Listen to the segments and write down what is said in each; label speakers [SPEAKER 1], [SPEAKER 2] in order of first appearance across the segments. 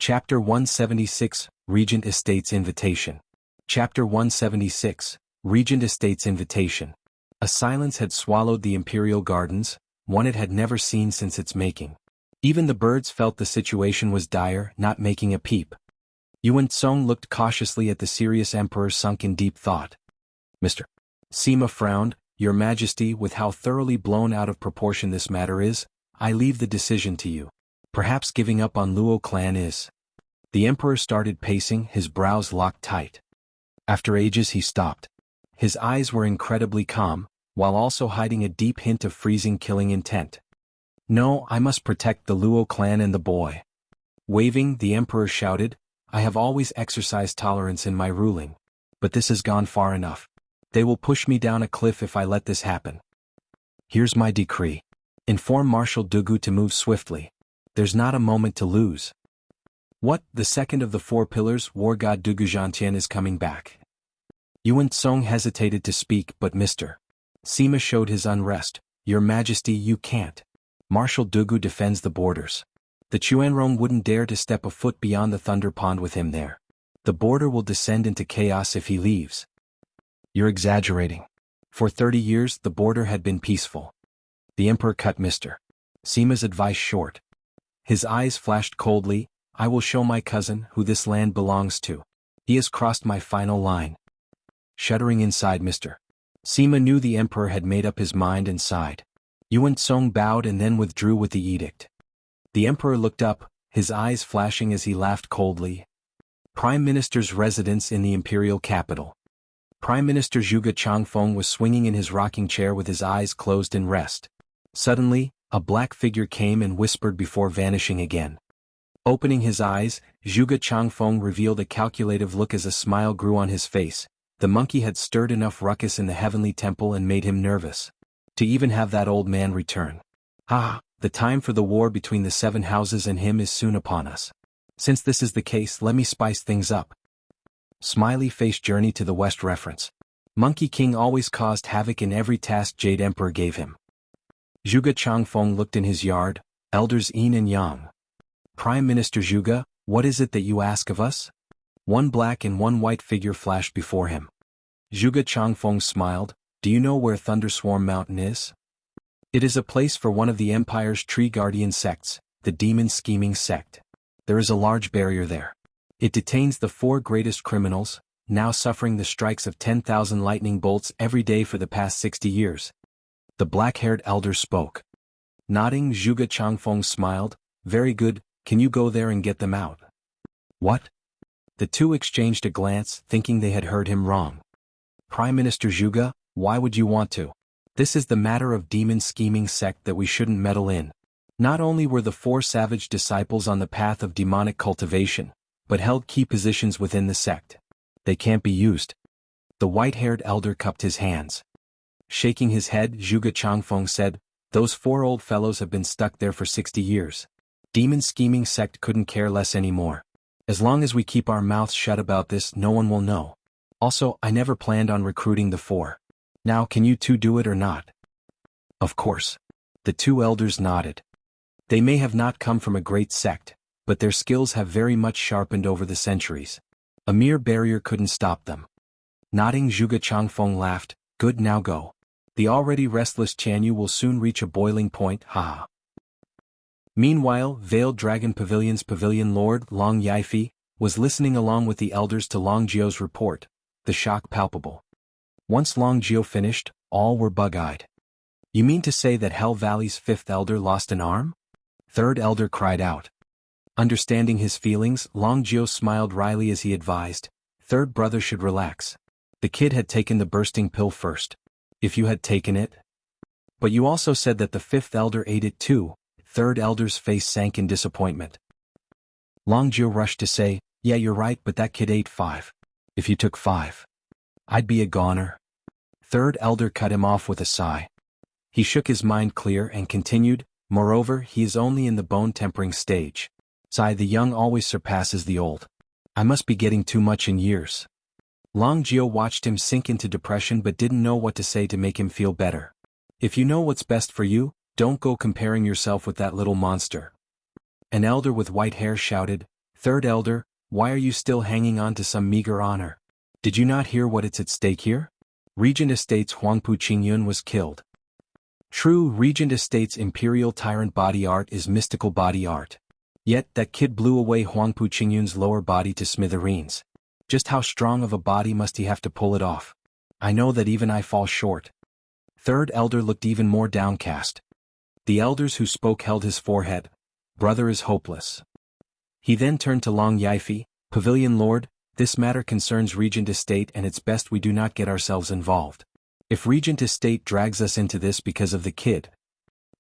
[SPEAKER 1] Chapter 176, Regent Estates Invitation. Chapter 176, Regent Estates Invitation. A silence had swallowed the imperial gardens, one it had never seen since its making. Even the birds felt the situation was dire, not making a peep. Yuan Tsong looked cautiously at the serious emperor, sunk in deep thought. Mr. Sima frowned. Your Majesty, with how thoroughly blown out of proportion this matter is, I leave the decision to you. Perhaps giving up on Luo clan is. The emperor started pacing, his brows locked tight. After ages he stopped. His eyes were incredibly calm, while also hiding a deep hint of freezing killing intent. No, I must protect the Luo clan and the boy. Waving, the emperor shouted, I have always exercised tolerance in my ruling. But this has gone far enough. They will push me down a cliff if I let this happen. Here's my decree. Inform Marshal Dugu to move swiftly. There's not a moment to lose. What, the second of the four pillars, war god Dugu Zhantian is coming back? Yuan Tsong hesitated to speak, but Mr. Sima showed his unrest. Your Majesty, you can't. Marshal Dugu defends the borders. The Chuanrong wouldn't dare to step a foot beyond the Thunder Pond with him there. The border will descend into chaos if he leaves. You're exaggerating. For 30 years the border had been peaceful. The emperor cut Mr. Sima's advice short. His eyes flashed coldly. I will show my cousin who this land belongs to. He has crossed my final line. Shuddering inside, Mr. Sima knew the emperor had made up his mind and sighed. Yuan Tsong bowed and then withdrew with the edict. The emperor looked up, his eyes flashing as he laughed coldly. Prime Minister's residence in the imperial capital. Prime Minister Zhuge Changfeng was swinging in his rocking chair with his eyes closed in rest. Suddenly, a black figure came and whispered before vanishing again. Opening his eyes, Zhuge Changfeng revealed a calculative look as a smile grew on his face. The monkey had stirred enough ruckus in the heavenly temple and made him nervous. To even have that old man return. The time for the war between the seven houses and him is soon upon us. Since this is the case, let me spice things up. Smiley face journey to the west reference. Monkey King always caused havoc in every task Jade Emperor gave him. Zhuge Changfeng looked in his yard, elders Yin and Yang. Prime Minister Zhuge, what is it that you ask of us? One black and one white figure flashed before him. Zhuge Changfeng smiled. Do you know where Thunderswarm Mountain is? It is a place for one of the Empire's tree guardian sects, the Demon Scheming Sect. There is a large barrier there. It detains the four greatest criminals, now suffering the strikes of 10,000 lightning bolts every day for the past 60 years. The black-haired elder spoke. Nodding, Zhuge Changfeng smiled. Very good, can you go there and get them out? What? The two exchanged a glance, thinking they had heard him wrong. Prime Minister Zhuge, why would you want to? This is the matter of Demon Scheming Sect that we shouldn't meddle in. Not only were the four savage disciples on the path of demonic cultivation, but held key positions within the sect. They can't be used. The white-haired elder cupped his hands. Shaking his head, Zhuge Changfeng said, those four old fellows have been stuck there for 60 years. Demon Scheming Sect couldn't care less anymore. As long as we keep our mouths shut about this, no one will know. Also, I never planned on recruiting the four. Now can you two do it or not? Of course. The two elders nodded. They may have not come from a great sect, but their skills have very much sharpened over the centuries. A mere barrier couldn't stop them. Nodding, Zhuge Changfeng laughed. Good, now go. The already restless Chanyu will soon reach a boiling point, haha. Meanwhile, Veiled Dragon Pavilion's pavilion lord, Long Yifi, was listening along with the elders to Long Jio's report, the shock palpable. Once Long Jio finished, all were bug-eyed. You mean to say that Hell Valley's fifth elder lost an arm? Third elder cried out. Understanding his feelings, Long Jio smiled wryly as he advised, third brother should relax. The kid had taken the bursting pill first. If you had taken it? But you also said that the fifth elder ate it too. Third elder's face sank in disappointment. Long Jio rushed to say, yeah, you're right, but that kid ate 5. If you took 5, I'd be a goner. Third elder cut him off with a sigh. He shook his mind clear and continued, moreover, he is only in the bone-tempering stage. Sigh, the young always surpasses the old. I must be getting too much in years. Long Jio watched him sink into depression but didn't know what to say to make him feel better. If you know what's best for you, don't go comparing yourself with that little monster. An elder with white hair shouted. Third elder, why are you still hanging on to some meager honor? Did you not hear what it's at stake here? Regent Estates Huangpu Qingyun was killed. True, Regent Estates imperial tyrant body art is mystical body art. Yet, that kid blew away Huangpu Qingyun's lower body to smithereens. Just how strong of a body must he have to pull it off? I know that even I fall short. Third elder looked even more downcast. The elders who spoke held his forehead. Brother is hopeless. He then turned to Long Yifi, Pavilion Lord, this matter concerns Regent Estate and it's best we do not get ourselves involved. If Regent Estate drags us into this because of the kid.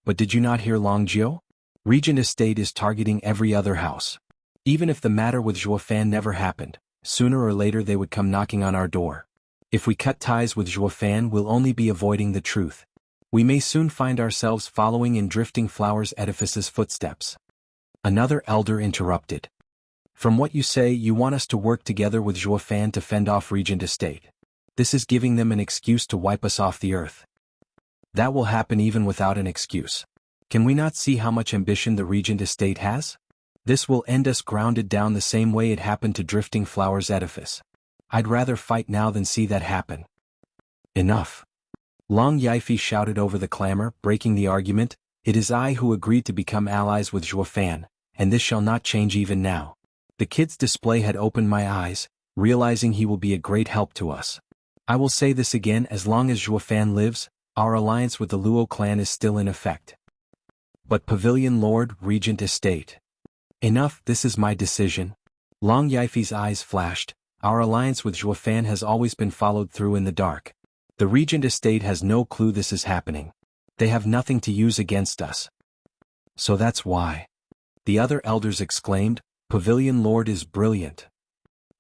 [SPEAKER 1] But did you not hear Long Jiu? Regent Estate is targeting every other house. Even if the matter with Zhuofan never happened, sooner or later they would come knocking on our door. If we cut ties with Zhuofan, we'll only be avoiding the truth. We may soon find ourselves following in Drifting Flowers Edifice's footsteps. Another elder interrupted. From what you say, you want us to work together with Zhuofan to fend off Regent Estate. This is giving them an excuse to wipe us off the earth. That will happen even without an excuse. Can we not see how much ambition the Regent Estate has? This will end us grounded down the same way it happened to Drifting Flowers Edifice. I'd rather fight now than see that happen. Enough. Long Yifi shouted over the clamor, breaking the argument. It is I who agreed to become allies with Zhuofan, and this shall not change even now. The kid's display had opened my eyes, realizing he will be a great help to us. I will say this again, as long as Zhuofan lives, our alliance with the Luo clan is still in effect. But Pavilion Lord, Regent Estate. Enough, this is my decision. Long Yifi's eyes flashed. Our alliance with Zhuofan has always been followed through in the dark. The Regent Estate has no clue this is happening. They have nothing to use against us. So that's why. The other elders exclaimed, Pavilion Lord is brilliant.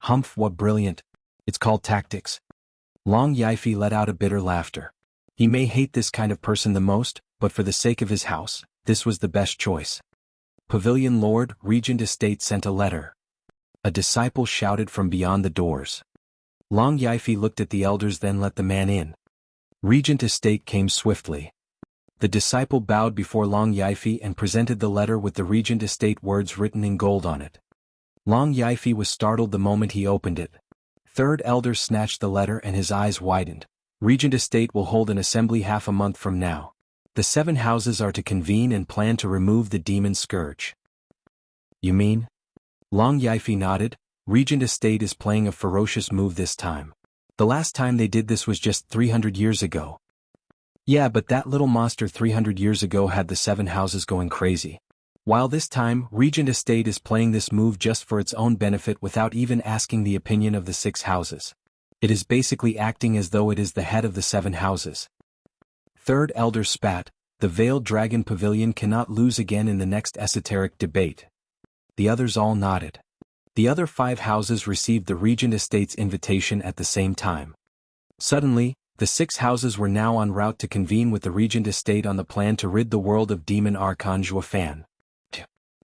[SPEAKER 1] Humph, what brilliant. It's called tactics. Long Yifi let out a bitter laughter. He may hate this kind of person the most, but for the sake of his house, this was the best choice. Pavilion Lord, Regent Estate sent a letter. A disciple shouted from beyond the doors. Long Yifi looked at the elders, then let the man in. Regent Estate came swiftly. The disciple bowed before Long Yifi and presented the letter with the Regent Estate words written in gold on it. Long Yifi was startled the moment he opened it. Third elder snatched the letter and his eyes widened. Regent Estate will hold an assembly half a month from now. The 7 houses are to convene and plan to remove the demon scourge. You mean? Long Yifi nodded. Regent Estate is playing a ferocious move this time. The last time they did this was just 300 years ago. Yeah, but that little monster 300 years ago had the 7 houses going crazy. While this time, Regent Estate is playing this move just for its own benefit without even asking the opinion of the 6 houses. It is basically acting as though it is the head of the 7 houses. Third elder spat. The Veiled Dragon Pavilion cannot lose again in the next esoteric debate. The others all nodded. The other 5 houses received the Regent Estate's invitation at the same time. Suddenly, the 6 houses were now en route to convene with the Regent Estate on the plan to rid the world of Demon Archon Zhuofan.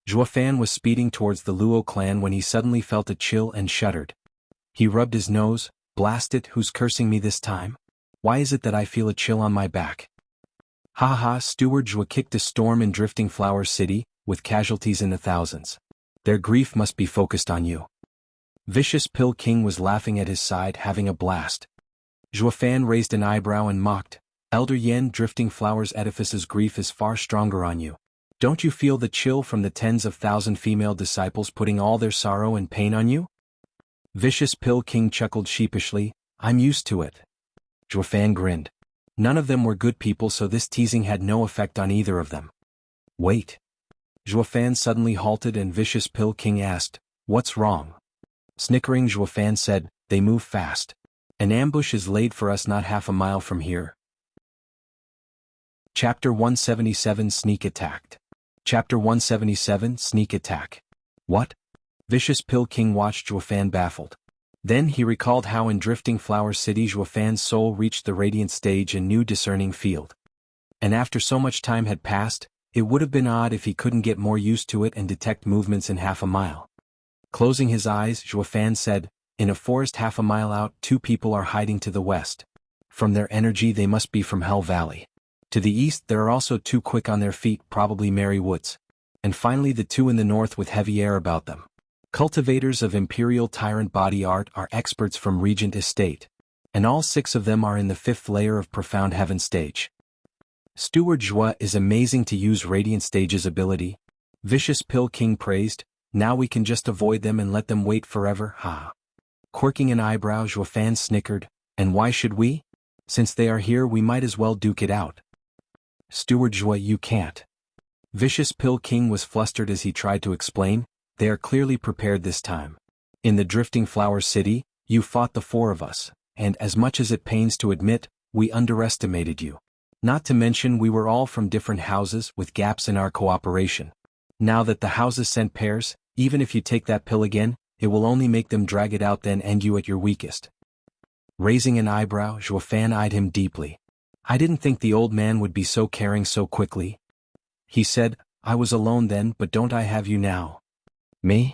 [SPEAKER 1] Zhuofan was speeding towards the Luo clan when he suddenly felt a chill and shuddered. He rubbed his nose. Blast it, who's cursing me this time? Why is it that I feel a chill on my back? Ha ha, Steward Zhua kicked a storm in Drifting Flower City, with casualties in the thousands. Their grief must be focused on you. Vicious Pill King was laughing at his side, having a blast. Zhuofan raised an eyebrow and mocked. Elder Yen, Drifting Flowers Edifice's grief is far stronger on you. Don't you feel the chill from the tens of thousand female disciples putting all their sorrow and pain on you? Vicious Pill King chuckled sheepishly. I'm used to it. Zhuofan grinned. None of them were good people, so this teasing had no effect on either of them. Wait. Zhuofan suddenly halted and Vicious Pill King asked, What's wrong? Snickering, Zhuofan said, They move fast. An ambush is laid for us not half a mile from here. Chapter 177 Sneak Attacked. Chapter 177 Sneak Attack. What? Vicious Pill King watched Zhuofan baffled. Then he recalled how in Drifting Flower City Zhuofan's soul reached the radiant stage and new discerning field. And after so much time had passed, it would have been odd if he couldn't get more used to it and detect movements in half a mile. Closing his eyes, Zhuofan said, In a forest half a mile out, 2 people are hiding to the west. From their energy they must be from Hell Valley. To the east there are also 2 quick on their feet, probably Merry Woods. And finally the 2 in the north with heavy air about them. Cultivators of Imperial Tyrant Body Art are experts from Regent Estate, and all 6 of them are in the 5th layer of Profound Heaven stage. Steward Jua is amazing to use Radiant Stage's ability. Vicious Pill King praised, now we can just avoid them and let them wait forever, ha. Quirking an eyebrow, Juefan snickered, and why should we? Since they are here we might as well duke it out. Steward Jua, you can't. Vicious Pill King was flustered as he tried to explain, they are clearly prepared this time. In the Drifting Flower City, you fought the 4 of us, and as much as it pains to admit, we underestimated you. Not to mention we were all from different houses with gaps in our cooperation. Now that the houses sent pairs, even if you take that pill again, it will only make them drag it out then end you at your weakest. Raising an eyebrow, Juefan eyed him deeply. I didn't think the old man would be so caring so quickly. He said, I was alone then, but don't I have you now? Me?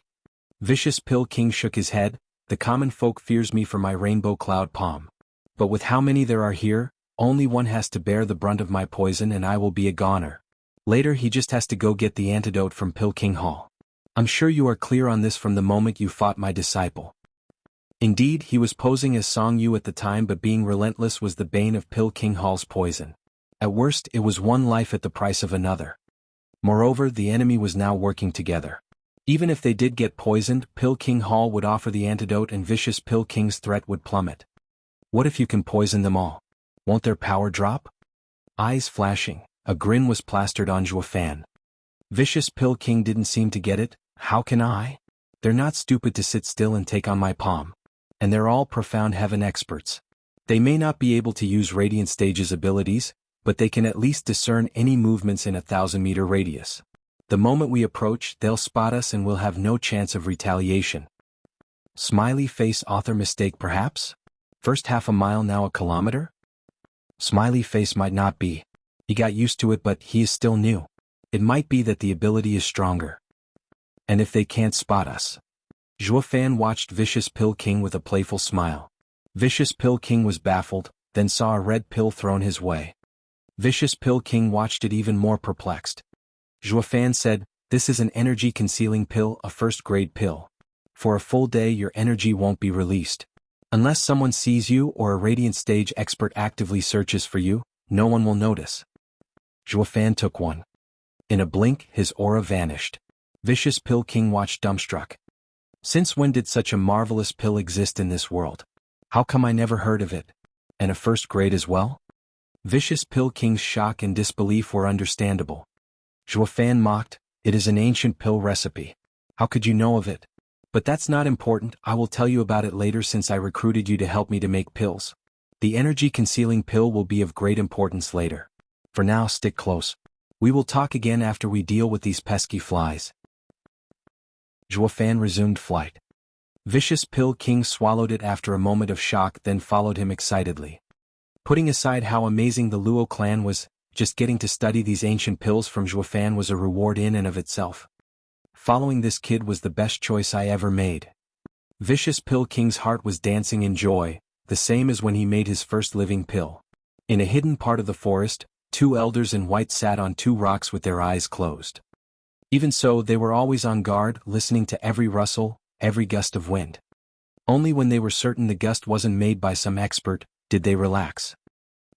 [SPEAKER 1] Vicious Pill King shook his head, the common folk fears me for my rainbow cloud palm. But with how many there are here, only one has to bear the brunt of my poison and I will be a goner. Later he just has to go get the antidote from Pill King Hall. I'm sure you are clear on this from the moment you fought my disciple. Indeed, he was posing as Song Yu at the time, but being relentless was the bane of Pill King Hall's poison. At worst, it was one life at the price of another. Moreover, the enemy was now working together. Even if they did get poisoned, Pill King Hall would offer the antidote and Vicious Pill King's threat would plummet. What if you can poison them all? Won't their power drop? Eyes flashing, a grin was plastered on Juefan. Vicious Pill King didn't seem to get it. How can I? They're not stupid to sit still and take on my palm. And they're all Profound Heaven experts. They may not be able to use Radiant Stage's abilities, but they can at least discern any movements in a 1,000-meter radius. The moment we approach, they'll spot us and we'll have no chance of retaliation. Smiley face author mistake perhaps? First half a mile now a kilometer? Smiley face might not be. He got used to it but he is still new. It might be that the ability is stronger. And if they can't spot us? Juefan watched Vicious Pill King with a playful smile. Vicious Pill King was baffled, then saw a red pill thrown his way. Vicious Pill King watched it even more perplexed. Juefan said, this is an energy-concealing pill, a first-grade pill. For a full day your energy won't be released. Unless someone sees you or a Radiant Stage expert actively searches for you, no one will notice. Juefan took one. In a blink, his aura vanished. Vicious Pill King watched dumbstruck. Since when did such a marvelous pill exist in this world? How come I never heard of it? And a first grade as well? Vicious Pill King's shock and disbelief were understandable. Juefan mocked, it is an ancient pill recipe. How could you know of it? But that's not important, I will tell you about it later since I recruited you to help me to make pills. The energy-concealing pill will be of great importance later. For now, stick close. We will talk again after we deal with these pesky flies. Juefan resumed flight. Vicious Pill King swallowed it after a moment of shock, then followed him excitedly. Putting aside how amazing the Luo clan was, just getting to study these ancient pills from Juefan was a reward in and of itself. Following this kid was the best choice I ever made. Vicious Pill King's heart was dancing in joy, the same as when he made his first living pill. In a hidden part of the forest, 2 elders in white sat on 2 rocks with their eyes closed. Even so, they were always on guard, listening to every rustle, every gust of wind. Only when they were certain the gust wasn't made by some expert, did they relax.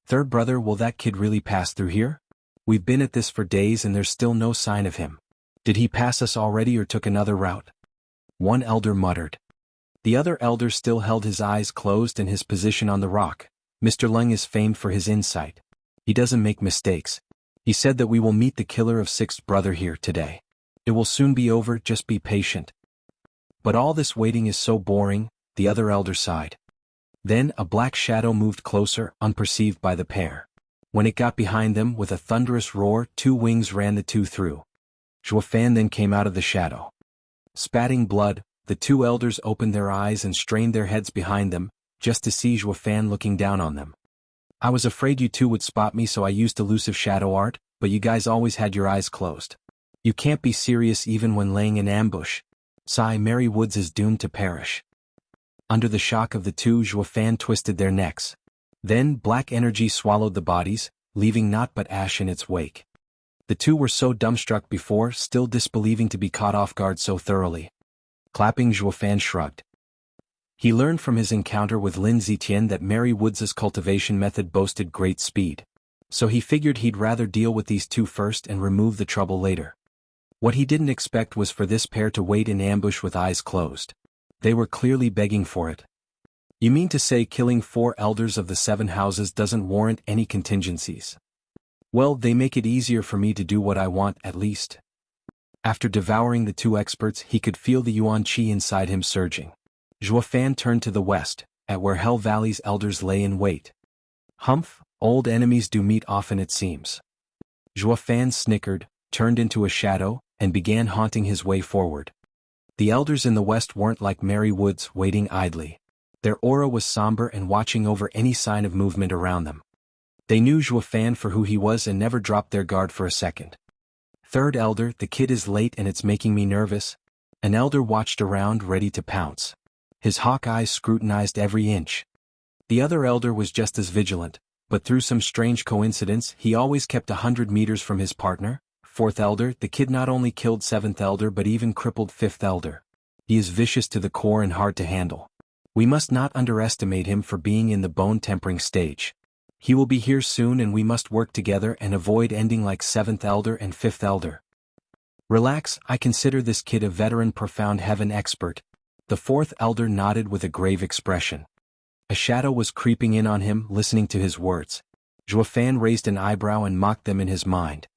[SPEAKER 1] Third brother, will that kid really pass through here? We've been at this for days and there's still no sign of him. Did he pass us already or took another route? One elder muttered. The other elder still held his eyes closed and his position on the rock. Mr. Lung is famed for his insight. He doesn't make mistakes. He said that we will meet the killer of 6th brother here today. It will soon be over, just be patient. But all this waiting is so boring, the other elder sighed. Then a black shadow moved closer, unperceived by the pair. When it got behind them, with a thunderous roar, 2 wings ran the 2 through. Juefan then came out of the shadow. Spatting blood, the 2 elders opened their eyes and strained their heads behind them, just to see Juefan looking down on them. I was afraid you 2 would spot me, so I used elusive shadow art, but you guys always had your eyes closed. You can't be serious even when laying in ambush. Sigh, Mary Woods is doomed to perish. Under the shock of the 2, Juefan twisted their necks. Then black energy swallowed the bodies, leaving naught but ash in its wake. The 2 were so dumbstruck before, still disbelieving to be caught off guard so thoroughly. Clapping, Zhuofan shrugged. He learned from his encounter with Lin Zitian that Mary Woods' cultivation method boasted great speed. So he figured he'd rather deal with these two first and remove the trouble later. What he didn't expect was for this pair to wait in ambush with eyes closed. They were clearly begging for it. You mean to say killing 4 elders of the 7 houses doesn't warrant any contingencies? Well, they make it easier for me to do what I want, at least. After devouring the 2 experts, he could feel the yuan qi inside him surging. Zhuofan turned to the west, at where Hell Valley's elders lay in wait. Humph, old enemies do meet often, it seems. Zhuofan snickered, turned into a shadow, and began haunting his way forward. The elders in the west weren't like Mary Woods, waiting idly. Their aura was somber and watching over any sign of movement around them. They knew Zhuofan for who he was and never dropped their guard for a second. Third elder, the kid is late and it's making me nervous. An elder watched around, ready to pounce. His hawk eyes scrutinized every inch. The other elder was just as vigilant, but through some strange coincidence he always kept 100 meters from his partner. Fourth elder, the kid not only killed 7th elder but even crippled 5th elder. He is vicious to the core and hard to handle. We must not underestimate him for being in the bone-tempering stage. He will be here soon and we must work together and avoid ending like 7th elder and 5th elder. Relax, I consider this kid a veteran profound heaven expert. The 4th elder nodded with a grave expression. A shadow was creeping in on him, listening to his words. Zhuofan raised an eyebrow and mocked them in his mind.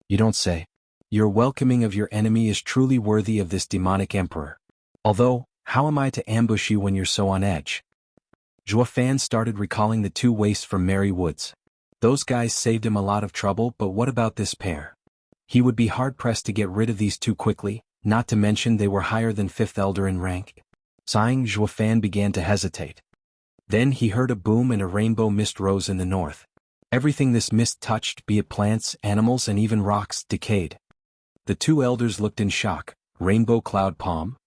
[SPEAKER 1] You don't say. Your welcoming of your enemy is truly worthy of this demonic emperor. Although, how am I to ambush you when you're so on edge? Zhuofan started recalling the 2 wastes from Mary Woods. Those guys saved him a lot of trouble, but what about this pair? He would be hard-pressed to get rid of these 2 quickly, not to mention they were higher than 5th elder in rank. Sighing, Zhuofan began to hesitate. Then he heard a boom and a rainbow mist rose in the north. Everything this mist touched, be it plants, animals and even rocks, decayed. The 2 elders looked in shock. Rainbow cloud palm?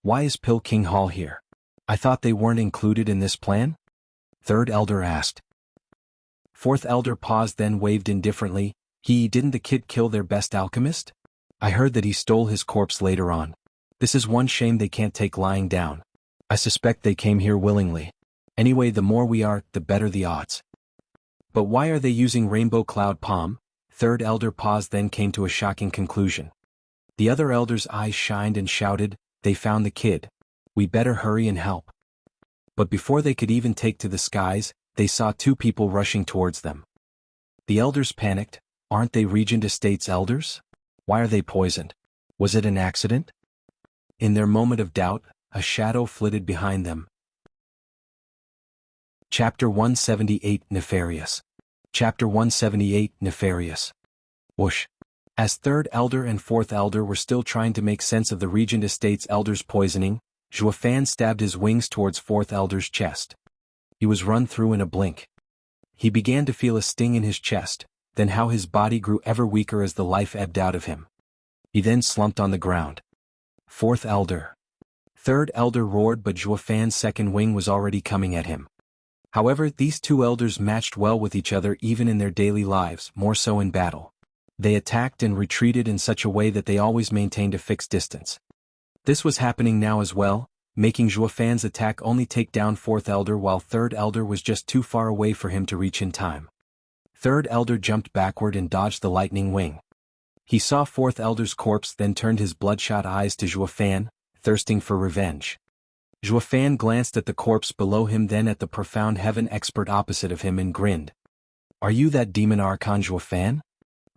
[SPEAKER 1] Why is Pill King Hall here? I thought they weren't included in this plan? 3rd elder asked. 4th elder paused, then waved indifferently. Didn't the kid kill their best alchemist? I heard that he stole his corpse later on. This is one shame they can't take lying down. I suspect they came here willingly. Anyway, the more we are, the better the odds. But why are they using rainbow cloud palm? 3rd elder paused, then came to a shocking conclusion. The other elder's eyes shined and shouted, they found the kid. We better hurry and help. But before they could even take to the skies, they saw 2 people rushing towards them. The elders panicked. Aren't they Regent Estate's elders? Why are they poisoned? Was it an accident? In their moment of doubt, a shadow flitted behind them. Chapter 178, Nefarious. Chapter 178, Nefarious. Whoosh. As 3rd elder and 4th elder were still trying to make sense of the Regent Estate's elders' poisoning, Zhuofan stabbed his wings towards 4th elder's chest. He was run through in a blink. He began to feel a sting in his chest, then how his body grew ever weaker as the life ebbed out of him. He then slumped on the ground. 4th elder. 3rd elder roared, but Zhuofan's 2nd wing was already coming at him. However, these 2 elders matched well with each other even in their daily lives, more so in battle. They attacked and retreated in such a way that they always maintained a fixed distance. This was happening now as well, making Zhuofan's attack only take down 4th elder while 3rd elder was just too far away for him to reach in time. 3rd elder jumped backward and dodged the lightning wing. He saw 4th elder's corpse, then turned his bloodshot eyes to Zhuofan, thirsting for revenge. Zhuofan glanced at the corpse below him, then at the profound heaven expert opposite of him, and grinned. Are you that demon Archon Zhuofan?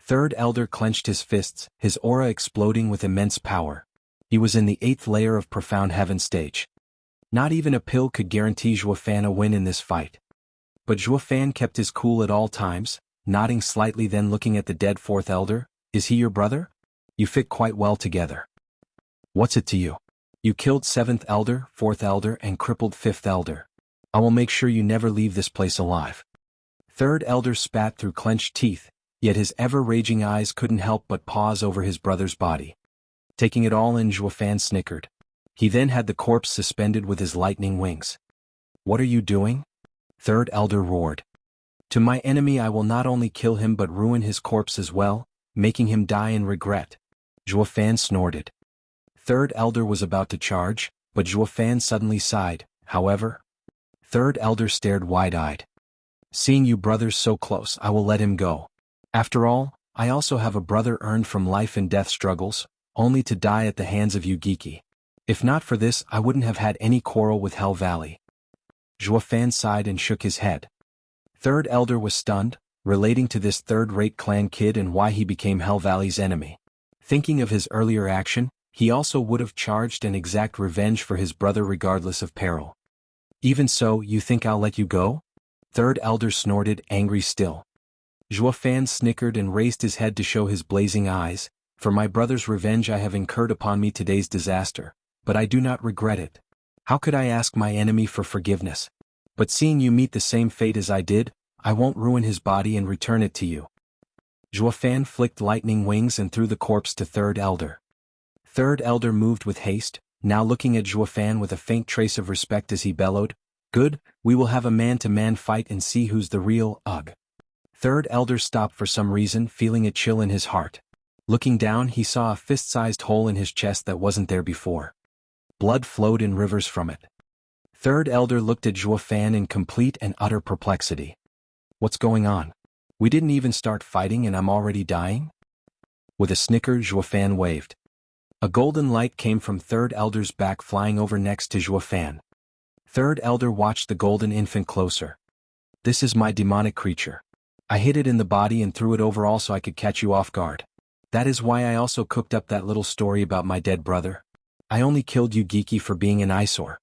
[SPEAKER 1] 3rd elder clenched his fists, his aura exploding with immense power. He was in the 8th layer of profound heaven stage. Not even a pill could guarantee Zhuofan a win in this fight. But Zhuofan kept his cool at all times, nodding slightly, then looking at the dead 4th elder. Is he your brother? You fit quite well together. What's it to you? You killed 7th elder, 4th elder and crippled 5th elder. I will make sure you never leave this place alive. 3rd elder spat through clenched teeth, yet his ever-raging eyes couldn't help but pause over his brother's body. Taking it all in, Zhuofan snickered. He then had the corpse suspended with his lightning wings. What are you doing? 3rd elder roared. To my enemy I will not only kill him but ruin his corpse as well, making him die in regret. Zhuofan snorted. Third Elder was about to charge, but Zhuo Fan suddenly sighed. However, Third Elder stared wide-eyed. Seeing you brothers so close, I will let him go. After all, I also have a brother earned from life and death struggles, only to die at the hands of you geeky. If not for this, I wouldn't have had any quarrel with Hell Valley. Zhuo Fan sighed and shook his head. Third Elder was stunned, relating to this third-rate clan kid and why he became Hell Valley's enemy. Thinking of his earlier action, he also would have charged and exact revenge for his brother regardless of peril. Even so, you think I'll let you go? Third Elder snorted, angry still. Zhuo Fan snickered and raised his head to show his blazing eyes. For my brother's revenge I have incurred upon me today's disaster, but I do not regret it. How could I ask my enemy for forgiveness? But seeing you meet the same fate as I did, I won't ruin his body and return it to you. Zhuo Fan flicked lightning wings and threw the corpse to Third Elder. Third Elder moved with haste, now looking at Zhuo Fan with a faint trace of respect as he bellowed, "Good, we will have a man-to-man fight and see who's the real Ugh." Third Elder stopped for some reason, feeling a chill in his heart. Looking down, he saw a fist-sized hole in his chest that wasn't there before. Blood flowed in rivers from it. Third Elder looked at Zhuo Fan in complete and utter perplexity. What's going on? We didn't even start fighting and I'm already dying? With a snicker, Zhuo Fan waved. A golden light came from Third Elder's back, flying over next to Zhuo Fan. Third Elder watched the golden infant closer. This is my demonic creature. I hid it in the body and threw it overall so I could catch you off guard. That is why I also cooked up that little story about my dead brother. I only killed you geeky for being an eyesore.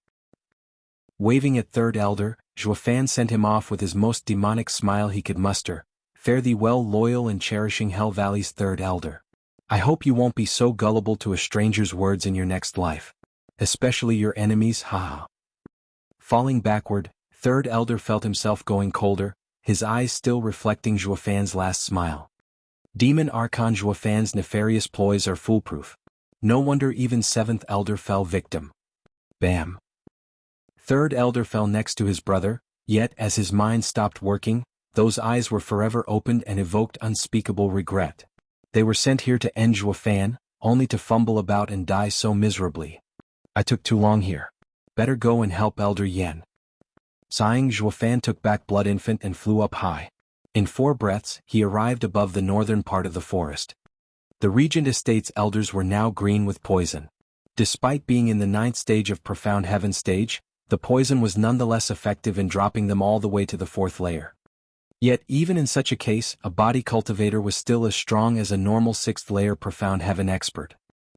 [SPEAKER 1] Waving at Third Elder, Zhuo Fan sent him off with his most demonic smile he could muster. Fare thee well, loyal and cherishing Hell Valley's Third Elder. I hope you won't be so gullible to a stranger's words in your next life. Especially your enemies, haha. Falling backward, Third Elder felt himself going colder, his eyes still reflecting Zhuo Fan's last smile. Demon Archon Zhuo Fan's nefarious ploys are foolproof. No wonder even Seventh Elder fell victim. Bam. Third Elder fell next to his brother, yet as his mind stopped working, those eyes were forever opened and evoked unspeakable regret. They were sent here to end Zhuo Fan, only to fumble about and die so miserably. I took too long here. Better go and help Elder Yen. Sighing, Zhuo Fan took back Blood Infant and flew up high. In 4 breaths, he arrived above the northern part of the forest. The Regent Estate's elders were now green with poison. Despite being in the 9th stage of Profound Heaven stage, the poison was nonetheless effective in dropping them all the way to the 4th layer. Yet even in such a case, a body cultivator was still as strong as a normal 6th layer Profound Heaven expert.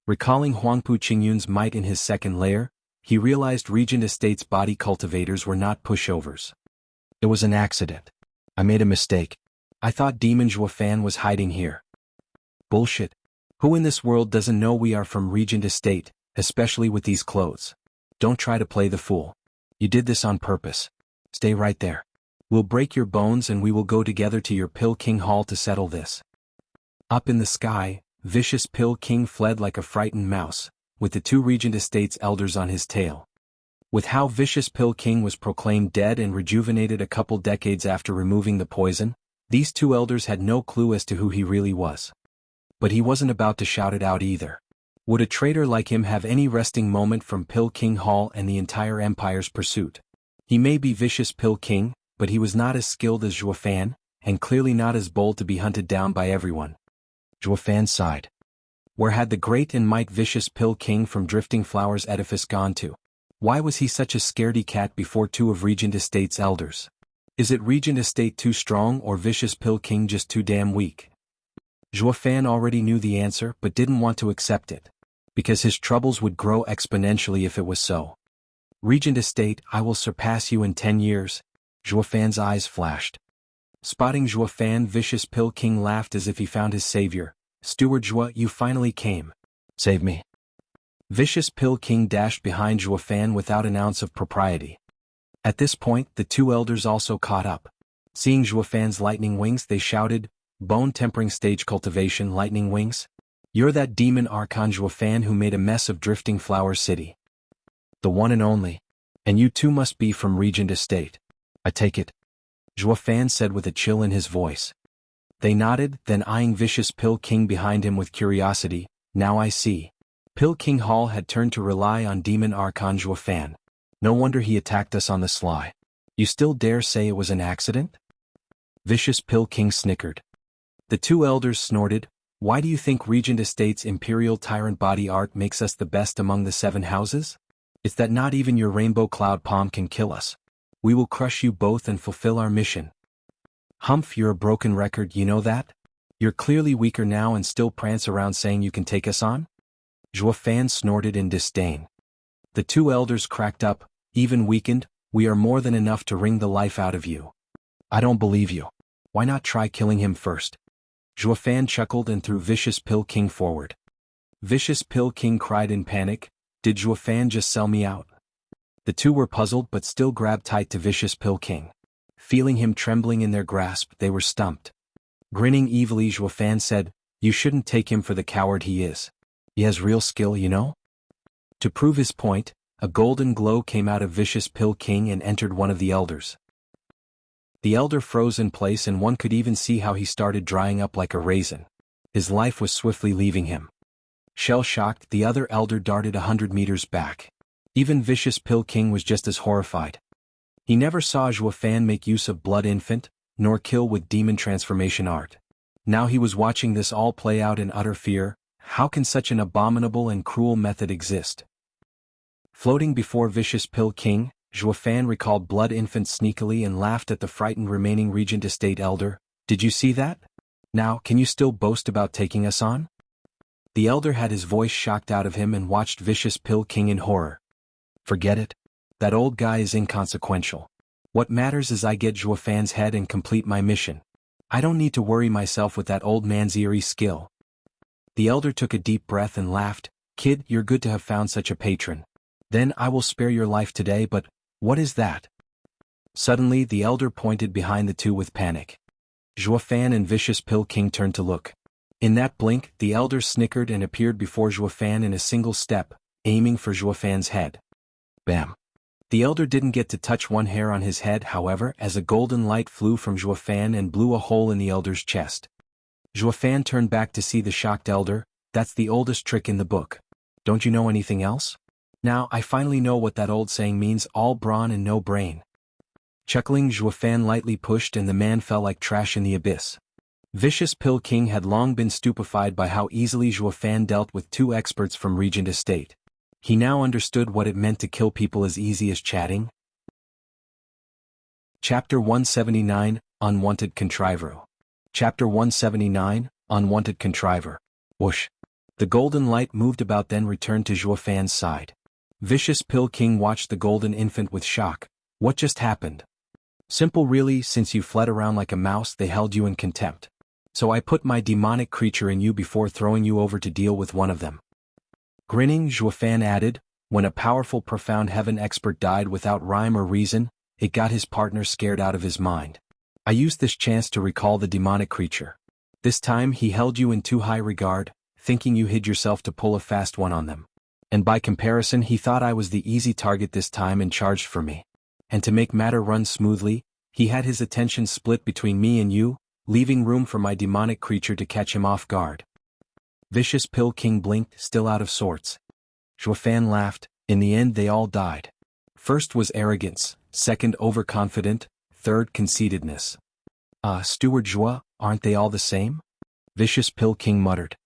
[SPEAKER 1] Recalling Huangpu Qingyun's might in his 2nd layer, he realized Regent Estate's body cultivators were not pushovers. It was an accident. I made a mistake. I thought Demon Zhuo Fan was hiding here. Bullshit. Who in this world doesn't know we are from Regent Estate, especially with these clothes? Don't try to play the fool. You did this on purpose. Stay right there. We'll break your bones and we will go together to your Pill King Hall to settle this. Up in the sky, vicious Pill King fled like a frightened mouse, with the 2 Regent Estate's elders on his tail. With how vicious Pill King was proclaimed dead and rejuvenated a couple decades after removing the poison, these 2 elders had no clue as to who he really was. But he wasn't about to shout it out either. Would a traitor like him have any resting moment from Pill King Hall and the entire Empire's pursuit? He may be vicious Pill King, but he was not as skilled as Zhuo Fan, and clearly not as bold to be hunted down by everyone. Zhuo Fan sighed. Where had the great and might vicious Pill King from Drifting Flowers edifice gone to? Why was he such a scaredy cat before 2 of Regent Estate's elders? Is it Regent Estate too strong or vicious Pill King just too damn weak? Zhuo Fan already knew the answer but didn't want to accept it. Because his troubles would grow exponentially if it was so. Regent Estate, I will surpass you in 10 years. Zhuo Fan's eyes flashed. Spotting Zhuo Fan, vicious Pill King laughed as if he found his savior. Steward Zhuo, you finally came. Save me. Vicious Pill King dashed behind Zhuo Fan without an ounce of propriety. At this point, the 2 elders also caught up. Seeing Zhuo Fan's lightning wings, they shouted, Bone-tempering stage cultivation lightning wings? You're that demon Archon Zhuo Fan who made a mess of Drifting Flower City. The one and only. And you too must be from Regent Estate. I take it. Zhuo Fan said with a chill in his voice. They nodded, then eyeing vicious Pill King behind him with curiosity. Now I see. Pill King Hall had turned to rely on Demon Archon Zhuofan. No wonder he attacked us on the sly. You still dare say it was an accident? Vicious Pill King snickered. The two elders snorted. Why do you think Regent Estate's Imperial Tyrant body art makes us the best among the 7 houses? It's that not even your Rainbow Cloud Palm can kill us. We will crush you both and fulfill our mission. Humph, you're a broken record, you know that? You're clearly weaker now and still prance around saying you can take us on? Zhuofan snorted in disdain. The two elders cracked up. Even weakened, we are more than enough to wring the life out of you. I don't believe you. Why not try killing him first? Zhuofan chuckled and threw Vicious Pill King forward. Vicious Pill King cried in panic. Did Zhuofan just sell me out? The two were puzzled but still grabbed tight to Vicious Pill King. Feeling him trembling in their grasp, they were stumped. Grinning evilly, Zhuofan said, You shouldn't take him for the coward he is. He has real skill, you know? To prove his point, a golden glow came out of Vicious Pill King and entered one of the elders. The elder froze in place and one could even see how he started drying up like a raisin. His life was swiftly leaving him. Shell-shocked, the other elder darted 100 meters back. Even Vicious Pill King was just as horrified. He never saw Zhuofan make use of Blood Infant, nor kill with demon transformation art. Now he was watching this all play out in utter fear. How can such an abominable and cruel method exist? Floating before Vicious Pill King, Zhuofan recalled Blood Infant sneakily and laughed at the frightened remaining Regent Estate elder. Did you see that? Now, can you still boast about taking us on? The elder had his voice shocked out of him and watched Vicious Pill King in horror. Forget it. That old guy is inconsequential. What matters is I get Zhuofan's head and complete my mission. I don't need to worry myself with that old man's eerie skill. The elder took a deep breath and laughed. Kid, you're good to have found such a patron. Then I will spare your life today, but what is that? Suddenly the elder pointed behind the two with panic. Zhuofan and Vicious Pill King turned to look. In that blink, the elder snickered and appeared before Zhuofan in a single step, aiming for Zhuofan's head. Bam! The elder didn't get to touch one hair on his head, however, as a golden light flew from Zhuofan and blew a hole in the elder's chest. Zhuofan turned back to see the shocked elder. That's the oldest trick in the book. Don't you know anything else? Now I finally know what that old saying means, all brawn and no brain. Chuckling, Zhuofan lightly pushed and the man fell like trash in the abyss. Vicious Pill King had long been stupefied by how easily Zhuofan dealt with two experts from Regent Estate. He now understood what it meant to kill people as easy as chatting. Chapter 179, Unwanted Contriver. Chapter 179, Unwanted Contriver. Whoosh. The golden light moved about then returned to Zhuofan's side. Vicious Pill King watched the golden infant with shock. What just happened? Simple really, since you fled around like a mouse they held you in contempt. So I put my demonic creature in you before throwing you over to deal with one of them. Grinning, Zhuofan added, when a powerful profound heaven expert died without rhyme or reason, it got his partner scared out of his mind. I used this chance to recall the demonic creature. This time he held you in too high regard, thinking you hid yourself to pull a fast one on them. And by comparison he thought I was the easy target this time and charged for me. And to make matter run smoothly, he had his attention split between me and you, leaving room for my demonic creature to catch him off guard. Vicious Pill King blinked, still out of sorts. Zhuofan laughed. In the end they all died. First was arrogance, second overconfident, third conceitedness. Steward Zhuo, aren't they all the same? Vicious Pill King muttered.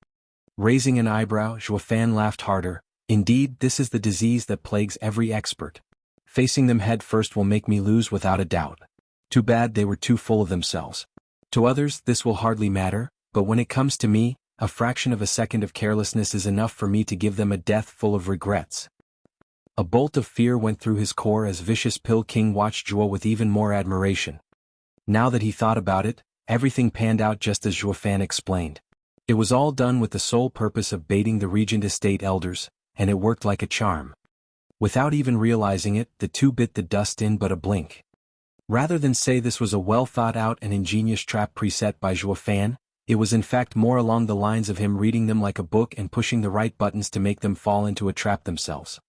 [SPEAKER 1] Raising an eyebrow, Zhuofan laughed harder. Indeed, this is the disease that plagues every expert. Facing them head first will make me lose without a doubt. Too bad they were too full of themselves. To others this will hardly matter, but when it comes to me, a fraction of a second of carelessness is enough for me to give them a death full of regrets. A bolt of fear went through his core as Vicious Pill King watched Zhuo with even more admiration. Now that he thought about it, everything panned out just as Zhuofan explained. It was all done with the sole purpose of baiting the Regent Estate elders, and it worked like a charm. Without even realizing it, the two bit the dust in but a blink. Rather than say this was a well-thought-out and ingenious trap preset by Zhuofan, it was in fact more along the lines of him reading them like a book and pushing the right buttons to make them fall into a trap themselves.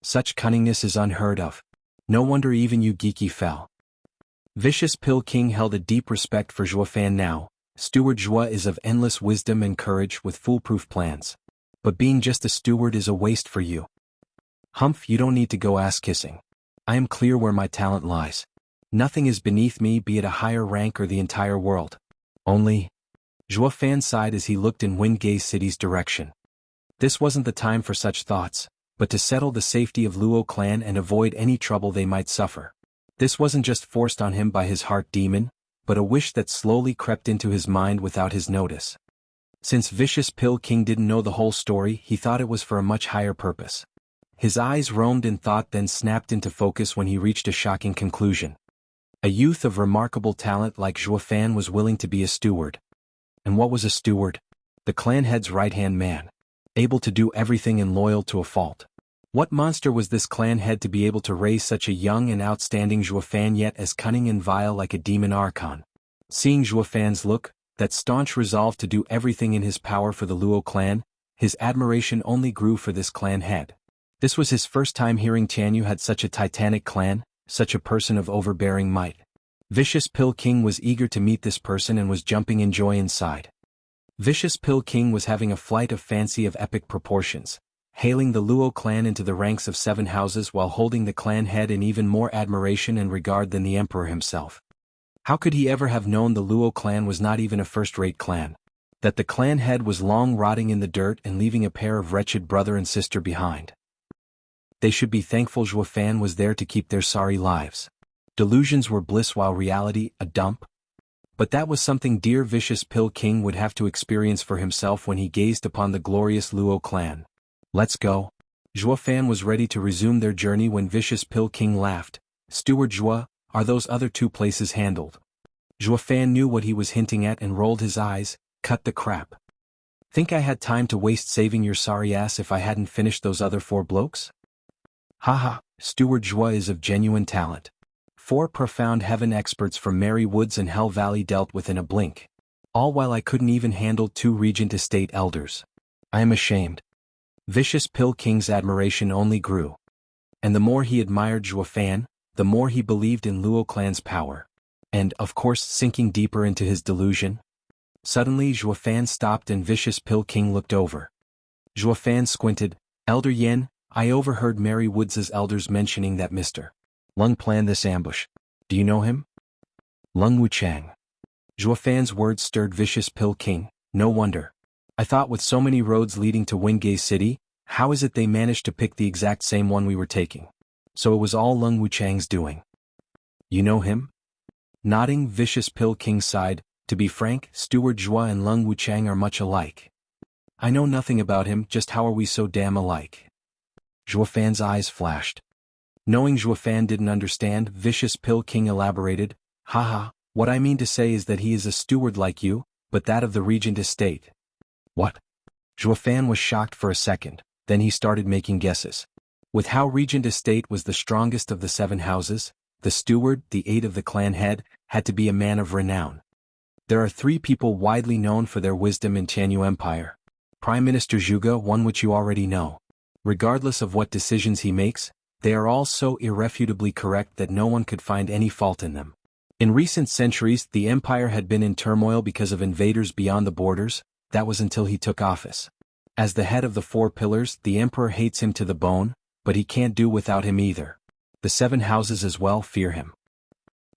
[SPEAKER 1] Such cunningness is unheard of. No wonder even you geeky fell. Vicious Pill King held a deep respect for Zhuofan now. Steward Zhuo is of endless wisdom and courage with foolproof plans. But being just a steward is a waste for you. Humph, you don't need to go ass-kissing. I am clear where my talent lies. Nothing is beneath me, be it a higher rank or the entire world. Only... Zhuo Fan sighed as he looked in Wingay City's direction. This wasn't the time for such thoughts, but to settle the safety of Luo clan and avoid any trouble they might suffer. This wasn't just forced on him by his heart demon, but a wish that slowly crept into his mind without his notice. Since Vicious Pill King didn't know the whole story, he thought it was for a much higher purpose. His eyes roamed in thought, then snapped into focus when he reached a shocking conclusion. A youth of remarkable talent like Zhuo Fan was willing to be a steward. And what was a steward? The clan head's right-hand man. Able to do everything and loyal to a fault. What monster was this clan head to be able to raise such a young and outstanding Zhuo Fan, yet as cunning and vile like a demon archon? Seeing Zhuo Fan's look, that staunch resolve to do everything in his power for the Luo clan, his admiration only grew for this clan head. This was his first time hearing Tianyu had such a titanic clan, such a person of overbearing might. Vicious Pill King was eager to meet this person and was jumping in joy inside. Vicious Pill King was having a flight of fancy of epic proportions, hailing the Luo clan into the ranks of 7 houses while holding the clan head in even more admiration and regard than the emperor himself. How could he ever have known the Luo clan was not even a first-rate clan? That the clan head was long rotting in the dirt and leaving a pair of wretched brother and sister behind. They should be thankful Zhuo Fan was there to keep their sorry lives. Delusions were bliss while reality, a dump. But that was something dear Vicious Pill King would have to experience for himself when he gazed upon the glorious Luo clan. Let's go. Zhuo Fan was ready to resume their journey when Vicious Pill King laughed. Steward Zhuo, are those other 2 places handled? Zhuo Fan knew what he was hinting at and rolled his eyes. Cut the crap. Think I had time to waste saving your sorry ass if I hadn't finished those other 4 blokes? Haha, Steward Zhuo is of genuine talent. 4 profound heaven experts from Merry Woods and Hell Valley dealt with in a blink. All while I couldn't even handle 2 Regent Estate elders. I am ashamed. Vicious Pill King's admiration only grew. And the more he admired Zhuo Fan, the more he believed in Luo clan's power. And, of course, sinking deeper into his delusion. Suddenly Zhuo Fan stopped and Vicious Pill King looked over. Zhuo Fan squinted. Elder Yen, I overheard Merry Woods' elders mentioning that Mr. Lung planned this ambush. Do you know him? Lung Wuchang. Zhuo Fan's words stirred Vicious Pill King. No wonder. I thought with so many roads leading to Wingay City, how is it they managed to pick the exact same one we were taking? So it was all Lung Wuchang's doing. You know him? Nodding, Vicious Pill King sighed. To be frank, Steward Zhuo and Lung Wuchang are much alike. I know nothing about him, just how are we so damn alike? Zhuo Fan's eyes flashed. Knowing Zhuo Fan didn't understand, Vicious Pill King elaborated. Haha, what I mean to say is that he is a steward like you, but that of the Regent Estate. What? Zhuo Fan was shocked for a second, then he started making guesses. With how Regent Estate was the strongest of the 7 houses, the steward, the 8 of the clan head, had to be a man of renown. There are 3 people widely known for their wisdom in Tianyu Empire. Prime Minister Zhuge, one which you already know. Regardless of what decisions he makes, they are all so irrefutably correct that no one could find any fault in them. In recent centuries, the empire had been in turmoil because of invaders beyond the borders. That was until he took office. As the head of the 4 pillars, the emperor hates him to the bone, but he can't do without him either. The 7 houses as well fear him.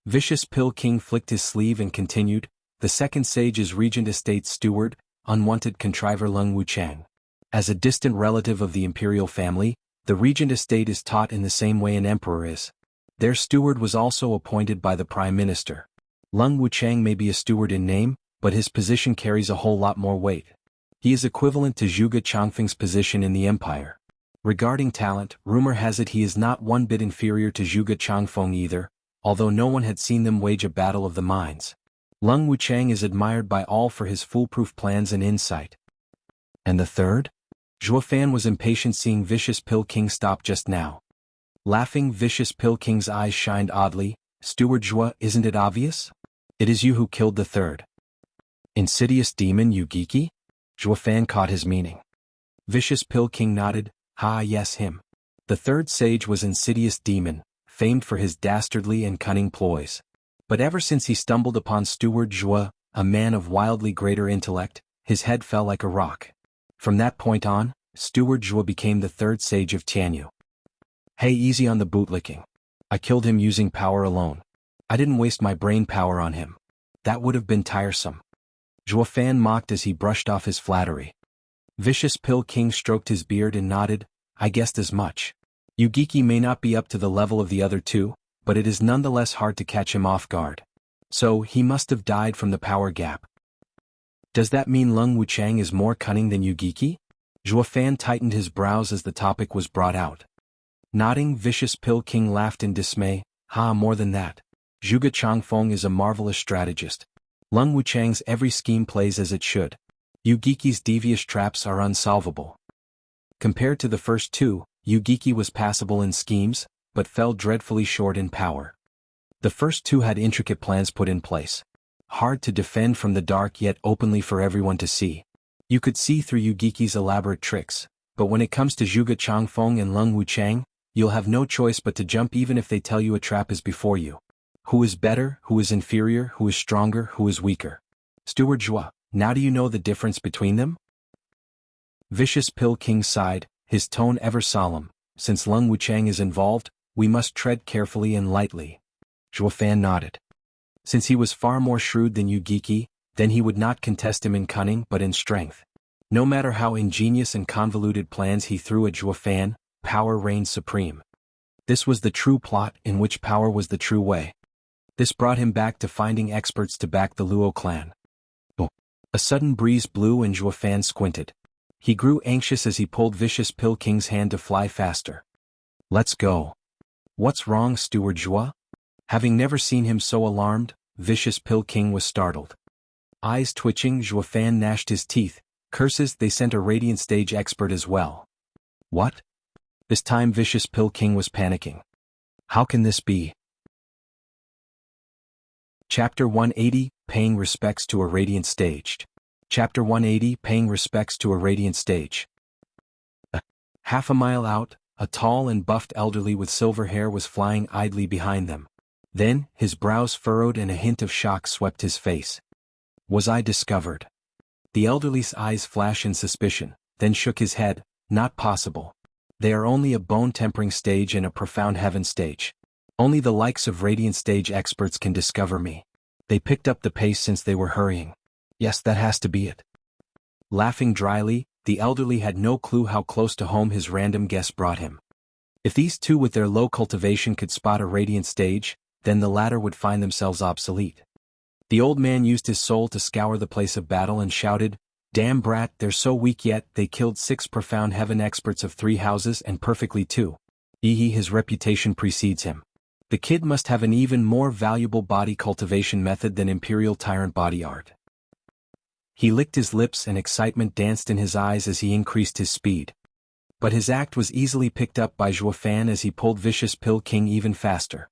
[SPEAKER 1] Vicious Pill King flicked his sleeve and continued. The 2nd sage is Regent Estate's steward, unwanted contriver Lung Wuchang. As a distant relative of the imperial family, the Regent Estate is taught in the same way an emperor is. Their steward was also appointed by the prime minister. Lung Wuchang may be a steward in name, but his position carries a whole lot more weight. He is equivalent to Zhuge Changfeng's position in the empire. Regarding talent, rumor has it he is not one bit inferior to Zhuge Changfeng either, although no one had seen them wage a battle of the minds. Lung Wuchang is admired by all for his foolproof plans and insight. And the 3rd? Zhuo Fan was impatient seeing Vicious Pill King stop just now. Laughing, Vicious Pill King's eyes shined oddly. Steward Zhuo, isn't it obvious? It is you who killed the 3rd. Insidious demon Yugiki? Zhuo Fan caught his meaning. Vicious Pill King nodded. Ha, yes, him. The 3rd sage was Insidious Demon, famed for his dastardly and cunning ploys. But ever since he stumbled upon Steward Zhuo, a man of wildly greater intellect, his head fell like a rock. From that point on, Steward Zhuo became the third sage of Tianyu. Hey, easy on the bootlicking. I killed him using power alone. I didn't waste my brain power on him. That would have been tiresome. Zhuo Fan mocked as he brushed off his flattery. Vicious Pill King stroked his beard and nodded, I guessed as much. Yugiki may not be up to the level of the other two, but it is nonetheless hard to catch him off guard. So, he must have died from the power gap. Does that mean Lung Wuchang is more cunning than Yugiki? Zhuo Fan tightened his brows as the topic was brought out. Nodding, Vicious Pill King laughed in dismay, more than that. Zhuge Changfeng is a marvelous strategist. Lung Wuchang's every scheme plays as it should. Yugiki's devious traps are unsolvable. Compared to the first two, Yugiki was passable in schemes, but fell dreadfully short in power. The first two had intricate plans put in place. Hard to defend from the dark yet openly for everyone to see. You could see through Yugiki's elaborate tricks, but when it comes to Zhuge Changfeng and Lung Wuchang, you'll have no choice but to jump even if they tell you a trap is before you. Who is better, who is inferior, who is stronger, who is weaker? Steward Zhuo, now do you know the difference between them? Vicious Pill King sighed, his tone ever solemn. Since Lung Wuchang is involved, we must tread carefully and lightly. Zhuo Fan nodded. Since he was far more shrewd than Yugiki, then he would not contest him in cunning but in strength. No matter how ingenious and convoluted plans he threw at Zhuo Fan, power reigned supreme. This was the true plot in which power was the true way. This brought him back to finding experts to back the Luo clan. A sudden breeze blew and Zhuo Fan squinted. He grew anxious as he pulled Vicious Pill King's hand to fly faster. Let's go. What's wrong, Steward Zhuo? Having never seen him so alarmed, Vicious Pill King was startled. Eyes twitching, Zhuo Fan gnashed his teeth. Curses, they sent a radiant stage expert as well. What? This time Vicious Pill King was panicking. How can this be? Chapter 180, Paying Respects to a Radiant Stage. Chapter 180, Paying Respects to a Radiant Stage. Half a mile out, a tall and buffed elderly with silver hair was flying idly behind them. Then, his brows furrowed and a hint of shock swept his face. Was I discovered? The elderly's eyes flashed in suspicion, then shook his head. Not possible. They are only a bone-tempering stage and a profound heaven stage. Only the likes of radiant stage experts can discover me. They picked up the pace since they were hurrying. Yes, that has to be it. Laughing dryly, the elderly had no clue how close to home his random guess brought him. If these two with their low cultivation could spot a radiant stage, then the latter would find themselves obsolete. The old man used his soul to scour the place of battle and shouted, Damn brat, they're so weak yet they killed 6 profound heaven experts of 3 houses and perfectly 2. His reputation precedes him. The kid must have an even more valuable body cultivation method than Imperial Tyrant body art. He licked his lips and excitement danced in his eyes as he increased his speed. But his act was easily picked up by Zhuo Fan as he pulled Vicious Pill King even faster.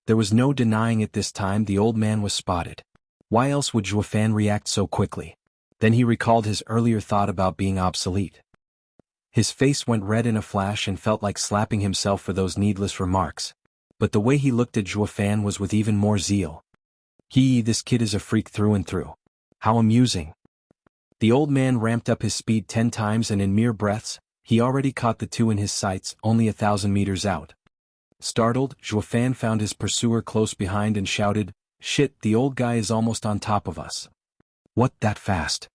[SPEAKER 1] There was no denying it this time, the old man was spotted. Why else would Zhuo Fan react so quickly? Then he recalled his earlier thought about being obsolete. His face went red in a flash and felt like slapping himself for those needless remarks. But the way he looked at Zhuo Fan was with even more zeal. This kid is a freak through and through. How amusing. The old man ramped up his speed 10 times and in mere breaths, he already caught the two in his sights, only 1,000 meters out. Startled, Zhuo Fan found his pursuer close behind and shouted, Shit, the old guy is almost on top of us. What, that fast?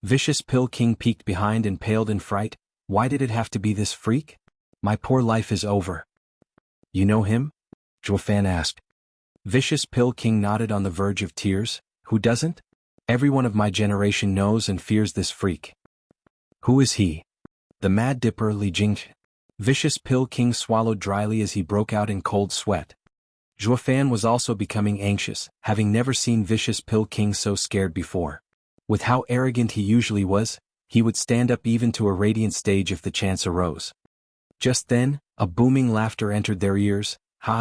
[SPEAKER 1] Vicious Pill King peeked behind and paled in fright. Why did it have to be this freak? My poor life is over. You know him? Zhuo Fan asked. Vicious Pill King nodded on the verge of tears. Who doesn't? Everyone of my generation knows and fears this freak. Who is he? The Mad Dipper Li Jing. Vicious Pill King swallowed dryly as he broke out in cold sweat. Zhuo Fan was also becoming anxious, having never seen Vicious Pill King so scared before. With how arrogant he usually was, he would stand up even to a radiant stage if the chance arose. Just then, a booming laughter entered their ears.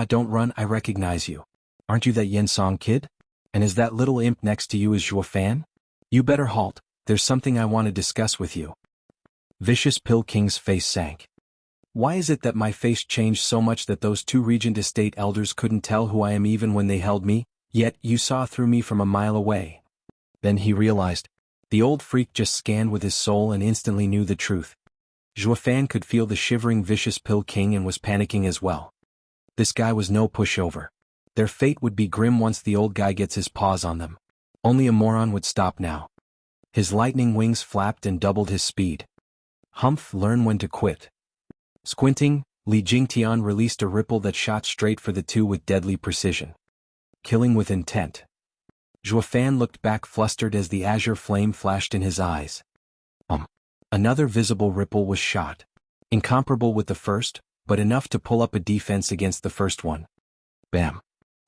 [SPEAKER 1] Don't run, I recognize you. Aren't you that Yen Song kid? And is that little imp next to you is Zhuo Fan? You better halt, there's something I want to discuss with you. Vicious Pill King's face sank. Why is it that my face changed so much that those 2 Regent Estate elders couldn't tell who I am even when they held me, yet you saw through me from a mile away? Then he realized. The old freak just scanned with his soul and instantly knew the truth. Zhuofan could feel the shivering vicious Pill King and was panicking as well. This guy was no pushover. Their fate would be grim once the old guy gets his paws on them. Only a moron would stop now. His lightning wings flapped and doubled his speed. Humph, learn when to quit. Squinting, Li Jingtian released a ripple that shot straight for the two with deadly precision. Killing with intent. Zhuofan looked back flustered as the azure flame flashed in his eyes. Another visible ripple was shot. Incomparable with the first, but enough to pull up a defense against the first one. Bam.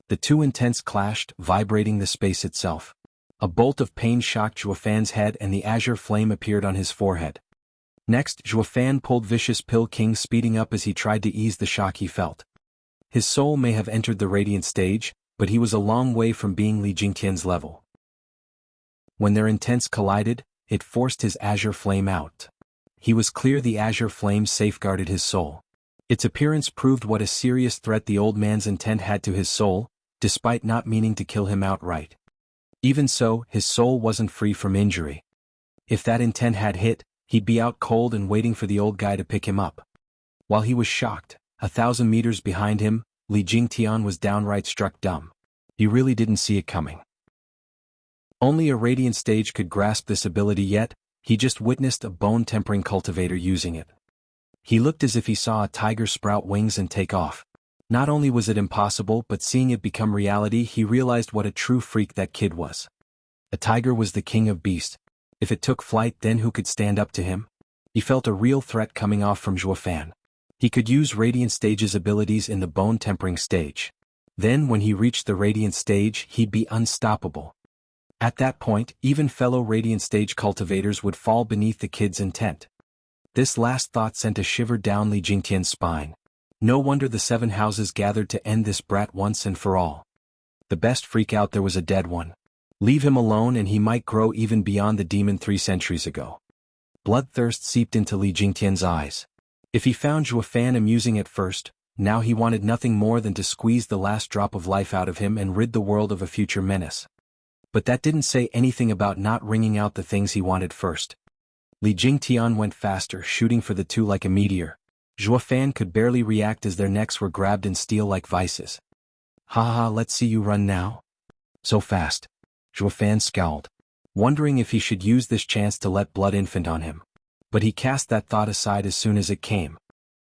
[SPEAKER 1] The two intents clashed, vibrating the space itself. A bolt of pain shocked Zhuofan's head and the azure flame appeared on his forehead. Next, Zhuofan pulled vicious Pill King speeding up as he tried to ease the shock he felt. His soul may have entered the radiant stage, but he was a long way from being Li Jingtian's level. When their intents collided, it forced his azure flame out. He was clear the azure flame safeguarded his soul. Its appearance proved what a serious threat the old man's intent had to his soul, despite not meaning to kill him outright. Even so, his soul wasn't free from injury. If that intent had hit, he'd be out cold and waiting for the old guy to pick him up. While he was shocked, 1,000 meters behind him, Li Jingtian was downright struck dumb. He really didn't see it coming. Only a radiant stage could grasp this ability yet, he just witnessed a bone-tempering cultivator using it. He looked as if he saw a tiger sprout wings and take off. Not only was it impossible, but seeing it become reality, he realized what a true freak that kid was. A tiger was the king of beasts. If it took flight, then who could stand up to him? He felt a real threat coming off from Zhuofan. He could use Radiant Stage's abilities in the bone-tempering stage. Then when he reached the Radiant Stage, he'd be unstoppable. At that point, even fellow Radiant Stage cultivators would fall beneath the kid's intent. This last thought sent a shiver down Li Jingtian's spine. No wonder the 7 houses gathered to end this brat once and for all. The best freak out there was a dead one. Leave him alone and he might grow even beyond the demon 3 centuries ago. Bloodthirst seeped into Li Jingtian's eyes. If he found Zhuofan amusing at first, now he wanted nothing more than to squeeze the last drop of life out of him and rid the world of a future menace. But that didn't say anything about not wringing out the things he wanted first. Li Jingtian went faster, shooting for the two like a meteor. Zhuofan could barely react as their necks were grabbed in steel like vices. "Ha, let's see you run now." "So fast." Zhuofan scowled, wondering if he should use this chance to let Blood Infant on him. But he cast that thought aside as soon as it came.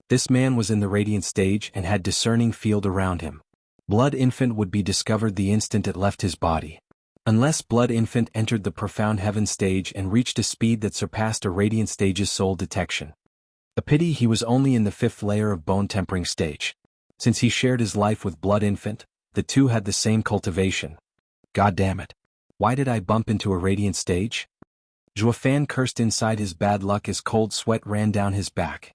[SPEAKER 1] This man was in the Radiant Stage and had discerning field around him. Blood Infant would be discovered the instant it left his body. Unless Blood Infant entered the Profound Heaven stage and reached a speed that surpassed a Radiant Stage's soul detection. A pity he was only in the 5th layer of Bone Tempering stage. Since he shared his life with Blood Infant, the two had the same cultivation. God damn it. Why did I bump into a Radiant Stage? Zhuofan cursed inside his bad luck as cold sweat ran down his back.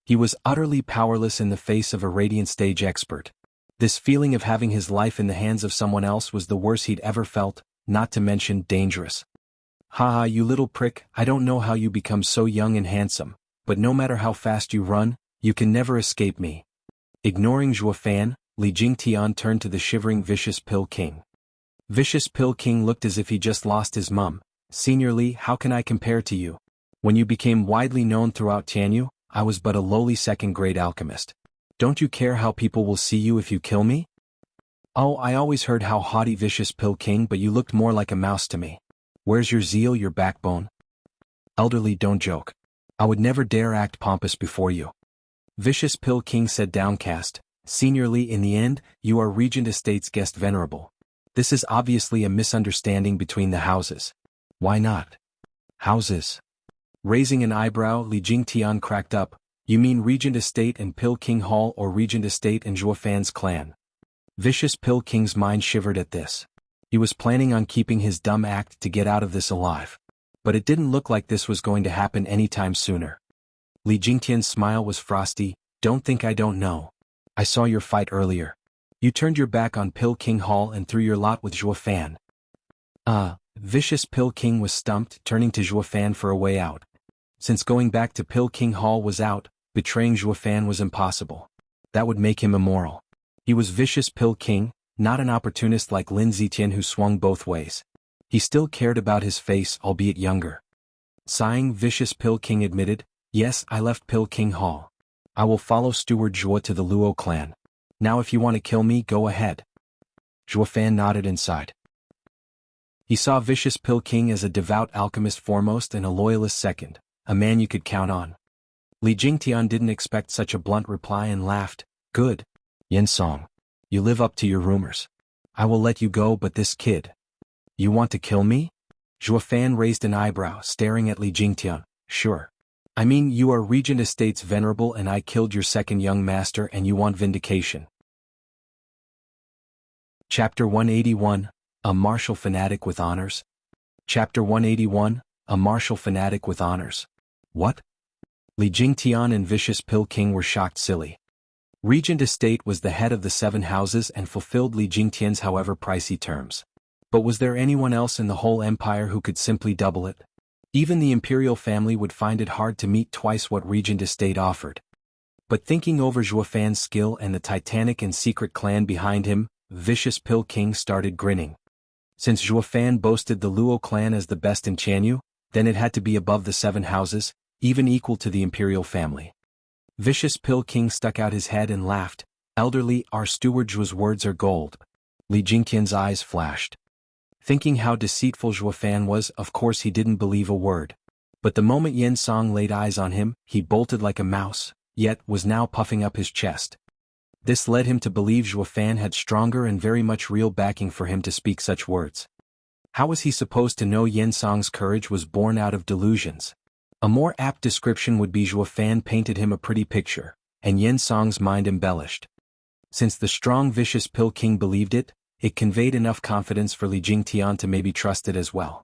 [SPEAKER 1] He was utterly powerless in the face of a Radiant Stage expert. This feeling of having his life in the hands of someone else was the worst he'd ever felt, not to mention dangerous. "Ha, you little prick, I don't know how you become so young and handsome, but no matter how fast you run, you can never escape me." Ignoring Zhuofan, Li Jingtian turned to the shivering Vicious Pill King. Vicious Pill King looked as if he just lost his mum. "Senior Li, how can I compare to you? When you became widely known throughout Tianyu, I was but a lowly 2nd-grade alchemist. Don't you care how people will see you if you kill me?" "Oh, I always heard how haughty Vicious Pill King, but you looked more like a mouse to me. Where's your zeal, your backbone?" "Elderly, don't joke. I would never dare act pompous before you." Vicious Pill King said downcast. "Senior Li, in the end, you are Regent Estate's guest venerable. This is obviously a misunderstanding between the houses." "Why not?" "Houses?" Raising an eyebrow, Li Jingtian cracked up. "You mean Regent Estate and Pill King Hall, or Regent Estate and Zhuofan's clan?" Vicious Pill King's mind shivered at this. He was planning on keeping his dumb act to get out of this alive. But it didn't look like this was going to happen anytime sooner. Li Jingtian's smile was frosty. "Don't think I don't know. I saw your fight earlier. You turned your back on Pill King Hall and threw your lot with Zhuofan." Vicious Pill King was stumped, turning to Zhuofan for a way out. Since going back to Pill King Hall was out, betraying Zhuofan was impossible. That would make him immoral. He was Vicious Pill King, not an opportunist like Lin Zetian who swung both ways. He still cared about his face, albeit younger. Sighing, Vicious Pill King admitted, "Yes, I left Pill King Hall. I will follow Steward Zhuo to the Luo clan. Now if you want to kill me, go ahead." Zhuo Fan nodded and sighed. He saw Vicious Pill King as a devout alchemist foremost and a loyalist second, a man you could count on. Li Jingtian didn't expect such a blunt reply and laughed. "Good. Yen Song. You live up to your rumors. I will let you go, but this kid. You want to kill me?" Zhuo Fan raised an eyebrow, staring at Li Jingtian. "Sure. I mean, you are Regent Estate's venerable and I killed your second young master and you want vindication." Chapter 181, A Martial Fanatic with Honors. Chapter 181, A Martial Fanatic with Honors. What? Li Jingtian and Vicious Pill King were shocked silly. Regent Estate was the head of the 7 houses and fulfilled Li Jingtian's however pricey terms. But was there anyone else in the whole empire who could simply double it? Even the imperial family would find it hard to meet twice what Regent Estate offered. But thinking over Zhuo Fan's skill and the titanic and secret clan behind him, Vicious Pill King started grinning. Since Zhuo Fan boasted the Luo clan as the best in Qianyu, then it had to be above the 7 houses, even equal to the imperial family. Vicious Pill King stuck out his head and laughed. "Elderly, our steward Zhuo's words are gold." Li Jingtian's eyes flashed. Thinking how deceitful Zhuo Fan was, of course he didn't believe a word. But the moment Yen Song laid eyes on him, he bolted like a mouse, yet was now puffing up his chest. This led him to believe Zhuo Fan had stronger and very much real backing for him to speak such words. How was he supposed to know Yen Song's courage was born out of delusions? A more apt description would be Zhuo Fan painted him a pretty picture, and Yen Song's mind embellished. Since the strong Vicious Pill King believed it, it conveyed enough confidence for Li Jingtian to maybe trust it as well.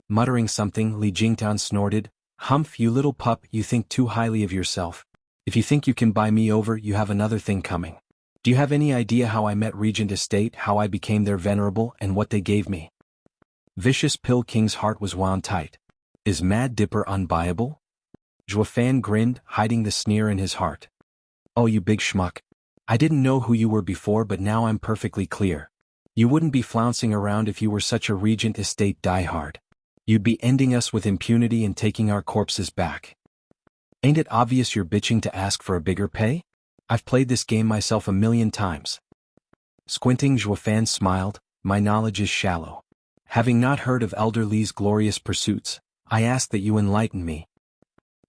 [SPEAKER 1] Muttering something, Li Jingtian snorted, "Humph, you little pup, you think too highly of yourself. If you think you can buy me over, you have another thing coming. Do you have any idea how I met Regent Estate, how I became their venerable, and what they gave me?" Vicious Pill King's heart was wound tight. Is Mad Dipper unbuyable? Zhuo Fan grinned, hiding the sneer in his heart. "Oh, you big schmuck. I didn't know who you were before, but now I'm perfectly clear. You wouldn't be flouncing around if you were such a Regent Estate diehard. You'd be ending us with impunity and taking our corpses back. Ain't it obvious you're bitching to ask for a bigger pay? I've played this game myself a million times." Squinting, Zhuo Fan smiled, "My knowledge is shallow. Having not heard of Elder Li's glorious pursuits, I ask that you enlighten me."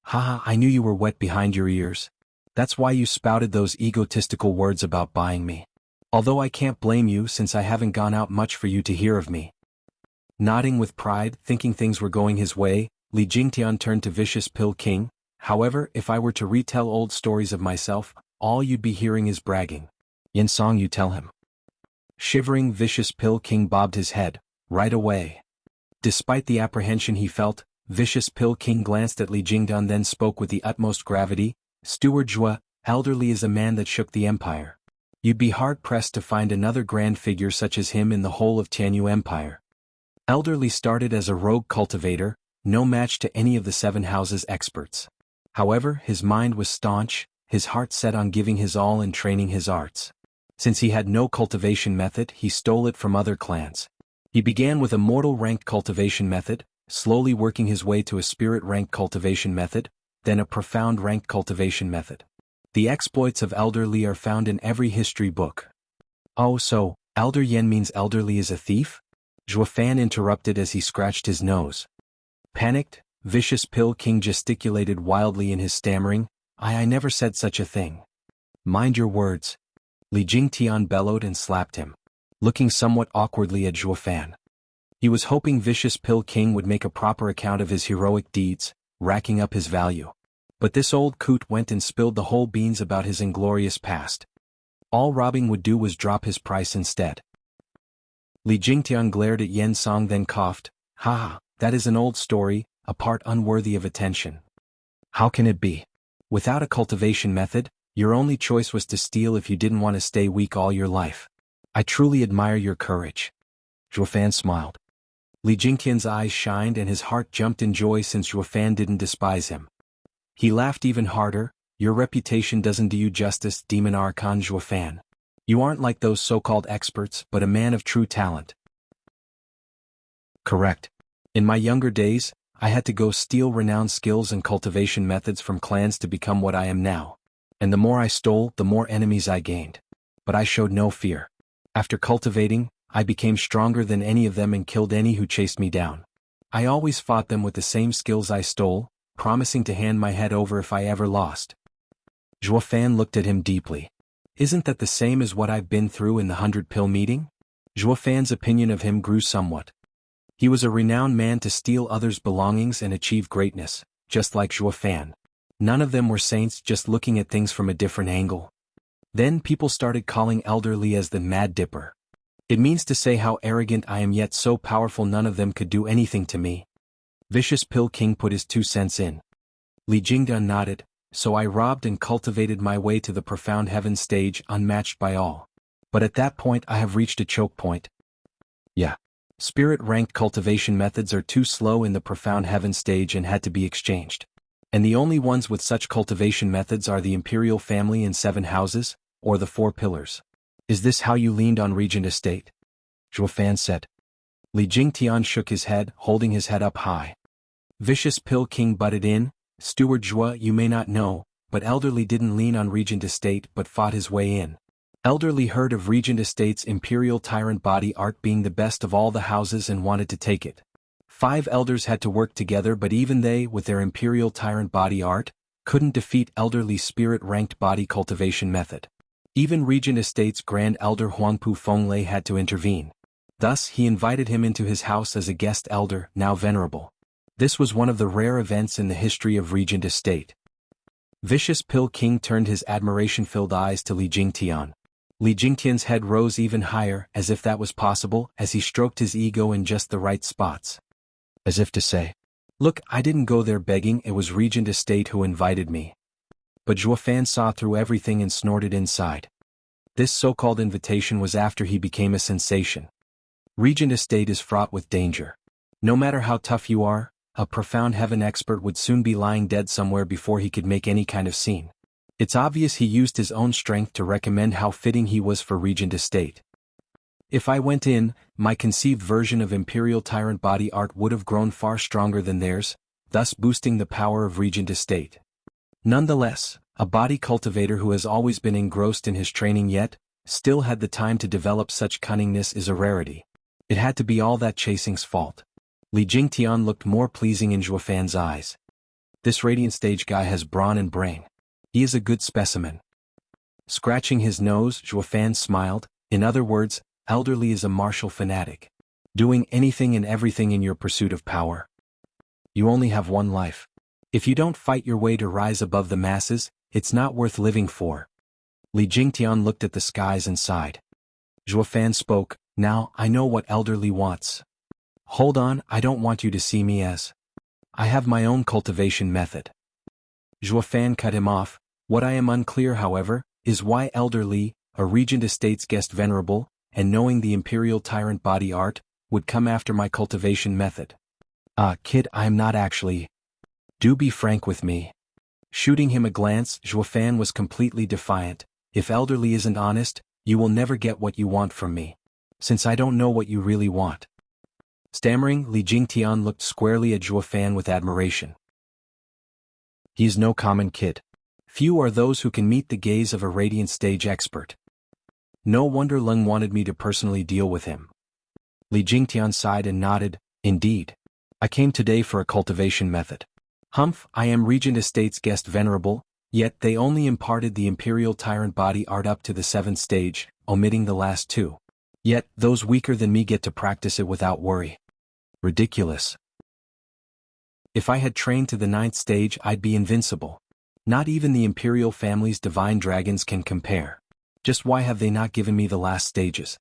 [SPEAKER 1] "Haha, I knew you were wet behind your ears. That's why you spouted those egotistical words about buying me. Although I can't blame you since I haven't gone out much for you to hear of me." Nodding with pride, thinking things were going his way, Li Jingtian turned to Vicious Pill King. "However, if I were to retell old stories of myself, all you'd be hearing is bragging. Yen Song, you tell him." Shivering, Vicious Pill King bobbed his head. "Right away." Despite the apprehension he felt, Vicious Pill King glanced at Li Jingtian then spoke with the utmost gravity. "Steward Zhuo, Elderly is a man that shook the empire. You'd be hard-pressed to find another grand figure such as him in the whole of Tianyu Empire. Elderly started as a rogue cultivator, no match to any of the 7 houses' experts. However, his mind was staunch, his heart set on giving his all and training his arts. Since he had no cultivation method, he stole it from other clans. He began with a mortal ranked cultivation method, slowly working his way to a spirit ranked cultivation method, then a profound ranked cultivation method. The exploits of Elder Li are found in every history book." "Oh, so, Elder Yen means Elderly is a thief?" Zhuo Fan interrupted as he scratched his nose. Panicked, Vicious Pill King gesticulated wildly in his stammering, I never said such a thing." "Mind your words." Li Jingtian bellowed and slapped him, looking somewhat awkwardly at Zhuo Fan. He was hoping Vicious Pill King would make a proper account of his heroic deeds, racking up his value. But this old coot went and spilled the whole beans about his inglorious past. All robbing would do was drop his price instead. Li Jingtian glared at Yen Song then coughed, "Ha, that is an old story, a part unworthy of attention. How can it be? Without a cultivation method, your only choice was to steal if you didn't want to stay weak all your life. I truly admire your courage." Zhuo Fan smiled. Li Jingtian's eyes shined and his heart jumped in joy since Zhuo Fan didn't despise him. He laughed even harder, "Your reputation doesn't do you justice, Demon Archon Zhuo Fan. You aren't like those so-called experts, but a man of true talent." Correct. In my younger days, I had to go steal renowned skills and cultivation methods from clans to become what I am now. And the more I stole, the more enemies I gained. But I showed no fear. After cultivating, I became stronger than any of them and killed any who chased me down. I always fought them with the same skills I stole, promising to hand my head over if I ever lost. Zhuofan looked at him deeply. Isn't that the same as what I've been through in the 100-pill meeting? Zhuofan's opinion of him grew somewhat. He was a renowned man to steal others' belongings and achieve greatness, just like Zhuofan. None of them were saints, just looking at things from a different angle. Then people started calling Elderly as the Mad Dipper. It means to say how arrogant I am, yet so powerful none of them could do anything to me. Vicious Pill King put his 2 cents in. Li Jingda nodded. So I robbed and cultivated my way to the profound heaven stage, unmatched by all. But at that point I have reached a choke point. Yeah. Spirit-ranked cultivation methods are too slow in the profound heaven stage and had to be exchanged. And the only ones with such cultivation methods are the imperial family and 7 houses, or the 4 pillars. Is this how you leaned on Regent Estate? Zhuofan said. Li Jingtian shook his head, holding his head up high. Vicious Pill King butted in. Steward Zhua, you may not know, but Elderly didn't lean on Regent Estate but fought his way in. Elderly heard of Regent Estate's imperial tyrant body art being the best of all the houses and wanted to take it. 5 elders had to work together, but even they, with their imperial tyrant body art, couldn't defeat Elderly's spirit-ranked body cultivation method. Even Regent Estate's Grand Elder Huangpu Fenglei had to intervene. Thus he invited him into his house as a guest elder, now venerable. This was one of the rare events in the history of Regent Estate. Vicious Pill King turned his admiration-filled eyes to Li Jingtian. Li Jingtian's head rose even higher, as if that was possible, as he stroked his ego in just the right spots. As if to say, look, I didn't go there begging, it was Regent Estate who invited me. But Zhuofan saw through everything and snorted inside. This so-called invitation was after he became a sensation. Regent Estate is fraught with danger. No matter how tough you are, a profound heaven expert would soon be lying dead somewhere before he could make any kind of scene. It's obvious he used his own strength to recommend how fitting he was for Regent Estate. If I went in, my conceived version of Imperial Tyrant body art would have grown far stronger than theirs, thus boosting the power of Regent Estate. Nonetheless, a body cultivator who has always been engrossed in his training yet still had the time to develop such cunningness is a rarity. It had to be all that chasing's fault. Li Jingtian looked more pleasing in Zhuofan's eyes. This radiant stage guy has brawn and brain. He is a good specimen. Scratching his nose, Zhuofan smiled. In other words, Elderly is a martial fanatic. Doing anything and everything in your pursuit of power. You only have one life. If you don't fight your way to rise above the masses, it's not worth living for. Li Jingtian looked at the skies and sighed. Zhuofan spoke. Now, I know what Elderly wants. Hold on, I don't want you to see me as. I have my own cultivation method. Zhuofan cut him off. What I am unclear, however, is why Elderly, a Regent Estate's guest venerable, and knowing the Imperial Tyrant body art, would come after my cultivation method. Kid, I am not actually. Do be frank with me. Shooting him a glance, Zhuofan was completely defiant. If Elderly isn't honest, you will never get what you want from me. Since I don't know what you really want. Stammering, Li Jingtian looked squarely at Zhuofan with admiration. He is no common kid. Few are those who can meet the gaze of a radiant stage expert. No wonder Leng wanted me to personally deal with him. Li Jingtian sighed and nodded. Indeed. I came today for a cultivation method. Humph, I am Regent Estate's guest venerable, yet they only imparted the Imperial Tyrant body art up to the 7th stage, omitting the last 2. Yet, those weaker than me get to practice it without worry. Ridiculous. If I had trained to the 9th stage, I'd be invincible. Not even the Imperial family's divine dragons can compare. Just why have they not given me the last stages?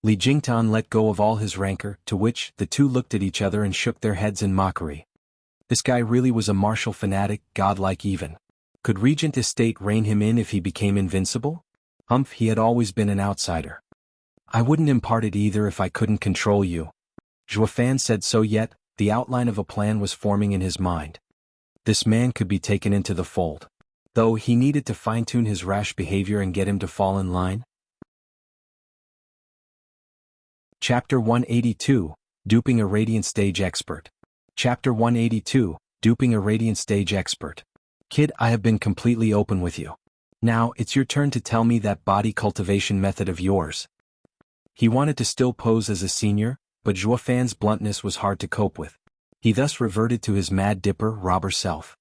[SPEAKER 1] Li Jingtian let go of all his rancor, to which the two looked at each other and shook their heads in mockery. This guy really was a martial fanatic, godlike even. Could Regent Estate rein him in if he became invincible? Humph, he had always been an outsider. I wouldn't impart it either if I couldn't control you. Zhuofan said so, yet the outline of a plan was forming in his mind. This man could be taken into the fold. Though he needed to fine-tune his rash behavior and get him to fall in line. Chapter 182, Duping a Radiant Stage Expert. Chapter 182, Duping a Radiant Stage Expert. Kid, I have been completely open with you. Now, it's your turn to tell me that body cultivation method of yours. He wanted to still pose as a senior, but Zhuofan's bluntness was hard to cope with. He thus reverted to his Mad Dipper robber self.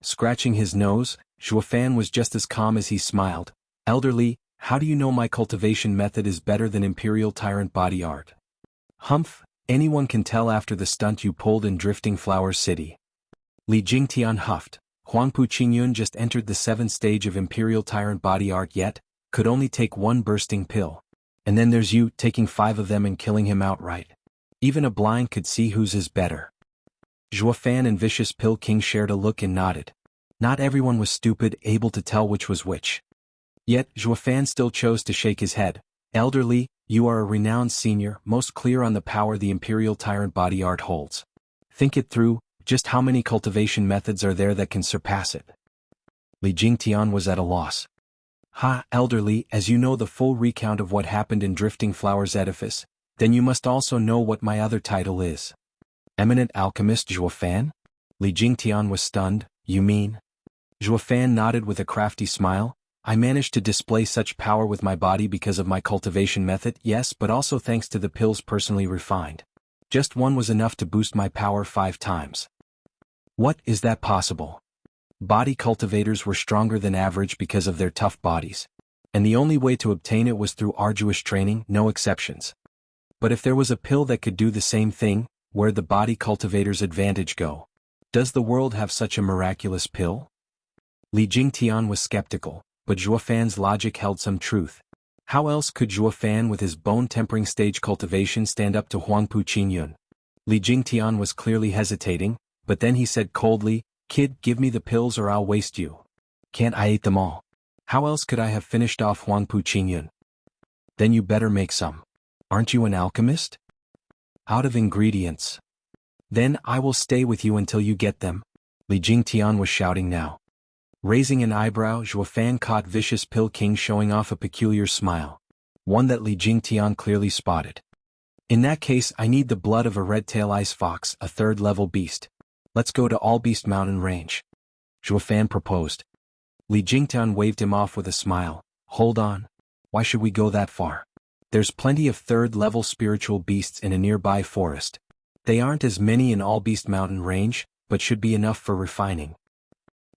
[SPEAKER 1] Scratching his nose, Zhuofan was just as calm as he smiled. Elderly, how do you know my cultivation method is better than Imperial Tyrant body art? Humph, anyone can tell after the stunt you pulled in Drifting Flower City. Li Jingtian huffed. Huangpu Qingyun just entered the 7th stage of Imperial Tyrant body art yet, could only take one bursting pill. And then there's you, taking 5 of them and killing him outright. Even a blind could see whose is better. Zhuofan and Vicious Pill King shared a look and nodded. Not everyone was stupid, able to tell which was which. Yet, Zhuofan still chose to shake his head. Elderly, you are a renowned senior, most clear on the power the Imperial Tyrant body art holds. Think it through, just how many cultivation methods are there that can surpass it? Li Jingtian was at a loss. Ha, Elderly, as you know the full recount of what happened in Drifting Flowers Edifice, then you must also know what my other title is. Eminent Alchemist Zhuofan? Li Jingtian was stunned. You mean? Zhuofan nodded with a crafty smile. I managed to display such power with my body because of my cultivation method, yes, but also thanks to the pills personally refined. Just one was enough to boost my power 5 times. What, is that possible? Body cultivators were stronger than average because of their tough bodies. And the only way to obtain it was through arduous training, no exceptions. But if there was a pill that could do the same thing, where'd the body cultivator's advantage go? Does the world have such a miraculous pill? Li Jingtian was skeptical, but Zhuofan's logic held some truth. How else could Zhuofan with his bone-tempering stage cultivation stand up to Huangpu Qingyun? Li Jingtian was clearly hesitating, but then he said coldly, Kid, give me the pills or I'll waste you. Can't I eat them all? How else could I have finished off Huangpu Qingyun? Then you better make some. Aren't you an alchemist? Out of ingredients. Then I will stay with you until you get them. Li Jingtian was shouting now. Raising an eyebrow, Zhuofan caught Vicious Pill King showing off a peculiar smile. One that Li Jingtian clearly spotted. In that case, I need the blood of a red-tail ice fox, a 3rd-level beast. Let's go to Allbeast Mountain Range. Zhuofan proposed. Li Jingtian waved him off with a smile. Hold on. Why should we go that far? There's plenty of 3rd-level spiritual beasts in a nearby forest. They aren't as many in Allbeast Mountain Range, but should be enough for refining.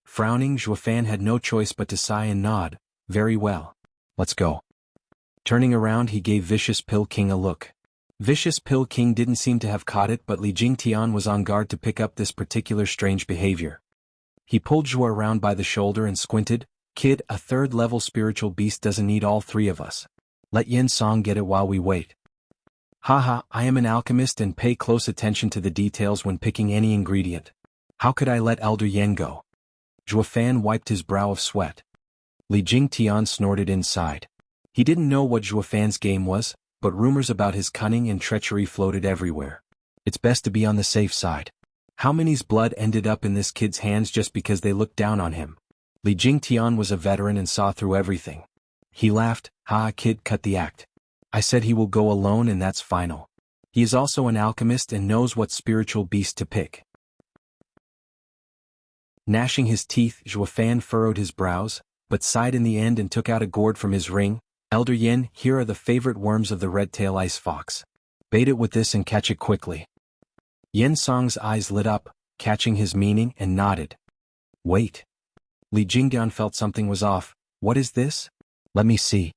[SPEAKER 1] Frowning, Zhuofan had no choice but to sigh and nod. Very well. Let's go. Turning around, he gave Vicious Pill King a look. Vicious Pill King didn't seem to have caught it, but Li Jingtian was on guard to pick up this particular strange behavior. He pulled Zhuo around by the shoulder and squinted. Kid, a 3rd-level spiritual beast doesn't need all 3 of us. Let Yen Song get it while we wait. Haha, I am an alchemist and pay close attention to the details when picking any ingredient. How could I let Elder Yen go? Zhuofan wiped his brow of sweat. Li Jingtian snorted inside. He didn't know what Zhuofan's game was, but rumors about his cunning and treachery floated everywhere. It's best to be on the safe side. How many's blood ended up in this kid's hands just because they looked down on him? Li Jingtian was a veteran and saw through everything. He laughed. Ha, kid, cut the act. I said he will go alone and that's final. He is also an alchemist and knows what spiritual beast to pick. Gnashing his teeth, Zhuofan furrowed his brows, but sighed in the end and took out a gourd from his ring. Elder Yen, here are the favorite worms of the red-tail ice fox. Bait it with this and catch it quickly. Yen Song's eyes lit up, catching his meaning, and nodded. Wait. Li Jingtian felt something was off. What is this? Let me see.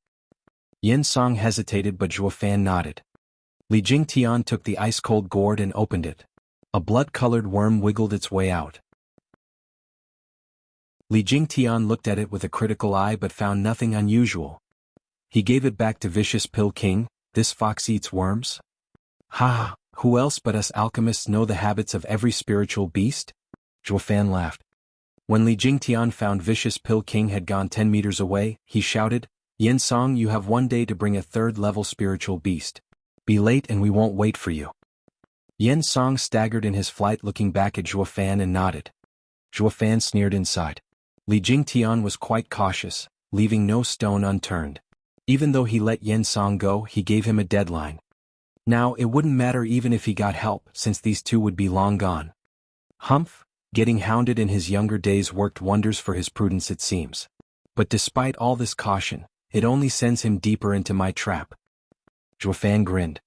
[SPEAKER 1] Yen Song hesitated, but Zhuofan nodded. Li Jingtian took the ice-cold gourd and opened it. A blood-colored worm wiggled its way out. Li Jingtian looked at it with a critical eye but found nothing unusual. He gave it back to Vicious Pill King. This fox eats worms? Ha! Who else but us alchemists know the habits of every spiritual beast? Zhuofan laughed. When Li Jingtian found Vicious Pill King had gone 10 meters away, he shouted, Yen Song, you have 1 day to bring a 3rd-level spiritual beast. Be late and we won't wait for you. Yen Song staggered in his flight, looking back at Zhuofan and nodded. Zhuofan sneered inside. Li Jingtian was quite cautious, leaving no stone unturned. Even though he let Yen Song go, he gave him a deadline. Now it wouldn't matter even if he got help, since these two would be long gone. Humph, getting hounded in his younger days worked wonders for his prudence it seems. But despite all this caution, it only sends him deeper into my trap. Zhuofan grinned.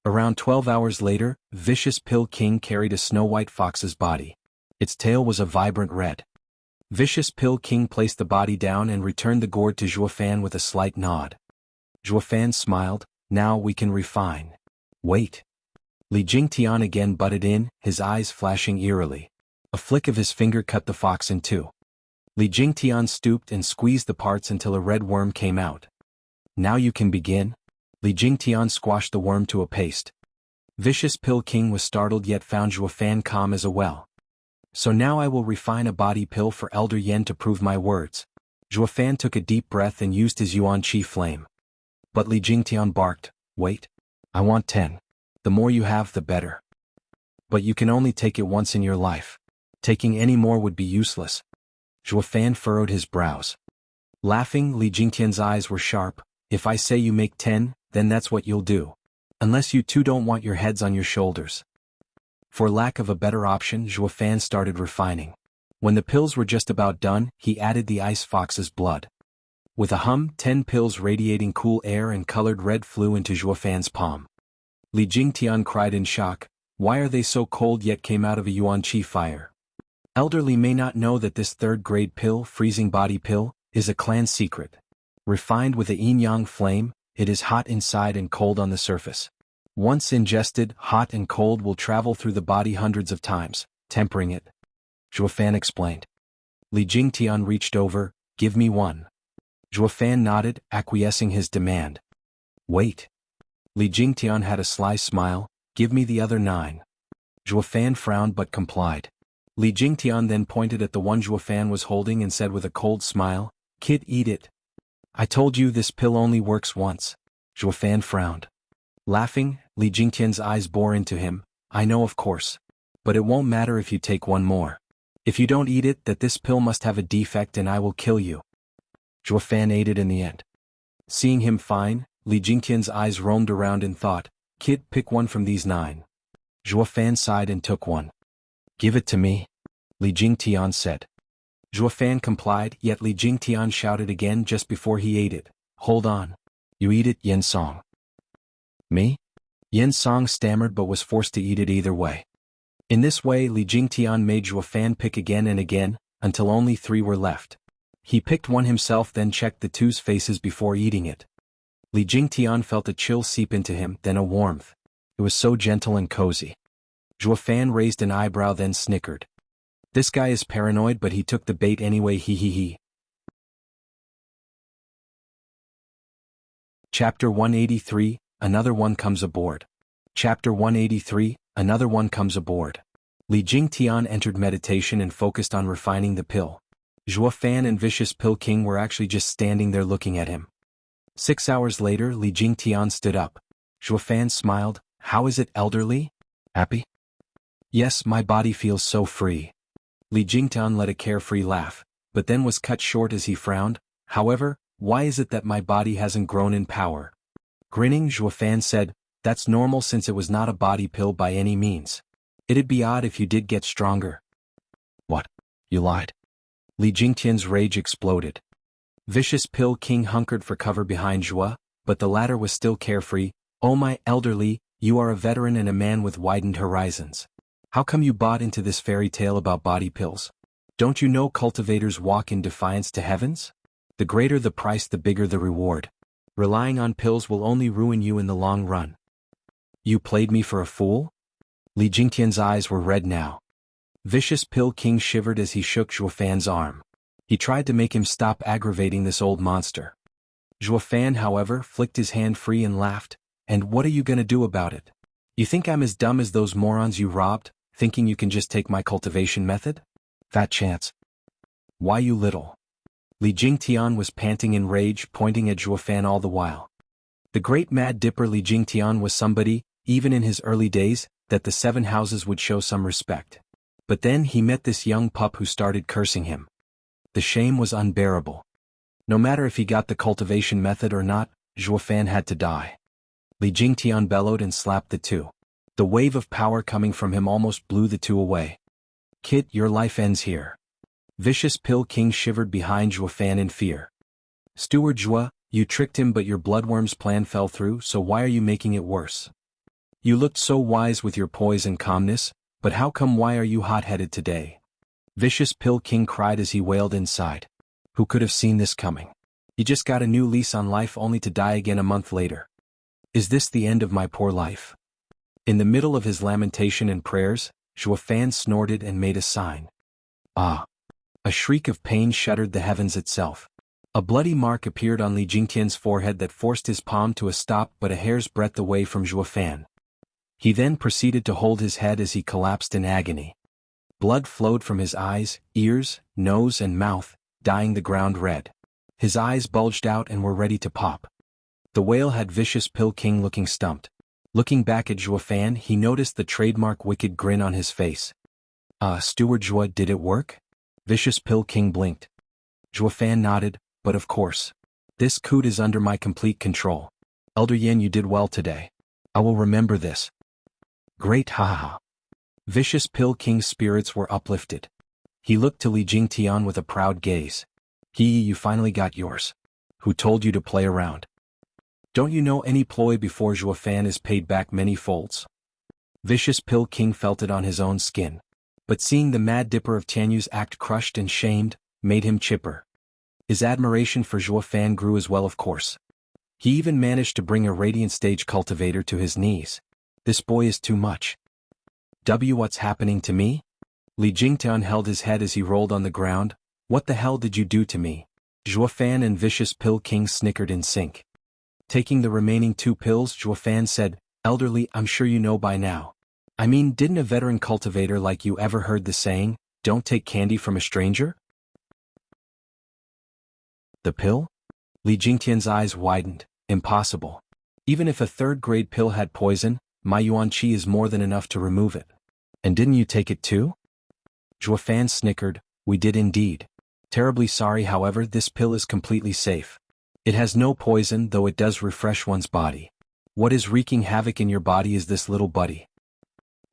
[SPEAKER 1] Around 12 hours later, Vicious Pill King carried a snow-white fox's body. Its tail was a vibrant red. Vicious Pill King placed the body down and returned the gourd to Zhuofan with a slight nod. Zhuofan smiled. Now we can refine. Wait. Li Jingtian again butted in, his eyes flashing eerily. A flick of his finger cut the fox in two. Li Jingtian stooped and squeezed the parts until a red worm came out. Now you can begin. Li Jingtian squashed the worm to a paste. Vicious Pill King was startled yet found Zhuofan calm as a well. So now I will refine a body pill for Elder Yen to prove my words. Zhuofan took a deep breath and used his Yuan Qi flame. But Li Jingtian barked, wait. I want 10. The more you have, the better. But you can only take it once in your life. Taking any more would be useless. Zhuofan furrowed his brows. Laughing, Li Jingtian's eyes were sharp. If I say you make 10, then that's what you'll do. Unless you two don't want your heads on your shoulders. For lack of a better option, Zhuofan started refining. When the pills were just about done, he added the ice fox's blood. With a hum, 10 pills radiating cool air and colored red flew into Zhuofan's palm. Li Jingtian cried in shock, why are they so cold yet came out of a Yuan Qi fire? Elderly may not know that this third-grade pill, freezing body pill, is a clan secret. Refined with a yin-yang flame, it is hot inside and cold on the surface. Once ingested, hot and cold will travel through the body hundreds of times, tempering it. Zhuofan explained. Li Jingtian reached over, give me one. Zhuofan nodded, acquiescing his demand. Wait. Li Jingtian had a sly smile, give me the other 9. Zhuofan frowned but complied. Li Jingtian then pointed at the one Zhuofan was holding and said with a cold smile, kid, eat it. I told you this pill only works once. Zhuofan frowned. Laughing, Li Jingtian's eyes bore into him, I know of course. But it won't matter if you take one more. If you don't eat it, that this pill must have a defect and I will kill you. Zhuofan ate it in the end. Seeing him fine, Li Jingtian's eyes roamed around and thought, kid, pick one from these 9. Zhuofan sighed and took one. Give it to me. Li Jingtian said. Zhuofan complied, yet Li Jingtian shouted again just before he ate it. Hold on. You eat it, Yen Song. Me? Yen Song stammered but was forced to eat it either way. In this way Li Jingtian made Zhuofan pick again and again, until only 3 were left. He picked one himself then checked the two's faces before eating it. Li Jingtian felt a chill seep into him, then a warmth. It was so gentle and cozy. Zhuofan raised an eyebrow then snickered. This guy is paranoid but he took the bait anyway, he. Chapter 183, Another One Comes Aboard. Chapter 183, Another One Comes Aboard. Li Jingtian entered meditation and focused on refining the pill. Zhuofan and Vicious Pill King were actually just standing there looking at him. 6 hours later, Li Jingtian stood up. Zhuofan smiled, how is it, elderly? Happy? Yes, my body feels so free. Li Jingtian let a carefree laugh, but then was cut short as he frowned. However, why is it that my body hasn't grown in power? Grinning, Zhuofan said, that's normal since it was not a body pill by any means. It'd be odd if you did get stronger. What? You lied? Li Jingtian's rage exploded. Vicious Pill King hunkered for cover behind Zhua, but the latter was still carefree. Oh my elderly, you are a veteran and a man with widened horizons. How come you bought into this fairy tale about body pills? Don't you know cultivators walk in defiance to heavens? The greater the price, the bigger the reward. Relying on pills will only ruin you in the long run. You played me for a fool? Li Jingtian's eyes were red now. Vicious Pill King shivered as he shook Zhuofan's arm. He tried to make him stop aggravating this old monster. Zhuofan, however, flicked his hand free and laughed. And what are you gonna do about it? You think I'm as dumb as those morons you robbed, thinking you can just take my cultivation method? Fat chance. Why you little? Li Jingtian was panting in rage, pointing at Zhuofan all the while. The great Mad Dipper Li Jingtian was somebody, even in his early days, that the 7 houses would show some respect. But then he met this young pup who started cursing him. The shame was unbearable. No matter if he got the cultivation method or not, Zhuofan had to die. Li Jingtian bellowed and slapped the two. The wave of power coming from him almost blew the two away. Kid, your life ends here. Vicious Pill King shivered behind Zhuo Fan in fear. Steward Zhuo, you tricked him but your bloodworm's plan fell through, so why are you making it worse? You looked so wise with your poise and calmness, but how come why are you hot-headed today? Vicious Pill King cried as he wailed inside. Who could have seen this coming? You just got a new lease on life only to die again a month later. Is this the end of my poor life? In the middle of his lamentation and prayers, Zhuo Fan snorted and made a sign. Ah! A shriek of pain shuddered the heavens itself. A bloody mark appeared on Li Jingtian's forehead that forced his palm to a stop but a hair's breadth away from Zhuo Fan. He then proceeded to hold his head as he collapsed in agony. Blood flowed from his eyes, ears, nose and mouth, dyeing the ground red. His eyes bulged out and were ready to pop. The whale had Vicious Pill King looking stumped. Looking back at Zhuo Fan, he noticed the trademark wicked grin on his face. Steward Zhuo, did it work? Vicious Pill King blinked. Zhuo Fan nodded, but of course. This coup is under my complete control. Elder Yin, you did well today. I will remember this. Great, haha. Vicious Pill King's spirits were uplifted. He looked to Li Jingtian with a proud gaze. You finally got yours. Who told you to play around? Don't you know any ploy before Zhuo Fan is paid back many folds? Vicious Pill King felt it on his own skin. But seeing the Mad Dipper of Tianyu's act crushed and shamed, made him chipper. His admiration for Zhuo Fan grew as well, of course. He even managed to bring a Radiant Stage cultivator to his knees. This boy is too much. What's happening to me? Li Jingtian held his head as he rolled on the ground. What the hell did you do to me? Zhuo Fan and Vicious Pill King snickered in sync. Taking the remaining 2 pills, Zhuo Fan said, Elderly, I'm sure you know by now. I mean, didn't a veteran cultivator like you ever heard the saying, don't take candy from a stranger? The pill? Li Jingtian's eyes widened. Impossible. Even if a 3rd-grade pill had poison, my yuan qi is more than enough to remove it. And didn't you take it too? Zhuo Fan snickered. We did indeed. Terribly sorry, however, this pill is completely safe. It has no poison, though it does refresh one's body. What is wreaking havoc in your body is this little buddy.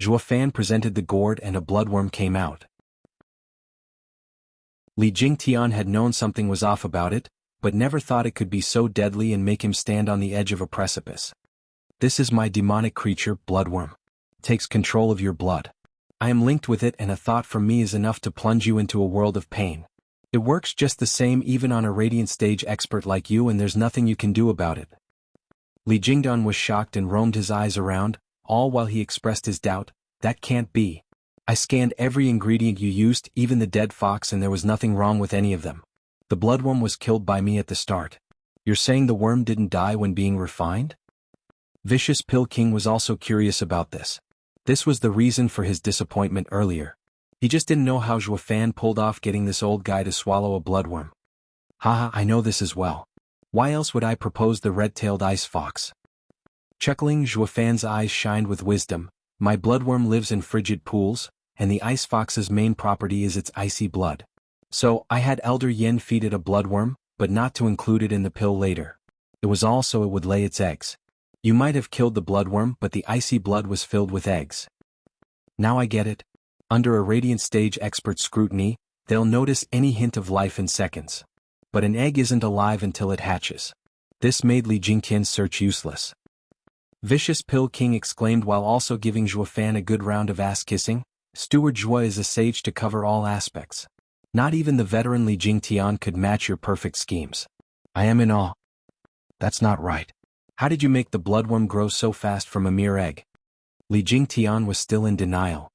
[SPEAKER 1] Zhuo Fan presented the gourd and a bloodworm came out. Li Jingtian had known something was off about it, but never thought it could be so deadly and make him stand on the edge of a precipice. This is my demonic creature, bloodworm. It takes control of your blood. I am linked with it and a thought from me is enough to plunge you into a world of pain. It works just the same even on a Radiant Stage expert like you and there's nothing you can do about it. Li Jingtian was shocked and roamed his eyes around, all while he expressed his doubt. That can't be. I scanned every ingredient you used, even the dead fox, and there was nothing wrong with any of them. The bloodworm was killed by me at the start. You're saying the worm didn't die when being refined? Vicious Pill King was also curious about this. This was the reason for his disappointment earlier. He just didn't know how Zhuo Fan pulled off getting this old guy to swallow a bloodworm. Haha, I know this as well. Why else would I propose the red-tailed ice fox? Chuckling, Zhuo Fan's eyes shined with wisdom. My bloodworm lives in frigid pools, and the ice fox's main property is its icy blood. So, I had Elder Yin feed it a bloodworm, but not to include it in the pill later. It was all so it would lay its eggs. You might have killed the bloodworm, but the icy blood was filled with eggs. Now I get it. Under a Radiant Stage expert scrutiny, they'll notice any hint of life in seconds. But an egg isn't alive until it hatches. This made Li Jingtian's search useless. Vicious Pill King exclaimed while also giving Zhuo Fan a good round of ass-kissing. Steward Zhuo is a sage to cover all aspects. Not even the veteran Li Jingtian could match your perfect schemes. I am in awe. That's not right. How did you make the bloodworm grow so fast from a mere egg? Li Jingtian was still in denial.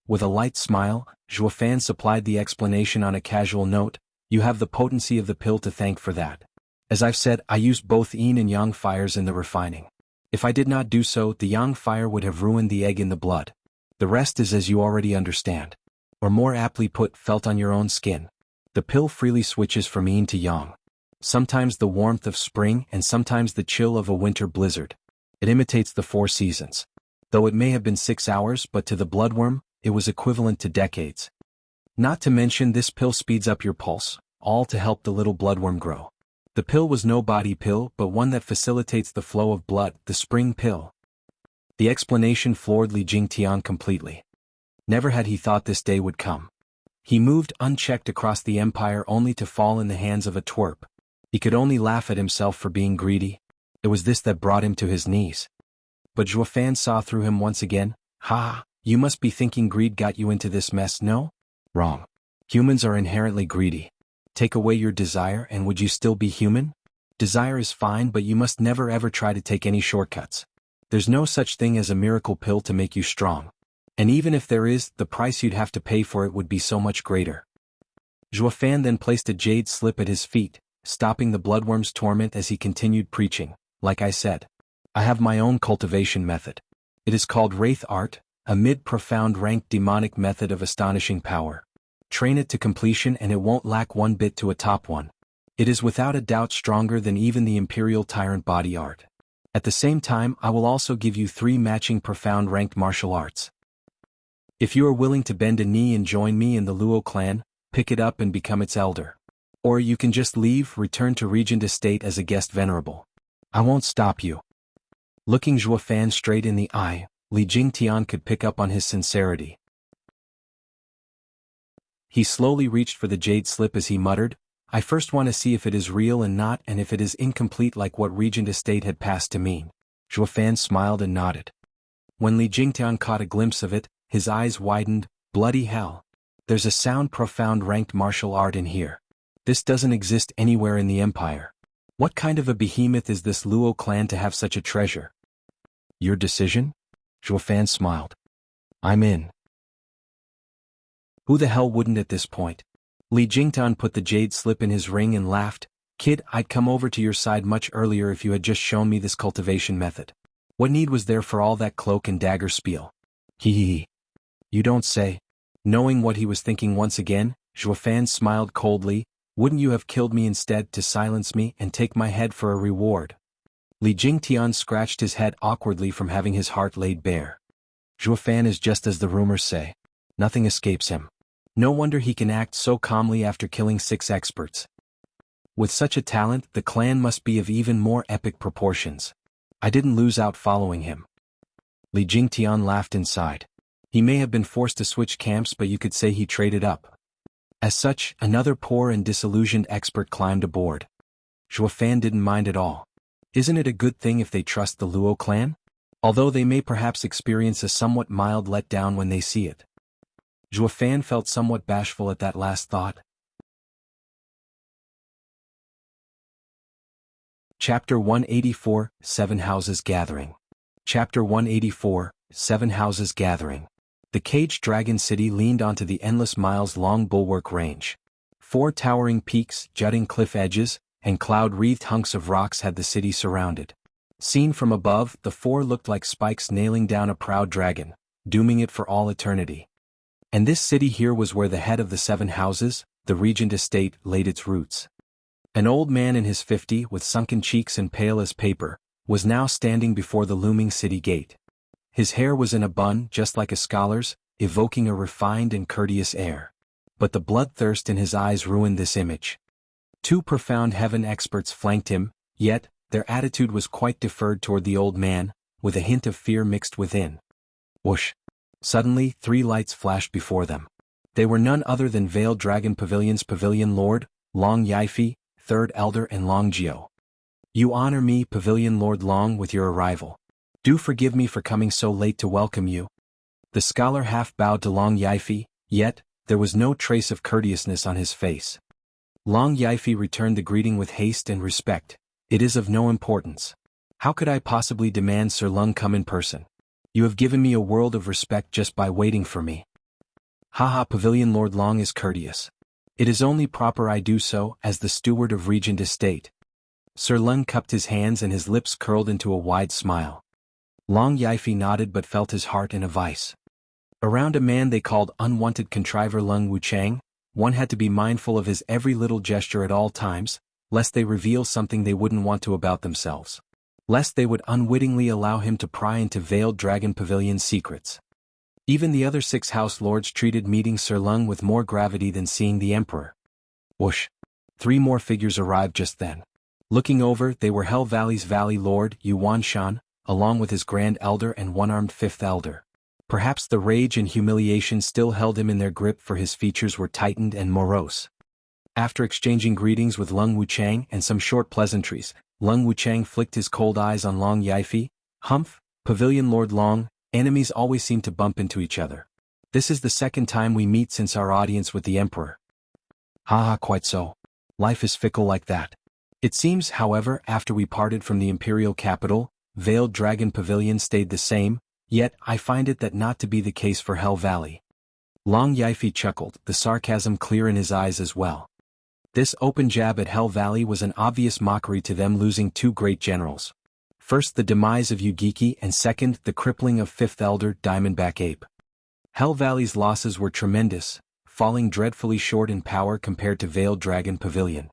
[SPEAKER 1] With a light smile, Zhuo Fan supplied the explanation on a casual note. You have the potency of the pill to thank for that. As I've said, I used both yin and yang fires in the refining. If I did not do so, the yang fire would have ruined the egg in the blood. The rest is as you already understand. Or more aptly put, felt on your own skin. The pill freely switches from yin to yang. Sometimes the warmth of spring and sometimes the chill of a winter blizzard. It imitates the 4 seasons. Though it may have been 6 hours, but to the bloodworm, it was equivalent to decades. Not to mention this pill speeds up your pulse, all to help the little bloodworm grow. The pill was no body pill but one that facilitates the flow of blood, the spring pill. The explanation floored Li Jingtian completely. Never had he thought this day would come. He moved unchecked across the empire only to fall in the hands of a twerp. He could only laugh at himself for being greedy. It was this that brought him to his knees. But Zhuo Fan saw through him once again. Ha! You must be thinking greed got you into this mess, no? Wrong. Humans are inherently greedy. Take away your desire and would you still be human? Desire is fine, but you must never ever try to take any shortcuts. There's no such thing as a miracle pill to make you strong. And even if there is, the price you'd have to pay for it would be so much greater. Zhuo Fan then placed a jade slip at his feet, stopping the bloodworm's torment as he continued preaching. Like I said, I have my own cultivation method. It is called Wraith Art, a mid-profound ranked demonic method of astonishing power. Train it to completion and it won't lack one bit to a top one. It is without a doubt stronger than even the Imperial Tyrant Body Art. At the same time, I will also give you 3 matching profound ranked martial arts. If you are willing to bend a knee and join me in the Luo clan, pick it up and become its elder. Or you can just leave, return to Regent Estate as a guest venerable. I won't stop you. Looking Zhuo Fan straight in the eye, Li Jingtian could pick up on his sincerity. He slowly reached for the jade slip as he muttered, I first want to see if it is real and not and if it is incomplete like what Regent Estate had passed to mean. Zhuo Fan smiled and nodded. When Li Jingtian caught a glimpse of it, his eyes widened. Bloody hell. There's a sound profound ranked martial art in here. This doesn't exist anywhere in the empire. What kind of a behemoth is this Luo clan to have such a treasure? Your decision? Zhuo Fan smiled. I'm in. Who the hell wouldn't at this point? Li Jingtian put the jade slip in his ring and laughed. Kid, I'd come over to your side much earlier if you had just shown me this cultivation method. What need was there for all that cloak and dagger spiel? Hee hee. You don't say. Knowing what he was thinking once again, Zhuo Fan smiled coldly. Wouldn't you have killed me instead to silence me and take my head for a reward? Li Jingtian scratched his head awkwardly from having his heart laid bare. Zhuo Fan is just as the rumors say. Nothing escapes him. No wonder he can act so calmly after killing 6 experts. With such a talent, the clan must be of even more epic proportions. I didn't lose out following him. Li Jingtian laughed inside. He may have been forced to switch camps, but you could say he traded up. As such, another poor and disillusioned expert climbed aboard. Zhuo Fan didn't mind at all. Isn't it a good thing if they trust the Luo clan? Although they may perhaps experience a somewhat mild letdown when they see it. Zhuo Fan felt somewhat bashful at that last thought. Chapter 184, 7 Houses Gathering. Chapter 184, 7 Houses Gathering. The caged dragon city leaned onto the endless miles-long bulwark range. 4 towering peaks, jutting cliff edges, and cloud-wreathed hunks of rocks had the city surrounded. Seen from above, the 4 looked like spikes nailing down a proud dragon, dooming it for all eternity. And this city here was where the head of the 7 houses, the Regent Estate, laid its roots. An old man in his 50s, with sunken cheeks and pale as paper, was now standing before the looming city gate. His hair was in a bun just like a scholar's, evoking a refined and courteous air. But the bloodthirst in his eyes ruined this image. 2 profound heaven experts flanked him, yet, their attitude was quite deferred toward the old man, with a hint of fear mixed within. Whoosh! Suddenly, 3 lights flashed before them. They were none other than Veiled Dragon Pavilion's Pavilion Lord, Long Yifi, 3rd Elder and Long Jiao. You honor me, Pavilion Lord Long, with your arrival. Do forgive me for coming so late to welcome you. The scholar half bowed to Long Yifi, yet, there was no trace of courteousness on his face. Long Yifi returned the greeting with haste and respect. It is of no importance. How could I possibly demand Sir Lung come in person? You have given me a world of respect just by waiting for me. Haha, Pavilion Lord Long is courteous. It is only proper I do so, as the steward of Regent Estate. Sir Lung cupped his hands and his lips curled into a wide smile. Long Yifi nodded but felt his heart in a vice. Around a man they called unwanted contriver Lung Wuchang, one had to be mindful of his every little gesture at all times, lest they reveal something they wouldn't want to about themselves. Lest they would unwittingly allow him to pry into Veiled Dragon Pavilion's secrets. Even the other 6 house lords treated meeting Sir Lung with more gravity than seeing the emperor. Whoosh! 3 more figures arrived just then. Looking over, they were Hell Valley's Valley Lord, Yuan Shan, along with his Grand Elder and one-armed Fifth Elder. Perhaps the rage and humiliation still held him in their grip, for his features were tightened and morose. After exchanging greetings with Lung Wuchang and some short pleasantries, Lung Wuchang flicked his cold eyes on Long Yifi. Humph, Pavilion Lord Long, enemies always seem to bump into each other. This is the second time we meet since our audience with the Emperor. Haha, quite so. Life is fickle like that. It seems, however, after we parted from the imperial capital, Veiled Dragon Pavilion stayed the same, yet I find it that not to be the case for Hell Valley. Long Yifi chuckled, the sarcasm clear in his eyes as well. This open jab at Hell Valley was an obvious mockery to them losing two great generals. First the demise of Yugiki and second the crippling of Fifth Elder Diamondback Ape. Hell Valley's losses were tremendous, falling dreadfully short in power compared to Veiled Dragon Pavilion.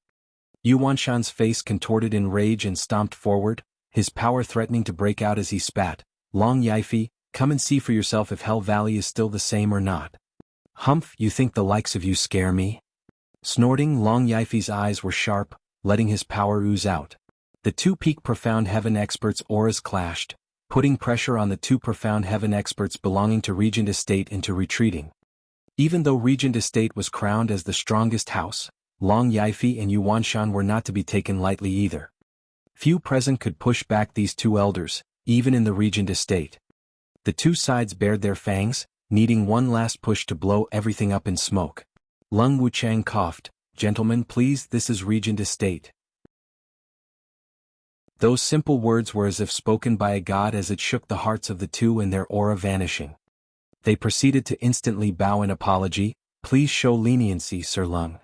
[SPEAKER 1] Yuanshan's face contorted in rage and stomped forward, his power threatening to break out as he spat. Long Yifi, come and see for yourself if Hell Valley is still the same or not. Humph, you think the likes of you scare me? Snorting, Long Yifi's eyes were sharp, letting his power ooze out. The two peak Profound Heaven experts' auras clashed, putting pressure on the two Profound Heaven experts belonging to Regent Estate into retreating. Even though Regent Estate was crowned as the strongest house, Long Yifi and Yuanshan were not to be taken lightly either. Few present could push back these two elders, even in the Regent Estate. The two sides bared their fangs, needing one last push to blow everything up in smoke. Lung Wuchang coughed, "Gentlemen, please, this is Regent Estate." Those simple words were as if spoken by a god, as it shook the hearts of the two and their aura vanishing. They proceeded to instantly bow in apology. "Please show leniency, Sir Lung.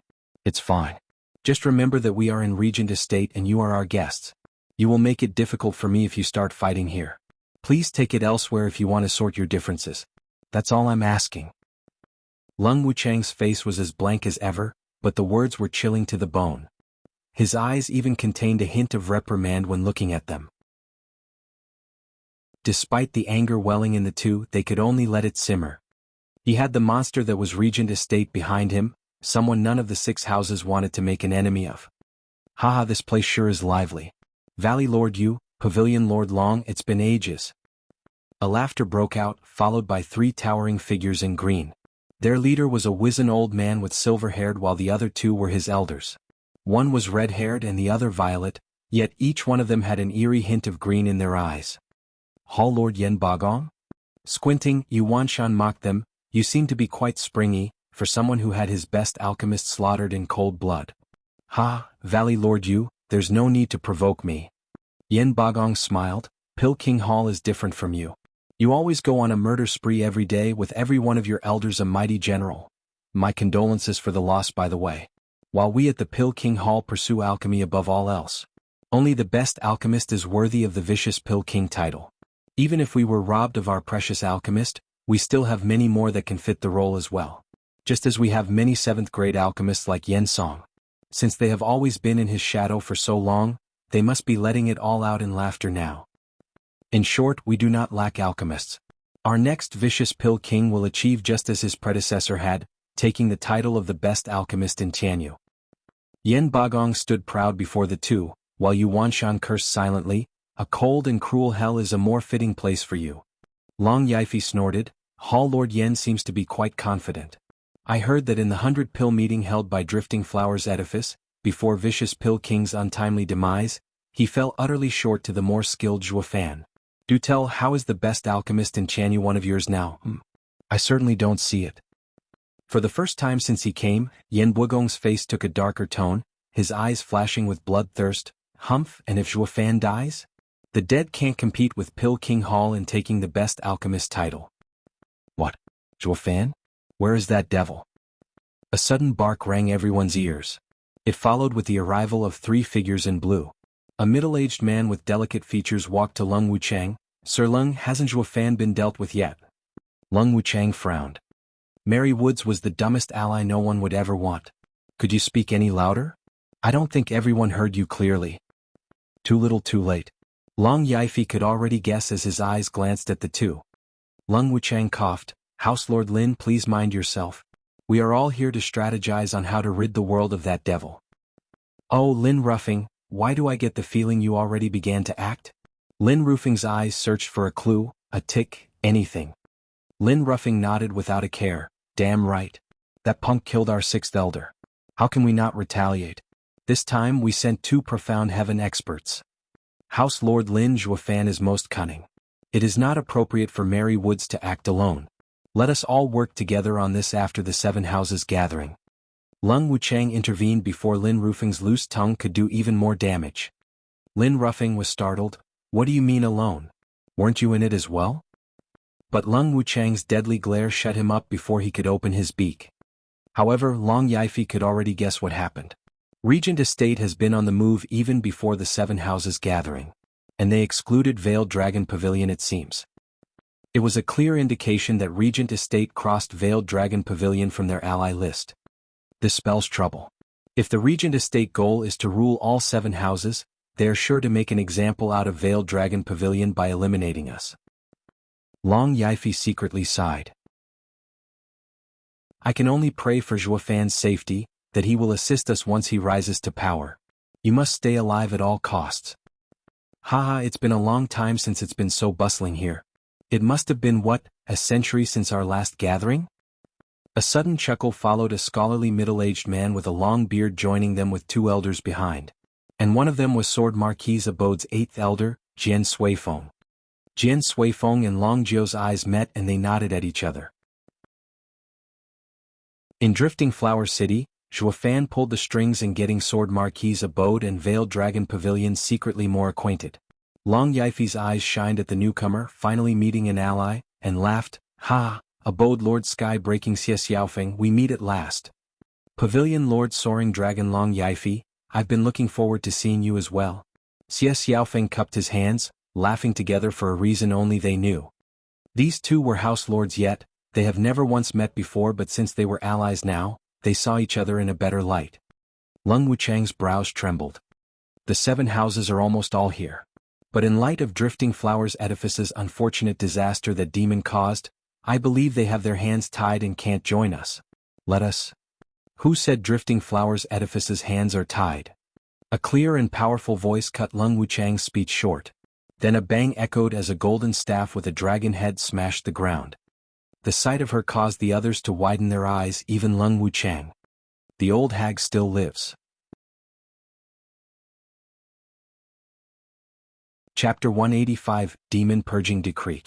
[SPEAKER 1] It's fine. Just remember that we are in Regent Estate and you are our guests. You will make it difficult for me if you start fighting here. Please take it elsewhere if you want to sort your differences. That's all I'm asking." Lung Wuchang's face was as blank as ever, but the words were chilling to the bone. His eyes even contained a hint of reprimand when looking at them. Despite the anger welling in the two, they could only let it simmer. He had the monster that was Regent Estate behind him, someone none of the six houses wanted to make an enemy of. "Haha, this place sure is lively. Valley Lord Yu, Pavilion Lord Long, it's been ages." A laughter broke out, followed by three towering figures in green. Their leader was a wizened old man with silver-haired, while the other two were his elders. One was red-haired and the other violet, yet each one of them had an eerie hint of green in their eyes. "Hall Lord Yen Bagong?" Squinting, Yuanshan mocked them. "You seem to be quite springy, for someone who had his best alchemist slaughtered in cold blood." "Ha, Valley Lord Yu, there's no need to provoke me." Yen Bagong smiled. "Pill King Hall is different from you. You always go on a murder spree every day, with every one of your elders a mighty general. My condolences for the loss, by the way. While we at the Pill King Hall pursue alchemy above all else. Only the best alchemist is worthy of the vicious Pill King title. Even if we were robbed of our precious alchemist, we still have many more that can fit the role as well. Just as we have many 7th grade alchemists like Yen Song. Since they have always been in his shadow for so long, they must be letting it all out in laughter now. In short, we do not lack alchemists. Our next vicious Pill King will achieve just as his predecessor had, taking the title of the best alchemist in Tianyu." Yen Bagong stood proud before the two, while Yuanshan cursed silently. "A cold and cruel hell is a more fitting place for you." Long Yifi snorted. "Hall Lord Yen seems to be quite confident. I heard that in the 100 Pill meeting held by Drifting Flowers Edifice, before vicious Pill King's untimely demise, he fell utterly short to the more skilled Zhuofan. Do tell, how is the best alchemist in Tianyu one of yours now?" "I certainly don't see it." For the first time since he came, Yen Bagong's face took a darker tone, his eyes flashing with bloodthirst. "Humph, and if Zhuofan dies? The dead can't compete with Pill King Hall in taking the best alchemist title." "What? Zhuofan? Where is that devil?" A sudden bark rang everyone's ears. It followed with the arrival of three figures in blue. A middle-aged man with delicate features walked to Lung Wuchang. "Sir Lung, hasn't Zhuofan been dealt with yet?" Lung Wuchang frowned. "Mary Woods was the dumbest ally no one would ever want. Could you speak any louder? I don't think everyone heard you clearly." "Too little too late." Long Yifi could already guess as his eyes glanced at the two. Lung Wuchang coughed. "House Lord Lin, please mind yourself. We are all here to strategize on how to rid the world of that devil." "Oh, Lin Ruffing, why do I get the feeling you already began to act? Lin Rufing's eyes searched for a clue, a tick, anything. Lin Ruffing nodded without a care. Damn right. That punk killed our sixth elder. How can we not retaliate? This time we sent two profound heaven experts. House Lord Lin Zhuofan is most cunning. It is not appropriate for Mary Woods to act alone. Let us all work together on this after the Seven Houses gathering. Lung Wuchang intervened before Lin Rufing's loose tongue could do even more damage. Lin Ruffing was startled. What do you mean alone? Weren't you in it as well? But Lung Wuchang's deadly glare shut him up before he could open his beak. However, Long Yifi could already guess what happened. Regent Estate has been on the move even before the Seven Houses gathering. And they excluded Veiled Dragon Pavilion, it seems. It was a clear indication that Regent Estate crossed Veiled Dragon Pavilion from their ally list. This spells trouble. If the Regent Estate goal is to rule all seven houses, they are sure to make an example out of Veiled Dragon Pavilion by eliminating us. Long Yifi secretly sighed. I can only pray for Zhuofan's safety, that he will assist us once he rises to power. You must stay alive at all costs. Haha, it's been a long time since it's been so bustling here. It must have been what, a century since our last gathering? A sudden chuckle followed, a scholarly middle-aged man with a long beard joining them with two elders behind. And one of them was Sword Marquis Abode's eighth elder, Jian Suifeng. Jian Suifeng and Long Jio's eyes met and they nodded at each other. In Drifting Flower City, Zhuofan pulled the strings in getting Sword Marquis Abode and Veiled Dragon Pavilion secretly more acquainted. Long Yifi's eyes shined at the newcomer, finally meeting an ally, and laughed, Ha! Abode Lord Sky Breaking Xie Xiaofeng, we meet at last. Pavilion Lord Soaring Dragon Long Yifi, I've been looking forward to seeing you as well. Xie Xiaofeng cupped his hands, laughing together for a reason only they knew. These two were house lords yet, they have never once met before, but since they were allies now, they saw each other in a better light. Lung Wuchang's brows trembled. The seven houses are almost all here. But in light of Drifting Flowers Edifice's unfortunate disaster that demon caused, I believe they have their hands tied and can't join us. Let us. Who said Drifting Flowers Edifice's hands are tied? A clear and powerful voice cut Lung Wuchang's speech short. Then a bang echoed as a golden staff with a dragon head smashed the ground. The sight of her caused the others to widen their eyes, even Lung Wuchang. The old hag still lives. Chapter 185, Demon Purging Decree.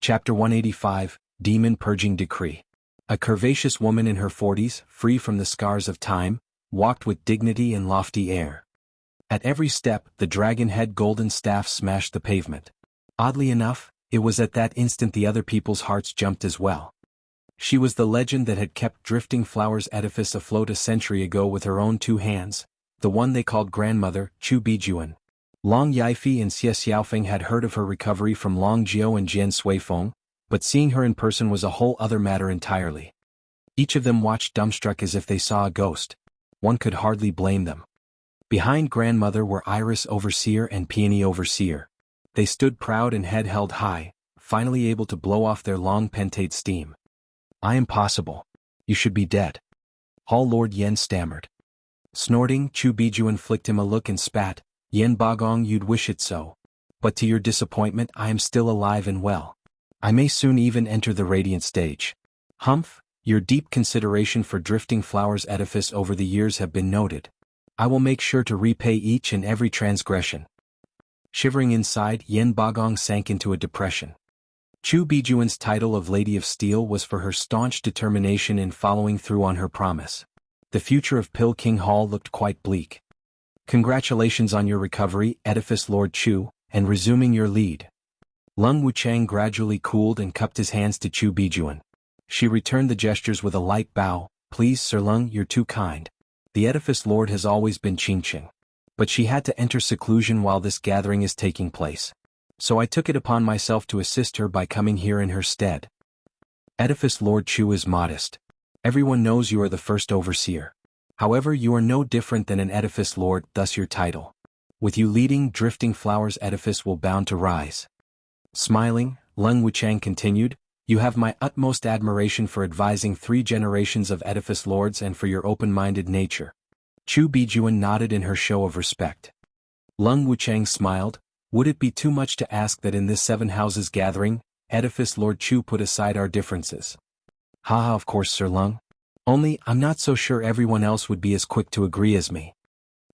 [SPEAKER 1] Chapter 185, Demon Purging Decree. A curvaceous woman in her 40s, free from the scars of time, walked with dignity and lofty air. At every step, the dragon-head golden staff smashed the pavement. Oddly enough, it was at that instant the other people's hearts jumped as well. She was the legend that had kept Drifting Flowers Edifice afloat a century ago with her own two hands, the one they called grandmother, Chu Bijuan. Long Yifi and Xie Xiaofeng had heard of her recovery from Long Jiao and Jian Suifeng, but seeing her in person was a whole other matter entirely. Each of them watched dumbstruck as if they saw a ghost. One could hardly blame them. Behind grandmother were Iris Overseer and Peony Overseer. They stood proud and head held high, finally able to blow off their long pentate steam. I am possible. You should be dead. Hall Lord Yen stammered. Snorting, Chu Bijuan flicked him a look and spat, Yen Bagong, you'd wish it so. But to your disappointment, I am still alive and well. I may soon even enter the radiant stage. Humph, your deep consideration for Drifting Flowers Edifice over the years have been noted. I will make sure to repay each and every transgression. Shivering inside, Yen Bagong sank into a depression. Chu Bijuan's title of Lady of Steel was for her staunch determination in following through on her promise. The future of Pill King Hall looked quite bleak. Congratulations on your recovery, Edifice Lord Chu, and resuming your lead. Lung Wuchang gradually cooled and cupped his hands to Chu Bijuan. She returned the gestures with a light bow. Please, Sir Lung, you're too kind. The Edifice Lord has always been Qingqing. But she had to enter seclusion while this gathering is taking place. So I took it upon myself to assist her by coming here in her stead. Edifice Lord Chu is modest. Everyone knows you are the first overseer. However, you are no different than an Edifice Lord, thus your title. With you leading, Drifting Flowers Edifice will bound to rise. Smiling, Lung Wuchang continued, you have my utmost admiration for advising 3 generations of Edifice Lords and for your open-minded nature. Chu Bijuan nodded in her show of respect. Lung Wuchang smiled. Would it be too much to ask that in this 7 houses gathering, edifice Lord Chu put aside our differences? Haha, of course, Sir Lung. Only, I'm not so sure everyone else would be as quick to agree as me.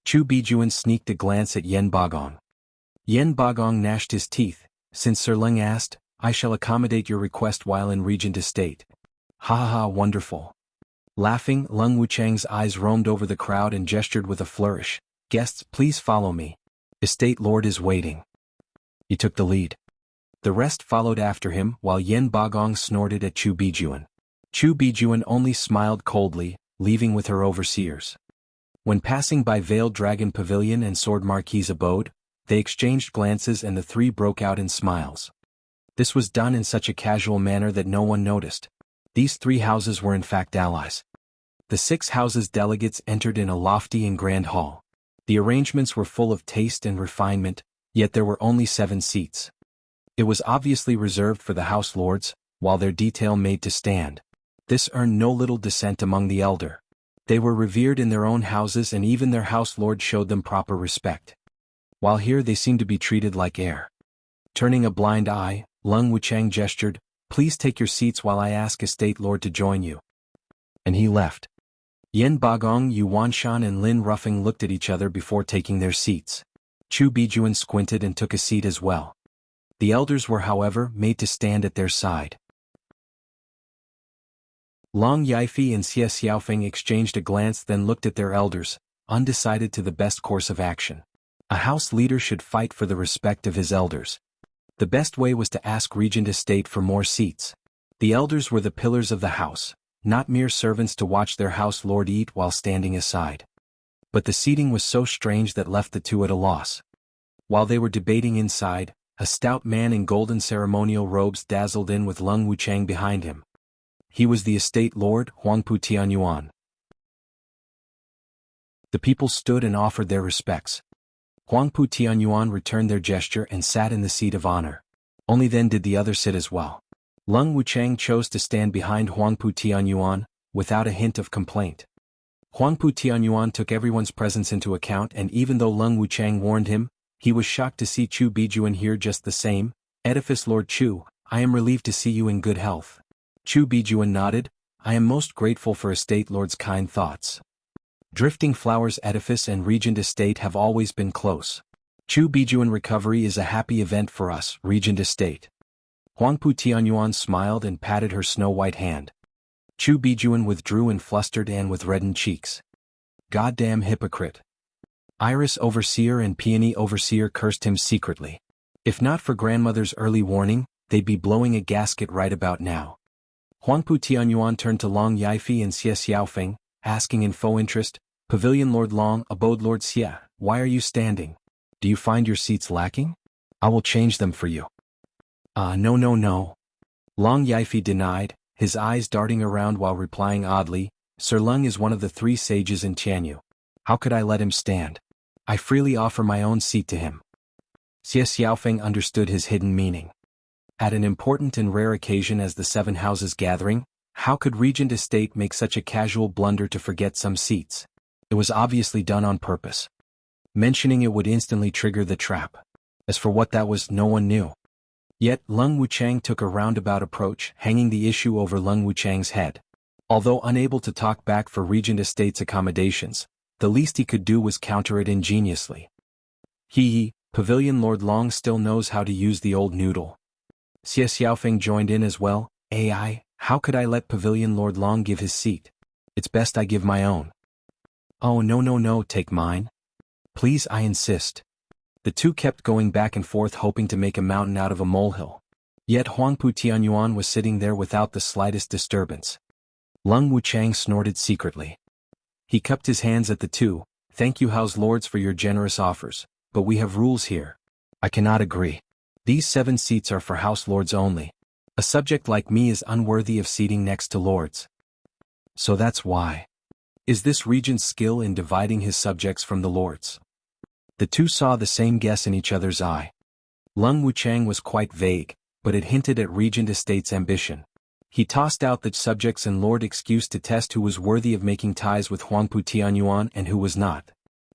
[SPEAKER 1] Chu Bijuan sneaked a glance at Yen Bagong. Yen Bagong gnashed his teeth. Since Sir Lung asked, I shall accommodate your request while in Regent Estate. Ha ha ha, wonderful. Laughing, Lung Wuchang's eyes roamed over the crowd and gestured with a flourish. Guests, please follow me. Estate Lord is waiting. He took the lead. The rest followed after him while Yen Bagong snorted at Chu Bijuan. Chu Bijuan only smiled coldly, leaving with her overseers. When passing by Veiled Dragon Pavilion and Sword Marquis's abode, they exchanged glances and the 3 broke out in smiles. This was done in such a casual manner that no one noticed. These 3 houses were in fact allies. The 6 houses delegates entered in a lofty and grand hall. The arrangements were full of taste and refinement, yet there were only 7 seats. It was obviously reserved for the house lords, while their detail made to stand. This earned no little dissent among the elder. They were revered in their own houses and even their house lord showed them proper respect. While here they seemed to be treated like air. Turning a blind eye, Lung Wuchang gestured, please take your seats while I ask Estate Lord to join you. And he left. Yen Bagong, Yu Wanshan and Lin Ruffing looked at each other before taking their seats. Chu Bijuan squinted and took a seat as well. The elders were, however, made to stand at their side. Long Yifei and Xie Xiaofeng exchanged a glance, then looked at their elders, undecided to the best course of action. A house leader should fight for the respect of his elders. The best way was to ask Regent Estate for more seats. The elders were the pillars of the house, not mere servants to watch their house lord eat while standing aside. But the seating was so strange that left the 2 at a loss. While they were debating inside, a stout man in golden ceremonial robes dazzled in with Lung Wuchang behind him. He was the estate lord, Huangpu Tianyuan. The people stood and offered their respects. Huangpu Tianyuan returned their gesture and sat in the seat of honor. Only then did the others sit as well. Lung Wuchang chose to stand behind Huangpu Tianyuan, without a hint of complaint. Huangpu Tianyuan took everyone's presence into account, and even though Lung Wuchang warned him, he was shocked to see Chu Bijuan here just the same. Edifice Lord Chu, I am relieved to see you in good health. Chu Bijuan nodded, I am most grateful for Estate Lord's kind thoughts. Drifting Flowers Edifice and Regent Estate have always been close. Chu Bijuan recovery is a happy event for us, Regent Estate. Huangpu Tianyuan smiled and patted her snow-white hand. Chu Bijuan withdrew and flustered and with reddened cheeks. Goddamn hypocrite. Iris Overseer and Peony Overseer cursed him secretly. If not for grandmother's early warning, they'd be blowing a gasket right about now. Huangpu Tianyuan turned to Long Yifei and Xie Xiaofeng, asking in faux interest, Pavilion Lord Long, Abode Lord Xie, why are you standing? Do you find your seats lacking? I will change them for you. No. Long Yifei denied, his eyes darting around while replying oddly, Sir Lung is one of the 3 sages in Tianyu. How could I let him stand? I freely offer my own seat to him. Xie Xiaofeng understood his hidden meaning. At an important and rare occasion as the 7 houses gathering, how could Regent Estate make such a casual blunder to forget some seats? It was obviously done on purpose. Mentioning it would instantly trigger the trap. As for what that was, no one knew. Yet, Lung Wuchang took a roundabout approach, hanging the issue over Lung Wuchang's head. Although unable to talk back for Regent Estate's accommodations, the least he could do was counter it ingeniously. Pavilion Lord Long still knows how to use the old noodle. Xie Xiaofeng joined in as well, how could I let Pavilion Lord Long give his seat? It's best I give my own. Oh no, take mine. Please, I insist. The 2 kept going back and forth hoping to make a mountain out of a molehill. Yet Huangpu Tianyuan was sitting there without the slightest disturbance. Lung Wuchang snorted secretly. He cupped his hands at the 2, thank you house lords for your generous offers, but we have rules here. I cannot agree. These 7 seats are for house lords only. A subject like me is unworthy of seating next to lords. So that's why. Is this regent's skill in dividing his subjects from the lords? The 2 saw the same guess in each other's eye. Lung Wuchang was quite vague, but it hinted at Regent Estate's ambition. He tossed out the subjects and lord excuse to test who was worthy of making ties with Huangpu Tianyuan and who was not.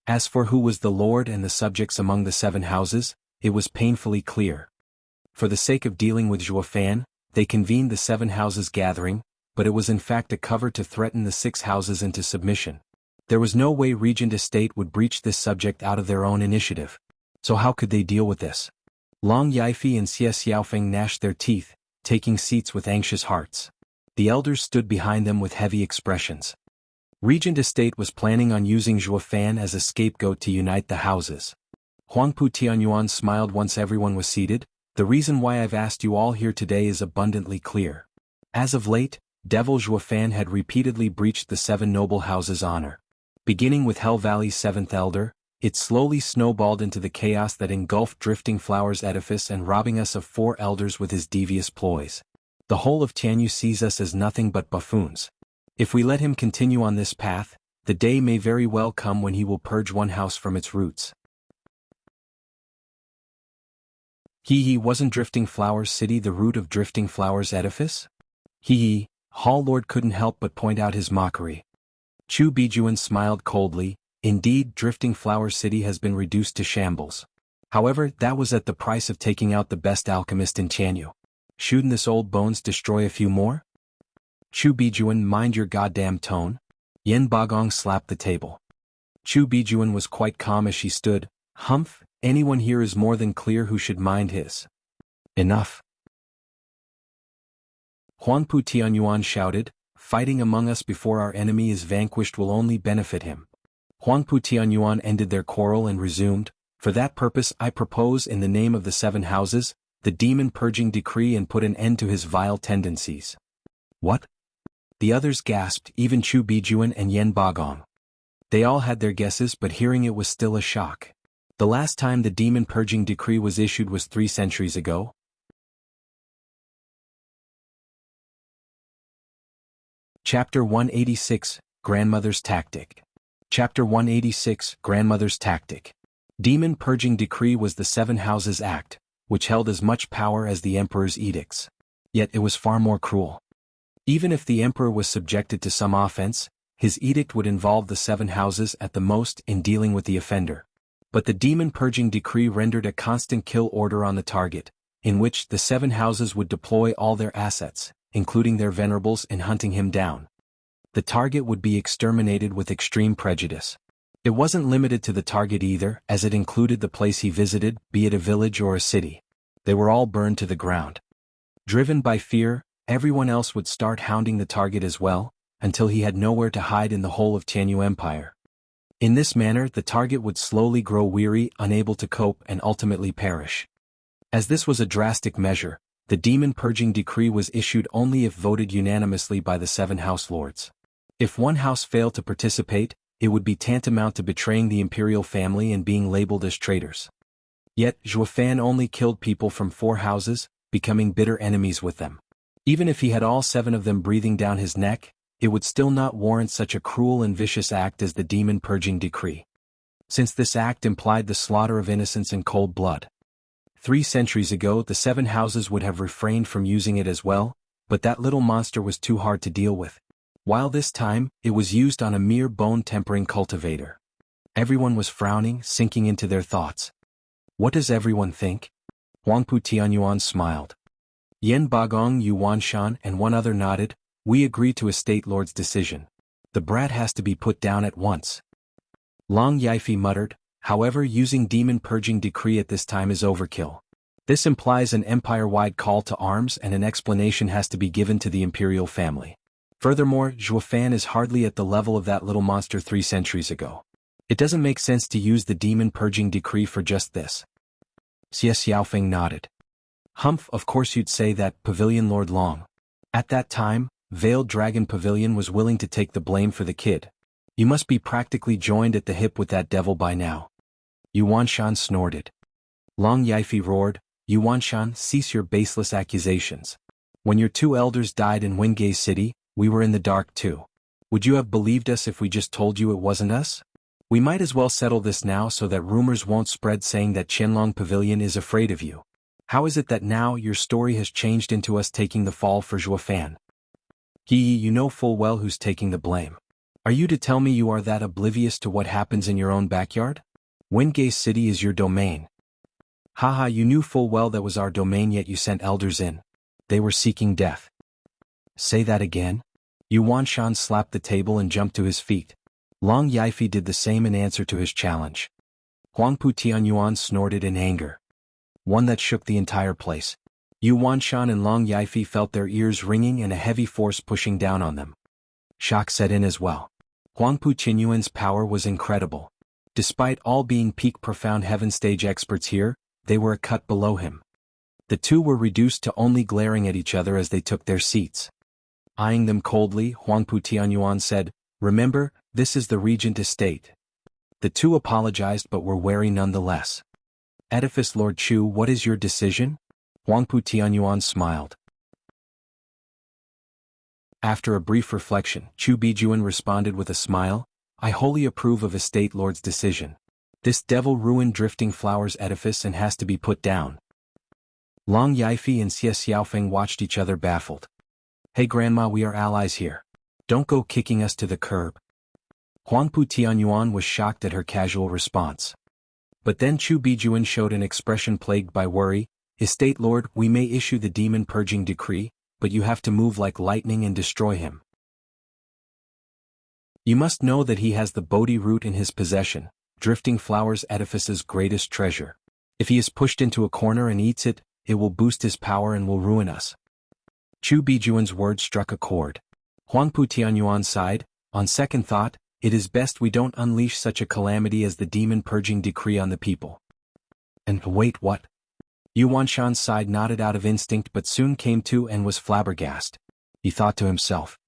[SPEAKER 1] As for who was the lord and the subjects among the 7 houses, it was painfully clear. For the sake of dealing with Zhuo Fan, they convened the 7 houses gathering, but it was in fact a cover to threaten the 6 houses into submission. There was no way Regent Estate would breach this subject out of their own initiative. So how could they deal with this? Long Yifei and Xie Xiaofeng gnashed their teeth, taking seats with anxious hearts. The elders stood behind them with heavy expressions. Regent Estate was planning on using Zhuo Fan as a scapegoat to unite the houses. Huangpu Tianyuan smiled once everyone was seated. The reason why I've asked you all here today is abundantly clear. As of late, Devil Zhuo Fan had repeatedly breached the 7 noble houses' honor. Beginning with Hell Valley's 7th elder, it slowly snowballed into the chaos that engulfed Drifting Flower's edifice and robbing us of 4 elders with his devious ploys. The whole of Tianyu sees us as nothing but buffoons. If we let him continue on this path, the day may very well come when he will purge one house from its roots. He wasn't Drifting Flower's city the root of Drifting Flower's edifice? Hall Lord couldn't help but point out his mockery. Chu Bijuan smiled coldly. Indeed, Drifting Flower City has been reduced to shambles. However, that was at the price of taking out the best alchemist in Tianyu. Shouldn't this old bones destroy a few more? Chu Bijuan, mind your goddamn tone. Yen Bagong slapped the table. Chu Bijuan was quite calm as she stood. Humph, anyone here is more than clear who should mind his. Enough. Huangpu Tianyuan shouted, fighting among us before our enemy is vanquished will only benefit him. Huangpu Tianyuan ended their quarrel and resumed, for that purpose I propose in the name of the 7 houses, the demon purging decree and put an end to his vile tendencies. What? The others gasped, even Chu Bijuan and Yen Bagong. They all had their guesses but hearing it was still a shock. The last time the demon purging decree was issued was 3 centuries ago. Chapter 186, Grandmother's Tactic. Chapter 186, Grandmother's Tactic. Demon Purging Decree was the 7 Houses Act, which held as much power as the Emperor's edicts. Yet it was far more cruel. Even if the Emperor was subjected to some offense, his edict would involve the 7 Houses at the most in dealing with the offender. But the Demon Purging Decree rendered a constant kill order on the target, in which the 7 Houses would deploy all their assets, including their venerables, in hunting him down. The target would be exterminated with extreme prejudice. It wasn't limited to the target either, as it included the place he visited, be it a village or a city. They were all burned to the ground. Driven by fear, everyone else would start hounding the target as well, until he had nowhere to hide in the whole of Tianyu Empire. In this manner the target would slowly grow weary, unable to cope, and ultimately perish. As this was a drastic measure, the Demon Purging Decree was issued only if voted unanimously by the 7 House Lords. If one house failed to participate, it would be tantamount to betraying the imperial family and being labeled as traitors. Yet, Zhuo Fan only killed people from 4 houses, becoming bitter enemies with them. Even if he had all 7 of them breathing down his neck, it would still not warrant such a cruel and vicious act as the Demon Purging Decree. Since this act implied the slaughter of innocents in cold blood. 3 centuries ago the 7 houses would have refrained from using it as well, but that little monster was too hard to deal with. While this time, it was used on a mere bone-tempering cultivator. Everyone was frowning, sinking into their thoughts. What does everyone think? Huangpu Tianyuan smiled. Yen Bagong, Yuan Shan, and one other nodded. We agree to a state lord's decision. The brat has to be put down at once. Long Yifei muttered, however, using Demon Purging Decree at this time is overkill. This implies an empire-wide call to arms and an explanation has to be given to the imperial family. Furthermore, Zhuo Fan is hardly at the level of that little monster 3 centuries ago. It doesn't make sense to use the Demon Purging Decree for just this. Xie Xiaofeng nodded. Humph, of course you'd say that, Pavilion Lord Long. At that time, Veiled Dragon Pavilion was willing to take the blame for the kid. You must be practically joined at the hip with that devil by now. Yuan Shan snorted. Long Yifei roared, Yuan Shan, cease your baseless accusations. When your 2 elders died in Wingay City, we were in the dark too. Would you have believed us if we just told you it wasn't us? We might as well settle this now so that rumors won't spread saying that Qianlong Pavilion is afraid of you. How is it that now your story has changed into us taking the fall for Zhuo Fan? You know full well who's taking the blame. Are you to tell me you are that oblivious to what happens in your own backyard? Wingay City is your domain. Haha, you knew full well that was our domain, yet you sent elders in. They were seeking death. Say that again? Yuan Shan slapped the table and jumped to his feet. Long Yifi did the same in answer to his challenge. Huangpu Tianyuan snorted in anger. One that shook the entire place. Yuan Shan and Long Yifi felt their ears ringing and a heavy force pushing down on them. Shock set in as well. Huangpu Tianyuan's power was incredible. Despite all being peak profound heaven stage experts here, they were a cut below him. The two were reduced to only glaring at each other as they took their seats. Eyeing them coldly, Huangpu Tianyuan said, "Remember, this is the Regent Estate." The two apologized but were wary nonetheless. "Edifice Lord Chu, what is your decision?" Huangpu Tianyuan smiled. After a brief reflection, Chu Bijuan responded with a smile, "I wholly approve of Estate Lord's decision. This devil-ruined drifting flowers edifice and has to be put down." Long Yifi and Xie Xiaofeng watched each other baffled. "Hey Grandma, we are allies here. Don't go kicking us to the curb." Huangpu Tianyuan was shocked at her casual response. But then Chu Bijuan showed an expression plagued by worry. "Estate Lord, we may issue the demon-purging decree, but you have to move like lightning and destroy him. You must know that he has the Bodhi root in his possession, drifting flowers edifice's greatest treasure. If he is pushed into a corner and eats it, it will boost his power and will ruin us." Chu Bijuan's words struck a chord. Huangpu Tianyuan sighed, "On second thought, it is best we don't unleash such a calamity as the demon-purging decree on the people." "And wait, what?" Yuan Shan's side nodded out of instinct but soon came to and was flabbergasted. He thought to himself,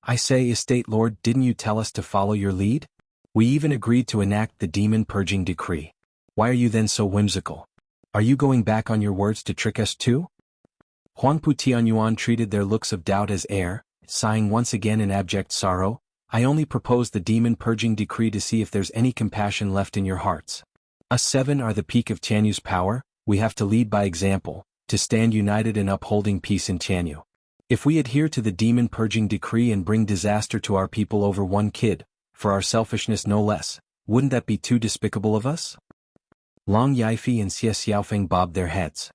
[SPEAKER 1] "I say, Estate Lord, didn't you tell us to follow your lead? We even agreed to enact the demon-purging decree. Why are you then so whimsical? Are you going back on your words to trick us too?" Huangpu Tianyuan treated their looks of doubt as air, sighing once again in abject sorrow. "I only proposed the demon-purging decree to see if there's any compassion left in your hearts. Us seven are the peak of Tianyu's power. We have to lead by example, to stand united in upholding peace in Tianyu. If we adhere to the demon-purging decree and bring disaster to our people over one kid, for our selfishness no less, wouldn't that be too despicable of us?" Long Yifi and Xie Xiaofeng bobbed their heads.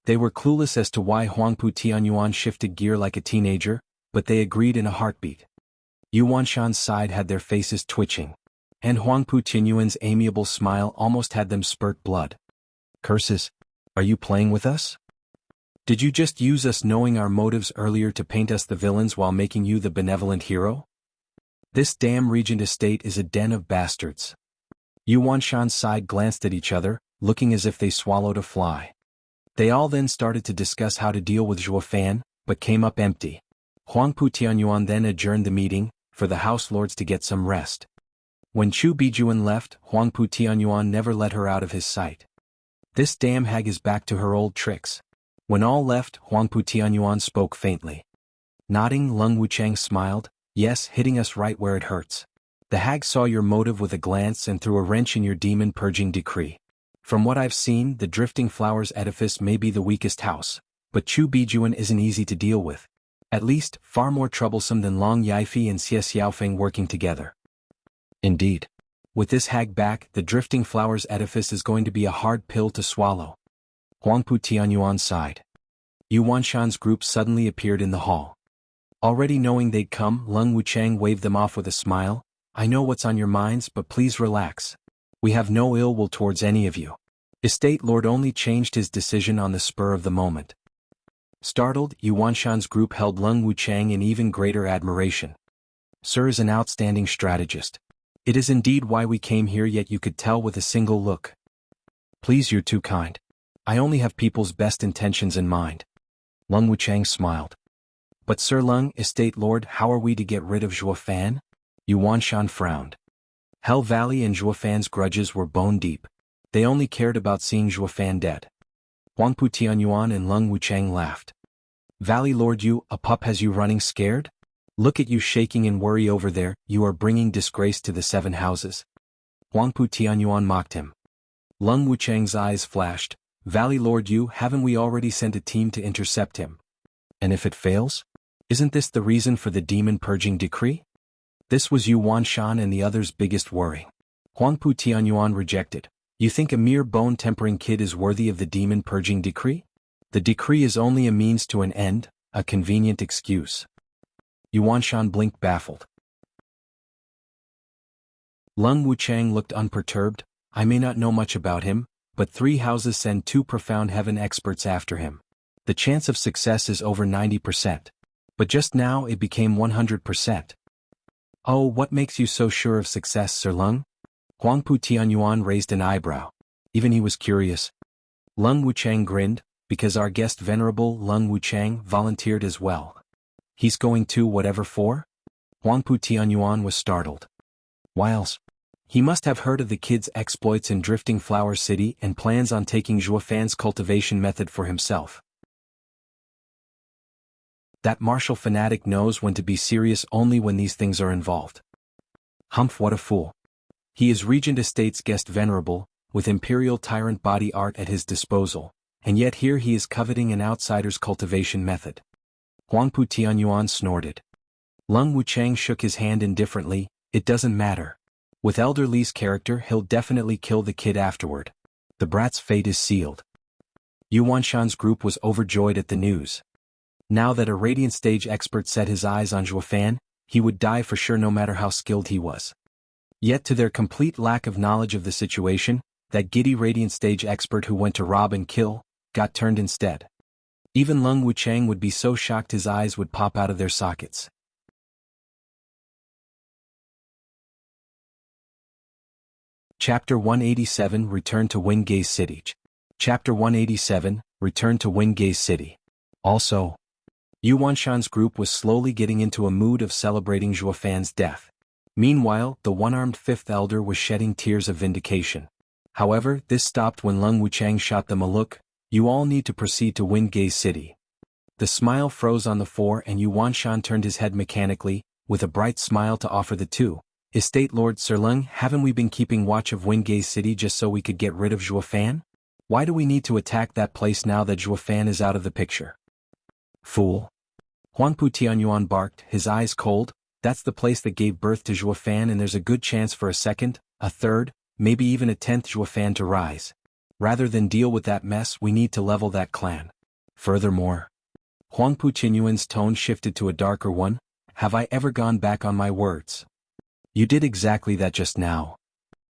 [SPEAKER 1] They were clueless as to why Huangpu Tianyuan shifted gear like a teenager, but they agreed in a heartbeat. Yuan Shan's side had their faces twitching, and Huangpu Tianyuan's amiable smile almost had them spurt blood. "Curses! Are you playing with us? Did you just use us knowing our motives earlier to paint us the villains while making you the benevolent hero? This damn Regent Estate is a den of bastards." Yuan Shan's side glanced at each other, looking as if they swallowed a fly. They all then started to discuss how to deal with Zhuo Fan, but came up empty. Huangpu Tianyuan then adjourned the meeting, for the house lords to get some rest. When Chu Bijuan left, Huangpu Tianyuan never let her out of his sight. "This damn hag is back to her old tricks." When all left, Huangpu Tianyuan spoke faintly. Nodding, Lung Wuchang smiled, "Yes, hitting us right where it hurts. The hag saw your motive with a glance and threw a wrench in your demon-purging decree. From what I've seen, the Drifting Flowers edifice may be the weakest house, but Chu Bijuan isn't easy to deal with. At least, far more troublesome than Long Yifi and Xie Xiaofeng working together." "Indeed. With this hag back, the Drifting Flowers edifice is going to be a hard pill to swallow." Huangpu Tianyuan sighed. Yuan Shan's group suddenly appeared in the hall. Already knowing they'd come, Lung Wuchang waved them off with a smile. "I know what's on your minds, but please relax. We have no ill will towards any of you. Estate Lord only changed his decision on the spur of the moment." Startled, Yuan Shan's group held Lung Wuchang in even greater admiration. "Sir is an outstanding strategist. It is indeed why we came here, yet you could tell with a single look." "Please, you're too kind. I only have people's best intentions in mind." Lung Wuchang smiled. "But Sir Lung, Estate Lord, how are we to get rid of Zhuo Fan?" Yuan Shan frowned. Hell Valley and Zhuo Fan's grudges were bone deep. They only cared about seeing Zhuo Fan dead. Huangpu Tianyuan and Lung Wuchang laughed. "Valley Lord, you, a pup has you running scared? Look at you shaking in worry over there, you are bringing disgrace to the 7 houses." Huangpu Tianyuan mocked him. Lung Wuchang's eyes flashed. "Valley Lord, you, haven't we already sent a team to intercept him? And if it fails? Isn't this the reason for the demon-purging decree?" This was Yu Wanshan and the others' biggest worry. Huangpu Tianyuan rejected. You think a mere bone-tempering kid is worthy of the demon-purging decree? The decree is only a means to an end, a convenient excuse. Yu Wanshan blinked baffled. Lung Wuchang looked unperturbed. I may not know much about him, but 3 houses send 2 profound heaven experts after him. The chance of success is over 90%. But just now it became 100%. Oh, what makes you so sure of success, Sir Lung? Huangpu Tianyuan raised an eyebrow. Even he was curious. Lung Wuchang grinned, because our guest Venerable Lung Wuchang volunteered as well. He's going to whatever for? Huangpu Tianyuan was startled. Whilst he must have heard of the kid's exploits in Drifting Flower City and plans on taking Zhuofan's cultivation method for himself. That martial fanatic knows when to be serious only when these things are involved. Humph, what a fool. He is Regent Estate's guest Venerable, with Imperial Tyrant body art at his disposal, and yet here he is coveting an outsider's cultivation method. Huangpu Tianyuan snorted. Lung Wuchang shook his hand indifferently. It doesn't matter. With Elder Li's character, he'll definitely kill the kid afterward. The brat's fate is sealed. Yu Wanshan's group was overjoyed at the news. Now that a Radiant Stage expert set his eyes on Zhuofan, he would die for sure no matter how skilled he was. Yet to their complete lack of knowledge of the situation, that giddy Radiant Stage expert who went to rob and kill, got turned instead. Even Lung Wuchang would be so shocked his eyes would pop out of their sockets. Chapter 187 Return to Wingay City. Chapter 187 Return to Wingay City. Also, Yu Wanshan's group was slowly getting into a mood of celebrating Zhuofan's death. Meanwhile, the one-armed 5th elder was shedding tears of vindication. However, this stopped when Lung Wuchang shot them a look. You all need to proceed to Wingay City. The smile froze on the 4 and Yu Wanshan turned his head mechanically, with a bright smile to offer the 2. Estate Lord Sir Lung, haven't we been keeping watch of Wingay City just so we could get rid of Zhuofan? Why do we need to attack that place now that Zhuofan is out of the picture? Fool. Huangpu Tianyuan barked, his eyes cold. That's the place that gave birth to Zhuofan, and there's a good chance for a 2nd, a 3rd, maybe even a 10th Zhuofan to rise. Rather than deal with that mess, we need to level that clan. Furthermore, Huangpu Tianyuan's tone shifted to a darker one. Have I ever gone back on my words? You did exactly that just now.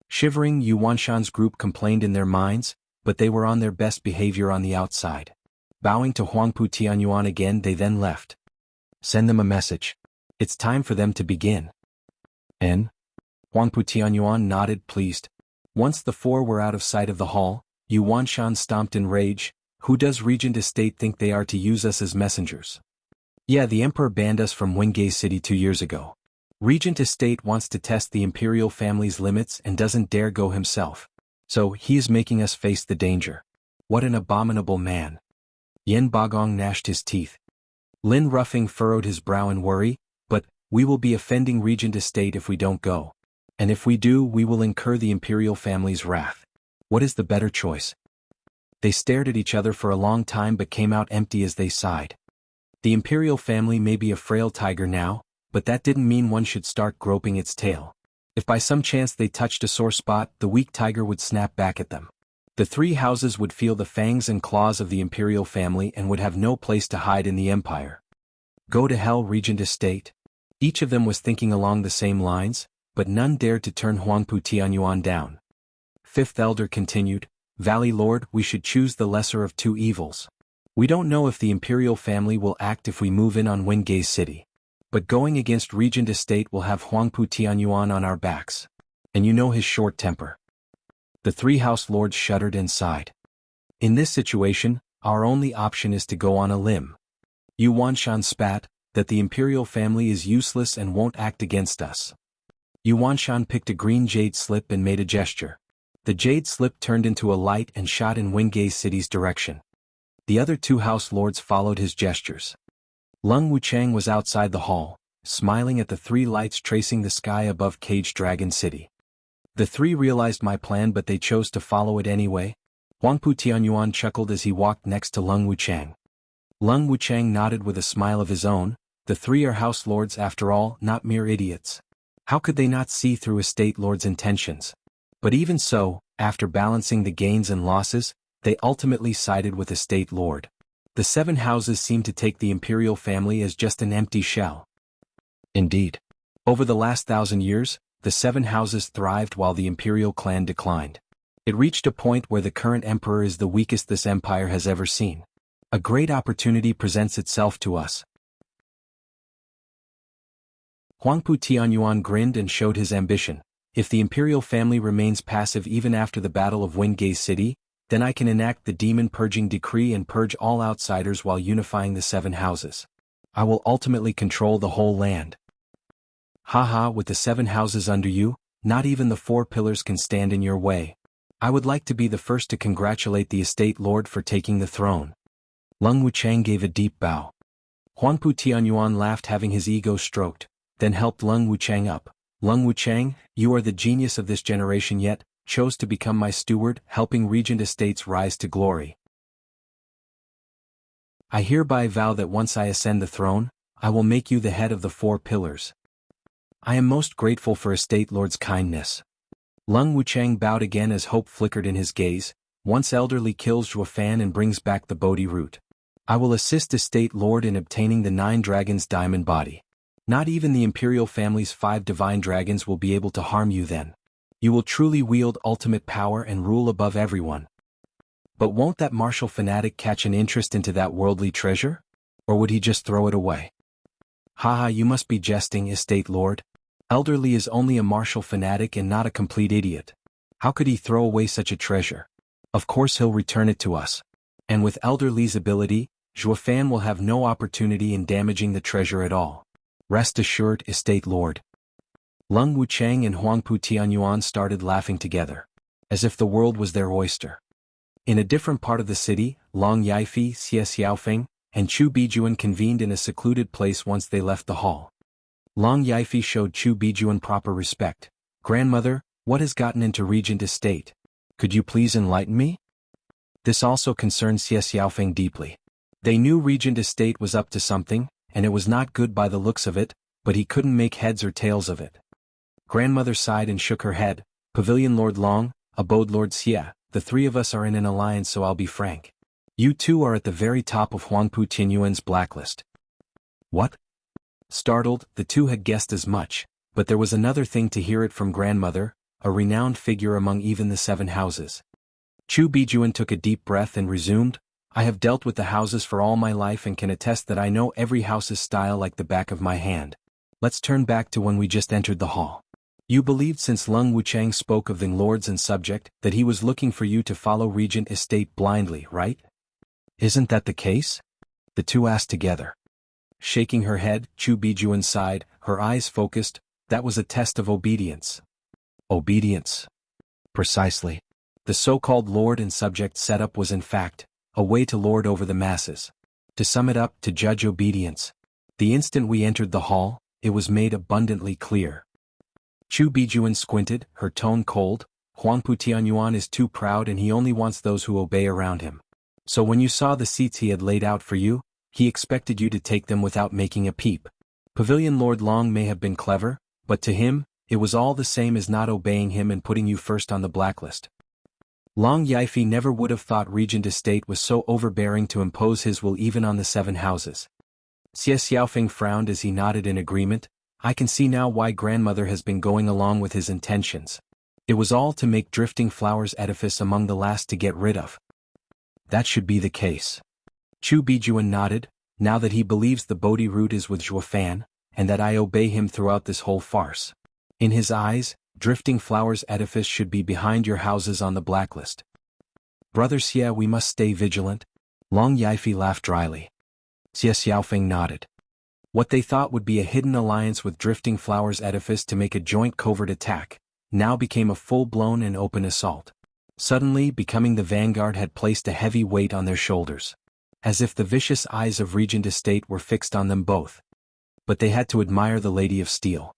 [SPEAKER 1] Shivering, Yu Wanshan's group complained in their minds, but they were on their best behavior on the outside. Bowing to Huangpu Tianyuan again, they then left. Send them a message. It's time for them to begin. And? Huangpu Tianyuan nodded, pleased. Once the 4 were out of sight of the hall, Yu Wanshan stomped in rage. Who does Regent Estate think they are to use us as messengers? Yeah, the Emperor banned us from Wingay City 2 years ago. Regent Estate wants to test the Imperial family's limits and doesn't dare go himself. So he is making us face the danger. What an abominable man. Yen Bagong gnashed his teeth. Lin Ruffing furrowed his brow in worry, but we will be offending Regent Estate if we don't go. And if we do, we will incur the Imperial family's wrath. What is the better choice? They stared at each other for a long time but came out empty as they sighed. The Imperial family may be a frail tiger now, but that didn't mean one should start groping its tail. If by some chance they touched a sore spot, the weak tiger would snap back at them. The 3 houses would feel the fangs and claws of the Imperial family and would have no place to hide in the Empire. Go to hell, Regent Estate. Each of them was thinking along the same lines, but none dared to turn Huangpu Tianyuan down. 5th Elder continued, Valley Lord, we should choose the lesser of 2 evils. We don't know if the Imperial family will act if we move in on Wingay City. But going against Regent Estate will have Huangpu Tianyuan on our backs. And you know his short temper. The 3 house lords shuddered and sighed. In this situation, our only option is to go on a limb. Yu Wanshan spat, that the Imperial family is useless and won't act against us. Yu Wanshan picked a green jade slip and made a gesture. The jade slip turned into a light and shot in Wingay City's direction. The other 2 house lords followed his gestures. Lung Wuchang was outside the hall, smiling at the 3 lights tracing the sky above Cage Dragon City. The 3 realized my plan, but they chose to follow it anyway. Huangpu Tianyuan chuckled as he walked next to Lung Wuchang. Lung Wuchang nodded with a smile of his own. The 3 are house lords after all, not mere idiots. How could they not see through estate lord's intentions? But even so, after balancing the gains and losses, they ultimately sided with estate lord. The 7 houses seemed to take the imperial family as just an empty shell. Indeed. Over the last 1,000 years, the 7 houses thrived while the imperial clan declined. It reached a point where the current emperor is the weakest this empire has ever seen. A great opportunity presents itself to us. Huangpu Tianyuan grinned and showed his ambition. If the imperial family remains passive even after the Battle of Wingate City, then I can enact the demon-purging decree and purge all outsiders while unifying the 7 houses. I will ultimately control the whole land. Haha, with the 7 houses under you, not even the 4 pillars can stand in your way. I would like to be the first to congratulate the estate lord for taking the throne. Lung Wuchang gave a deep bow. Huangpu Tianyuan laughed, having his ego stroked, then helped Lung Wuchang up. Lung Wuchang, you are the genius of this generation yet chose to become my steward, helping regent estates rise to glory. I hereby vow that once I ascend the throne, I will make you the head of the 4 pillars. I am most grateful for estate lord's kindness. Lung Wuchang bowed again as hope flickered in his gaze. Once elderly kills Zhuofan and brings back the Bodhi root. I will assist estate lord in obtaining the 9 dragons' diamond body. Not even the imperial family's 5 divine dragons will be able to harm you then. You will truly wield ultimate power and rule above everyone. But won't that martial fanatic catch an interest into that worldly treasure? Or would he just throw it away? Haha, you must be jesting, estate lord. Elderly is only a martial fanatic and not a complete idiot. How could he throw away such a treasure? Of course he'll return it to us. And with Elderly's ability, Zhuofan will have no opportunity in damaging the treasure at all. Rest assured, estate lord. Lung Wuchang and Huangpu Tianyuan started laughing together, as if the world was their oyster. In a different part of the city, Long Yaifi, Xie Xiaofeng, and Chu Bijuan convened in a secluded place once they left the hall. Long Yaifi showed Chu Bijuan proper respect. Grandmother, what has gotten into Regent Estate? Could you please enlighten me? This also concerned Xie Xiaofeng deeply. They knew Regent Estate was up to something, and it was not good by the looks of it, but he couldn't make heads or tails of it. Grandmother sighed and shook her head. Pavilion Lord Long, Abode Lord Xie, the 3 of us are in an alliance, so I'll be frank. You 2 are at the very top of Huangpu Tianyuan's blacklist. What? Startled, the 2 had guessed as much, but there was another thing to hear it from grandmother, a renowned figure among even the 7 houses. Chu Bijuan took a deep breath and resumed, I have dealt with the houses for all my life and can attest that I know every house's style like the back of my hand. Let's turn back to when we just entered the hall. You believed, since Lung Wuchang spoke of the lords and subject, that he was looking for you to follow Regent Estate blindly, right? Isn't that the case? The 2 asked together. Shaking her head, Chu Bijuan sighed, her eyes focused. That was a test of obedience. Obedience. Precisely. The so-called lord and subject setup was in fact a way to lord over the masses. To sum it up, to judge obedience. The instant we entered the hall, it was made abundantly clear. Chu Bijuan squinted, her tone cold. Huangpu Tianyuan is too proud and he only wants those who obey around him. So when you saw the seats he had laid out for you, he expected you to take them without making a peep. Pavilion Lord Long may have been clever, but to him, it was all the same as not obeying him and putting you first on the blacklist. Long Yaifi never would have thought Regent Estate was so overbearing to impose his will even on the 7 houses. Xie Xiaofeng frowned as he nodded in agreement. I can see now why grandmother has been going along with his intentions. It was all to make Drifting Flowers edifice among the last to get rid of. That should be the case. Chu Bijuan nodded, now that he believes the Bodhi root is with Zhuofan, and that I obey him throughout this whole farce. In his eyes, Drifting Flowers edifice should be behind your houses on the blacklist. Brother Xie, we must stay vigilant. Long Yaifi laughed dryly. Xie Xiaofeng nodded. What they thought would be a hidden alliance with Drifting Flowers edifice to make a joint covert attack, now became a full-blown and open assault. Suddenly, becoming the vanguard had placed a heavy weight on their shoulders. As if the vicious eyes of Regent Estate were fixed on them both. But they had to admire the Lady of Steel.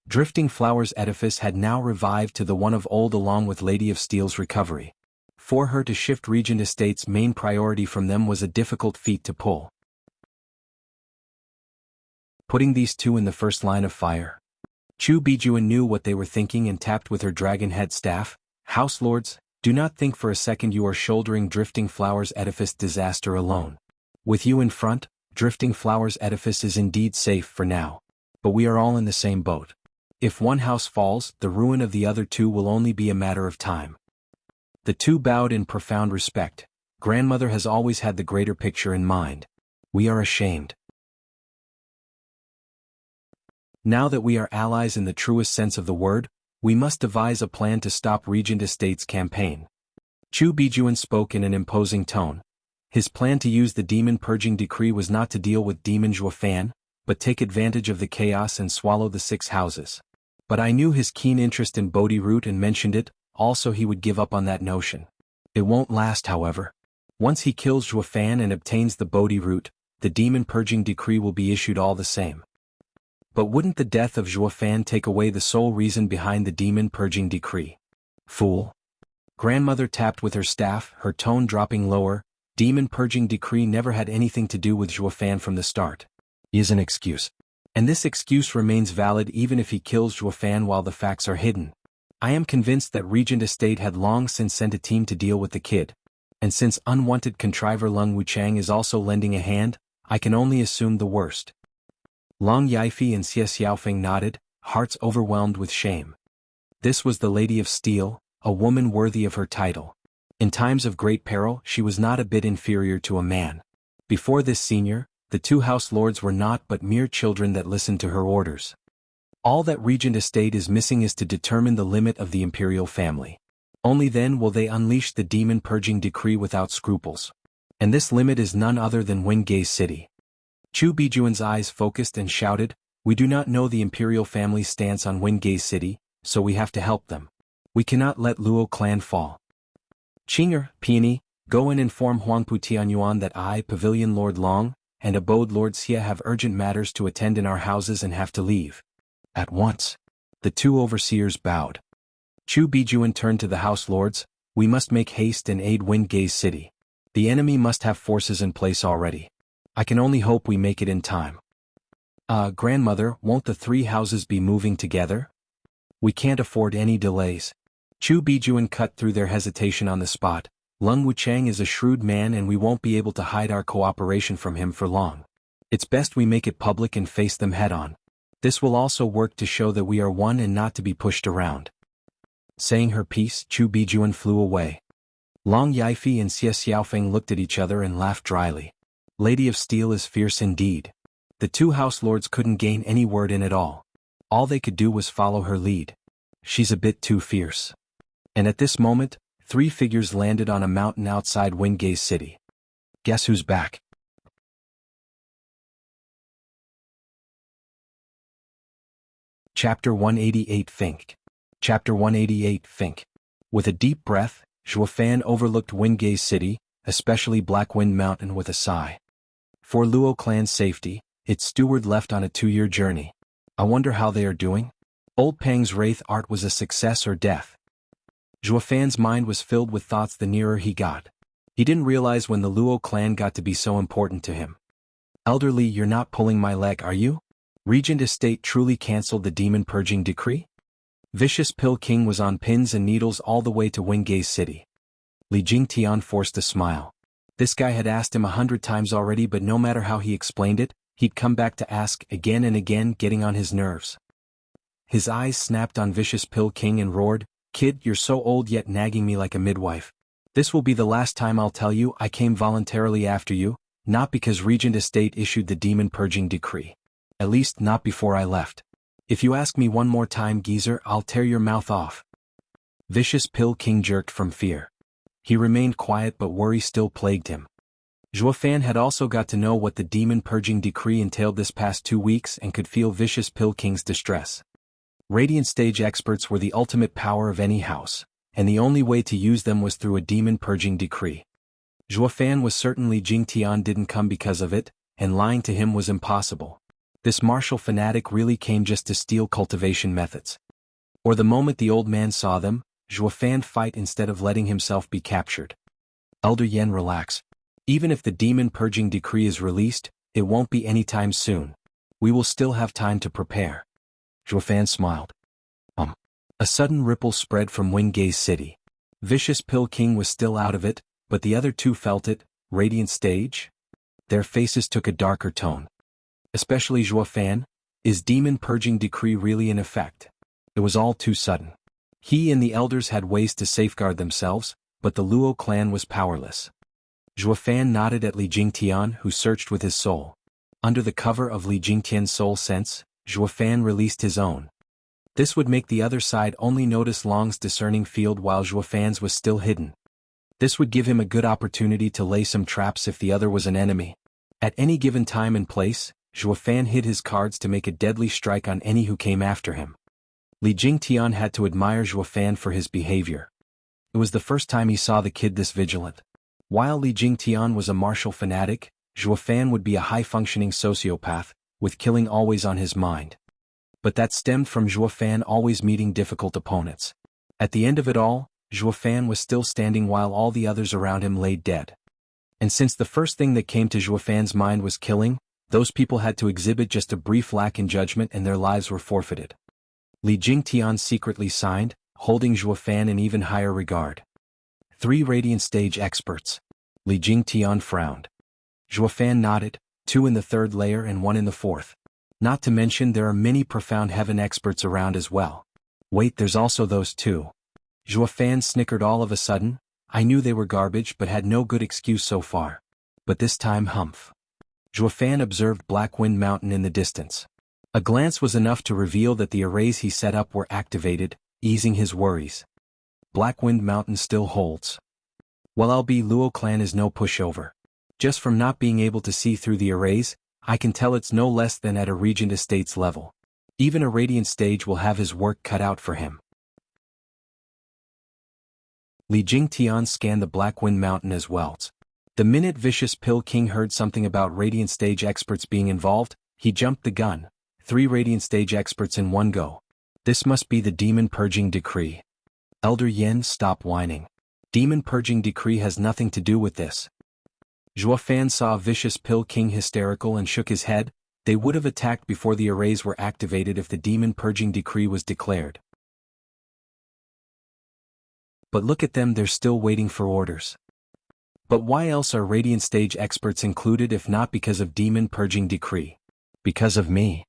[SPEAKER 1] Drifting Flowers edifice had now revived to the one of old along with Lady of Steel's recovery. For her to shift Regent Estate's main priority from them was a difficult feat to pull. Putting these 2 in the first line of fire. Chu Bijuan knew what they were thinking and tapped with her dragon head staff. House lords, do not think for a second you are shouldering Drifting Flowers edifice disaster alone. With you in front, Drifting Flowers edifice is indeed safe for now. But we are all in the same boat. If one house falls, the ruin of the other two will only be a matter of time. The two bowed in profound respect. Grandmother has always had the greater picture in mind. We are ashamed. Now that we are allies in the truest sense of the word, we must devise a plan to stop Regent Estate's campaign. Chu Bijuan spoke in an imposing tone. His plan to use the demon purging decree was not to deal with Demon Zhuofan, but take advantage of the chaos and swallow the 6 houses. But I knew his keen interest in Bodhi root and mentioned it, also he would give up on that notion. It won't last, however. Once he kills Zhuofan and obtains the Bodhi root, the demon purging decree will be issued all the same. But wouldn't the death of Zhuofan take away the sole reason behind the demon purging decree? Fool. Grandmother tapped with her staff, her tone dropping lower. Demon purging decree never had anything to do with Zhuofan from the start. He is an excuse. And this excuse remains valid even if he kills Zhuofan while the facts are hidden. I am convinced that Regent Estate had long since sent a team to deal with the kid. And since unwanted contriver Lung Wuchang is also lending a hand, I can only assume the worst. Long Yifei and Xie Xiaofeng nodded, hearts overwhelmed with shame. This was the Lady of Steel, a woman worthy of her title. In times of great peril, she was not a bit inferior to a man. Before this senior, the 2 house lords were not but mere children that listened to her orders. All that Regent Estate is missing is to determine the limit of the imperial family. Only then will they unleash the demon purging decree without scruples. And this limit is none other than Wingay City. Chu Bijuan's eyes focused and shouted, "We do not know the imperial family's stance on Wingay City, so we have to help them. We cannot let Luo clan fall. Qinger, Peony, go and inform Huangpu Tianyuan that I, Pavilion Lord Long, and Abode Lord Xie have urgent matters to attend in our houses and have to leave. At once." The 2 overseers bowed. Chu Bijuan turned to the house lords. "We must make haste and aid Wingay City. The enemy must have forces in place already. I can only hope we make it in time." Grandmother, won't the 3 houses be moving together? We can't afford any delays. Chu Bijuan cut through their hesitation on the spot. Lung Wuchang is a shrewd man and we won't be able to hide our cooperation from him for long. It's best we make it public and face them head-on. This will also work to show that we are one and not to be pushed around. Saying her piece, Chu Bijuan flew away. Long Yifei and Xie Xiaofeng looked at each other and laughed dryly. Lady of Steel is fierce indeed. The 2 house lords couldn't gain any word in at all. All they could do was follow her lead. She's a bit too fierce. And at this moment, 3 figures landed on a mountain outside Wingay City. Guess who's back? Chapter 188 Fink. Chapter 188 Fink. With a deep breath, Zhuofan overlooked Wingay City, especially Blackwind Mountain, with a sigh. For Luo clan's safety, its steward left on a 2-year journey. I wonder how they are doing? Old Pang's wraith art was a success or death. Zhuofan's mind was filled with thoughts the nearer he got. He didn't realize when the Luo clan got to be so important to him. Elderly, you're not pulling my leg, are you? Regent Estate truly cancelled the demon purging decree? Vicious Pill King was on pins and needles all the way to Wingay City. Li Jingtian forced a smile. This guy had asked him 100 times already, but no matter how he explained it, he'd come back to ask again and again, getting on his nerves. His eyes snapped on Vicious Pill King and roared, "Kid, you're so old yet nagging me like a midwife. This will be the last time I'll tell you I came voluntarily after you, not because Regent Estate issued the demon purging decree. At least not before I left. If you ask me one more time, geezer, I'll tear your mouth off." Vicious Pill King jerked from fear. He remained quiet, but worry still plagued him. Zhuofan had also got to know what the demon purging decree entailed this past 2 weeks and could feel Vicious Pill King's distress. Radiant stage experts were the ultimate power of any house, and the only way to use them was through a demon purging decree. Zhuofan was certain Li Jingtian didn't come because of it, and lying to him was impossible. This martial fanatic really came just to steal cultivation methods. Or the moment the old man saw them, Zhuofan fight instead of letting himself be captured. Elder Yen, relax. Even if the demon purging decree is released, it won't be anytime soon. We will still have time to prepare. Zhuofan smiled. A sudden ripple spread from Wingay City. Vicious Pill King was still out of it, but the other two felt it. Radiant stage? Their faces took a darker tone. Especially Zhuofan. Is demon purging decree really in effect? It was all too sudden. He and the elders had ways to safeguard themselves, but the Luo clan was powerless. Zhuofan nodded at Li Jingtian, who searched with his soul. Under the cover of Li Jingtian's soul sense, Zhuofan released his own. This would make the other side only notice Long's discerning field while Zhuofan's was still hidden. This would give him a good opportunity to lay some traps if the other was an enemy. At any given time and place, Zhuofan hid his cards to make a deadly strike on any who came after him. Li Jingtian had to admire Zhuofan for his behavior. It was the first time he saw the kid this vigilant. While Li Jingtian was a martial fanatic, Zhuofan would be a high-functioning sociopath, with killing always on his mind. But that stemmed from Zhuofan always meeting difficult opponents. At the end of it all, Zhuofan was still standing while all the others around him lay dead. And since the first thing that came to Zhuofan's mind was killing, those people had to exhibit just a brief lack in judgment and their lives were forfeited. Li Jingtian secretly signed, holding Zhuofan in even higher regard. 3 Radiant Stage experts. Li Jingtian frowned. Zhuofan nodded, 2 in the 3rd layer and 1 in the 4th. Not to mention there are many profound heaven experts around as well. Wait, there's also those 2. Zhuofan snickered all of a sudden. I knew they were garbage but had no good excuse so far. But this time humph. Zhuofan observed Black Wind Mountain in the distance. A glance was enough to reveal that the arrays he set up were activated, easing his worries. Black Wind Mountain still holds. Well, Luo clan is no pushover. Just from not being able to see through the arrays, I can tell it's no less than at a Regent Estates level. Even a Radiant Stage will have his work cut out for him. Li Jingtian scanned the Black Wind Mountain as well. The minute Vicious Pill King heard something about Radiant Stage experts being involved, he jumped the gun. 3 Radiant Stage experts in one go. This must be the Demon Purging Decree. Elder Yen, stop whining. Demon Purging Decree has nothing to do with this. Zhuofan saw Vicious Pill King hysterical and shook his head. They would have attacked before the arrays were activated if the Demon Purging Decree was declared. But look at them, they're still waiting for orders. But why else are Radiant Stage experts included if not because of Demon Purging Decree? Because of me.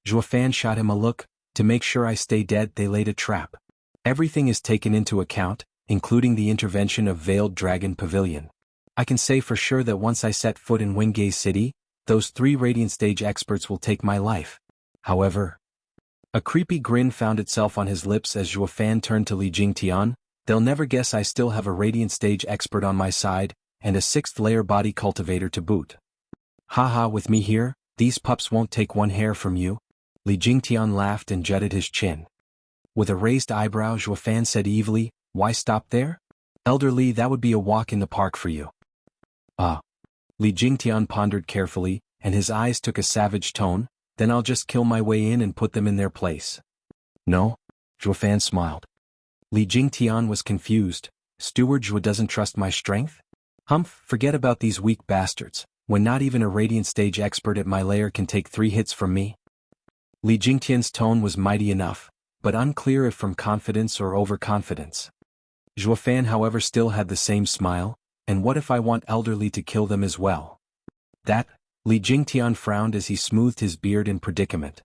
[SPEAKER 1] Zhuofan shot him a look. To make sure I stay dead, they laid a trap. Everything is taken into account, including the intervention of Veiled Dragon Pavilion. I can say for sure that once I set foot in Wingay City, those 3 Radiant Stage experts will take my life. However, a creepy grin found itself on his lips as Zhuofan turned to Li Jingtian. They'll never guess I still have a Radiant Stage expert on my side, and a 6th layer body cultivator to boot. Haha, with me here, these pups won't take one hair from you. Li Jingtian laughed and jutted his chin. With a raised eyebrow, Zhuofan said evilly, why stop there? Elder Li, that would be a walk in the park for you. Li Jingtian pondered carefully, and his eyes took a savage tone. Then I'll just kill my way in and put them in their place. No? Zhuofan smiled. Li Jingtian was confused. Steward Zhua doesn't trust my strength? Humph, forget about these weak bastards, when not even a Radiant Stage expert at my lair can take 3 hits from me. Li Jingtian's tone was mighty enough, but unclear if from confidence or overconfidence. Zhuofan however still had the same smile. And what if I want Elder Li to kill them as well? That, Li Jingtian frowned as he smoothed his beard in predicament.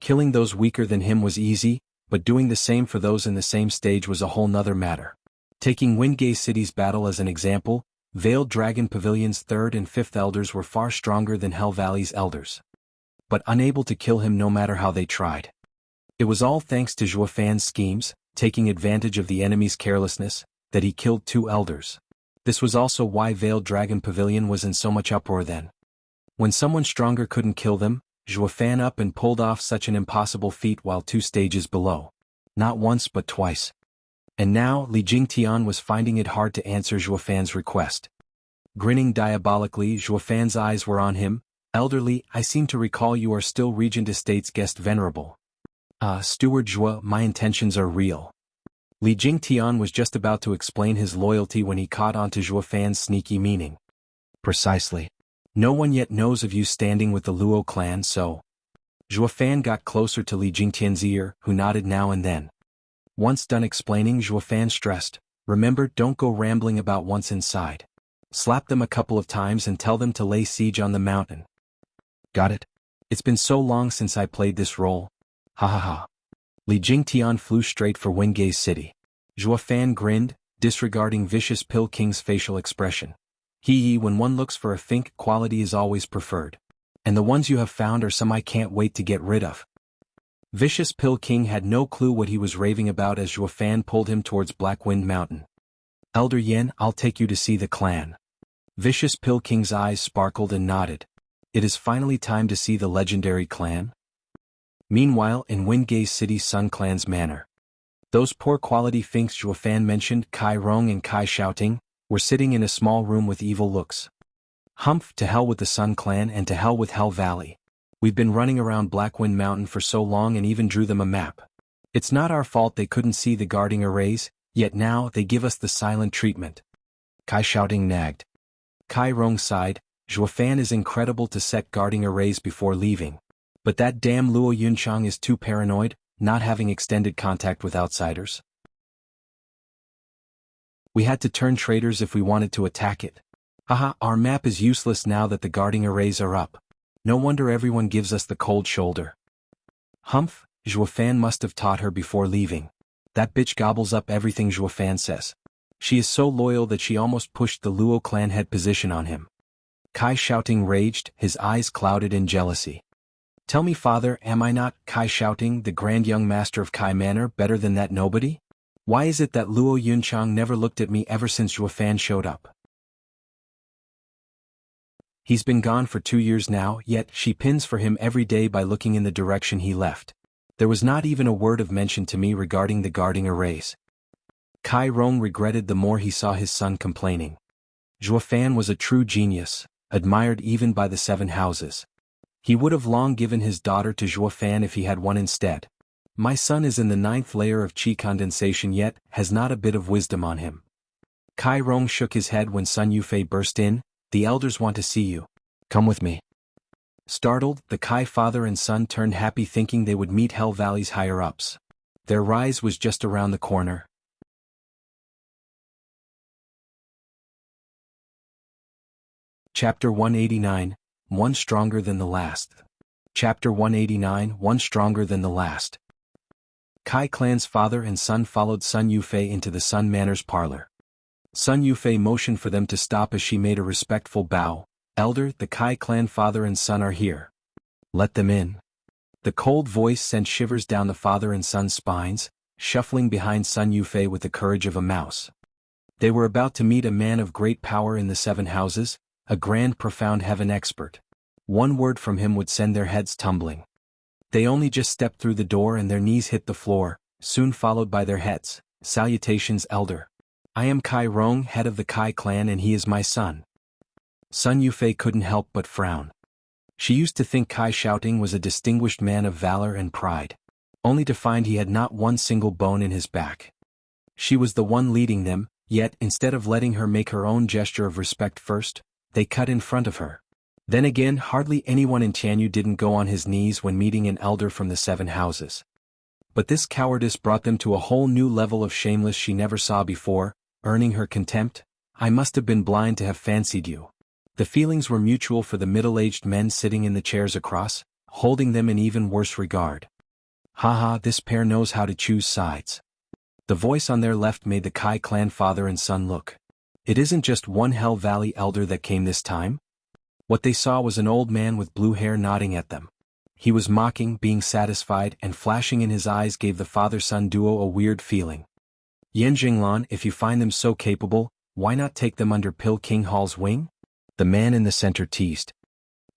[SPEAKER 1] Killing those weaker than him was easy, but doing the same for those in the same stage was a whole nother matter. Taking Wingay City's battle as an example, Veiled Dragon Pavilion's 3rd and 5th elders were far stronger than Hell Valley's elders. But unable to kill him no matter how they tried. It was all thanks to Zhuofan's schemes, taking advantage of the enemy's carelessness, that he killed 2 elders. This was also why Veiled Dragon Pavilion was in so much uproar then. When someone stronger couldn't kill them, Zhuofan up and pulled off such an impossible feat while 2 stages below. Not once but twice. And now Li Jingtian was finding it hard to answer Zhuofan's request. Grinning diabolically, Zhuofan's eyes were on him. Elder Li, I seem to recall you are still Regent Estates guest venerable. Steward Zhua, my intentions are real. Li Jingtian was just about to explain his loyalty when he caught on to Zhuofan's sneaky meaning. Precisely. No one yet knows of you standing with the Luo clan, so... Zhuo Fan got closer to Li Jingtian's ear, who nodded now and then. Once done explaining, Zhuo Fan stressed, "Remember, don't go rambling about once inside. Slap them a couple of times and tell them to lay siege on the mountain." "Got it? It's been so long since I played this role. Ha ha ha." Li Jingtian flew straight for Wingei's city. Zhuo Fan grinned, disregarding Vicious Pill King's facial expression. When one looks for a think, quality is always preferred. And the ones you have found are some I can't wait to get rid of. Vicious Pill King had no clue what he was raving about as Zhuo Fan pulled him towards Blackwind Mountain. "Elder Yin, I'll take you to see the clan." Vicious Pill King's eyes sparkled and nodded. It is finally time to see the legendary clan. Meanwhile, in Wingei's city Sun Clan's manor. Those poor quality finks Zhuo Fan mentioned, Kai Rong and Kai Shouting, were sitting in a small room with evil looks. "Humph, to hell with the Sun Clan and to hell with Hell Valley. We've been running around Blackwind Mountain for so long and even drew them a map. It's not our fault they couldn't see the guarding arrays, yet now they give us the silent treatment." Kai Shouting nagged. Kai Rong sighed, "Zhuo Fan is incredible to set guarding arrays before leaving. But that damn Luo Yunchang is too paranoid, not having extended contact with outsiders. We had to turn traitors if we wanted to attack it. Haha, our map is useless now that the guarding arrays are up. No wonder everyone gives us the cold shoulder." "Humph, Zhuo Fan must have taught her before leaving. That bitch gobbles up everything Zhuo Fan says. She is so loyal that she almost pushed the Luo clan head position on him." Kai Shouting raged, his eyes clouded in jealousy. "Tell me, father, am I not, Kai Shouting, the grand young master of Kai Manor, better than that nobody? Why is it that Luo Yunchang never looked at me ever since Zhuo Fan showed up? He's been gone for 2 years now, yet she pins for him every day by looking in the direction he left. There was not even a word of mention to me regarding the guarding arrays." Kai Rong regretted the more he saw his son complaining. Zhuo Fan was a true genius, admired even by the 7 houses. He would have long given his daughter to Zhuo Fan if he had one instead. "My son is in the 9th layer of qi condensation yet, has not a bit of wisdom on him." Kai Rong shook his head when Sun Yufei burst in, "The elders want to see you. Come with me." Startled, the Kai father and son turned happy thinking they would meet Hell Valley's higher-ups. Their rise was just around the corner. Chapter 189, One Stronger Than the Last. Chapter 189, One Stronger Than the Last. Kai clan's father and son followed Sun Yufei into the Sun Manor's parlor. Sun Yufei motioned for them to stop as she made a respectful bow. "Elder, the Kai clan father and son are here. Let them in." The cold voice sent shivers down the father and son's spines, shuffling behind Sun Yufei with the courage of a mouse. They were about to meet a man of great power in the 7 houses, a grand profound heaven expert. One word from him would send their heads tumbling. They only just stepped through the door and their knees hit the floor, soon followed by their heads. "Salutations, elder. I am Kai Rong, head of the Kai clan, and he is my son." Sun Yufei couldn't help but frown. She used to think Kai Shouting was a distinguished man of valor and pride, only to find he had not one single bone in his back. She was the one leading them, yet instead of letting her make her own gesture of respect first, they cut in front of her. Then again, hardly anyone in Tianyu didn't go on his knees when meeting an elder from the 7 houses. But this cowardice brought them to a whole new level of shameless she never saw before, earning her contempt. "I must have been blind to have fancied you." The feelings were mutual for the middle-aged men sitting in the chairs across, holding them in even worse regard. "Haha, this pair knows how to choose sides." The voice on their left made the Kai clan father and son look. It isn't just one Hell Valley elder that came this time. What they saw was an old man with blue hair nodding at them. He was mocking, being satisfied, and flashing in his eyes gave the father-son duo a weird feeling. "Yan Jinglan, if you find them so capable, why not take them under Pill King Hall's wing?" The man in the center teased.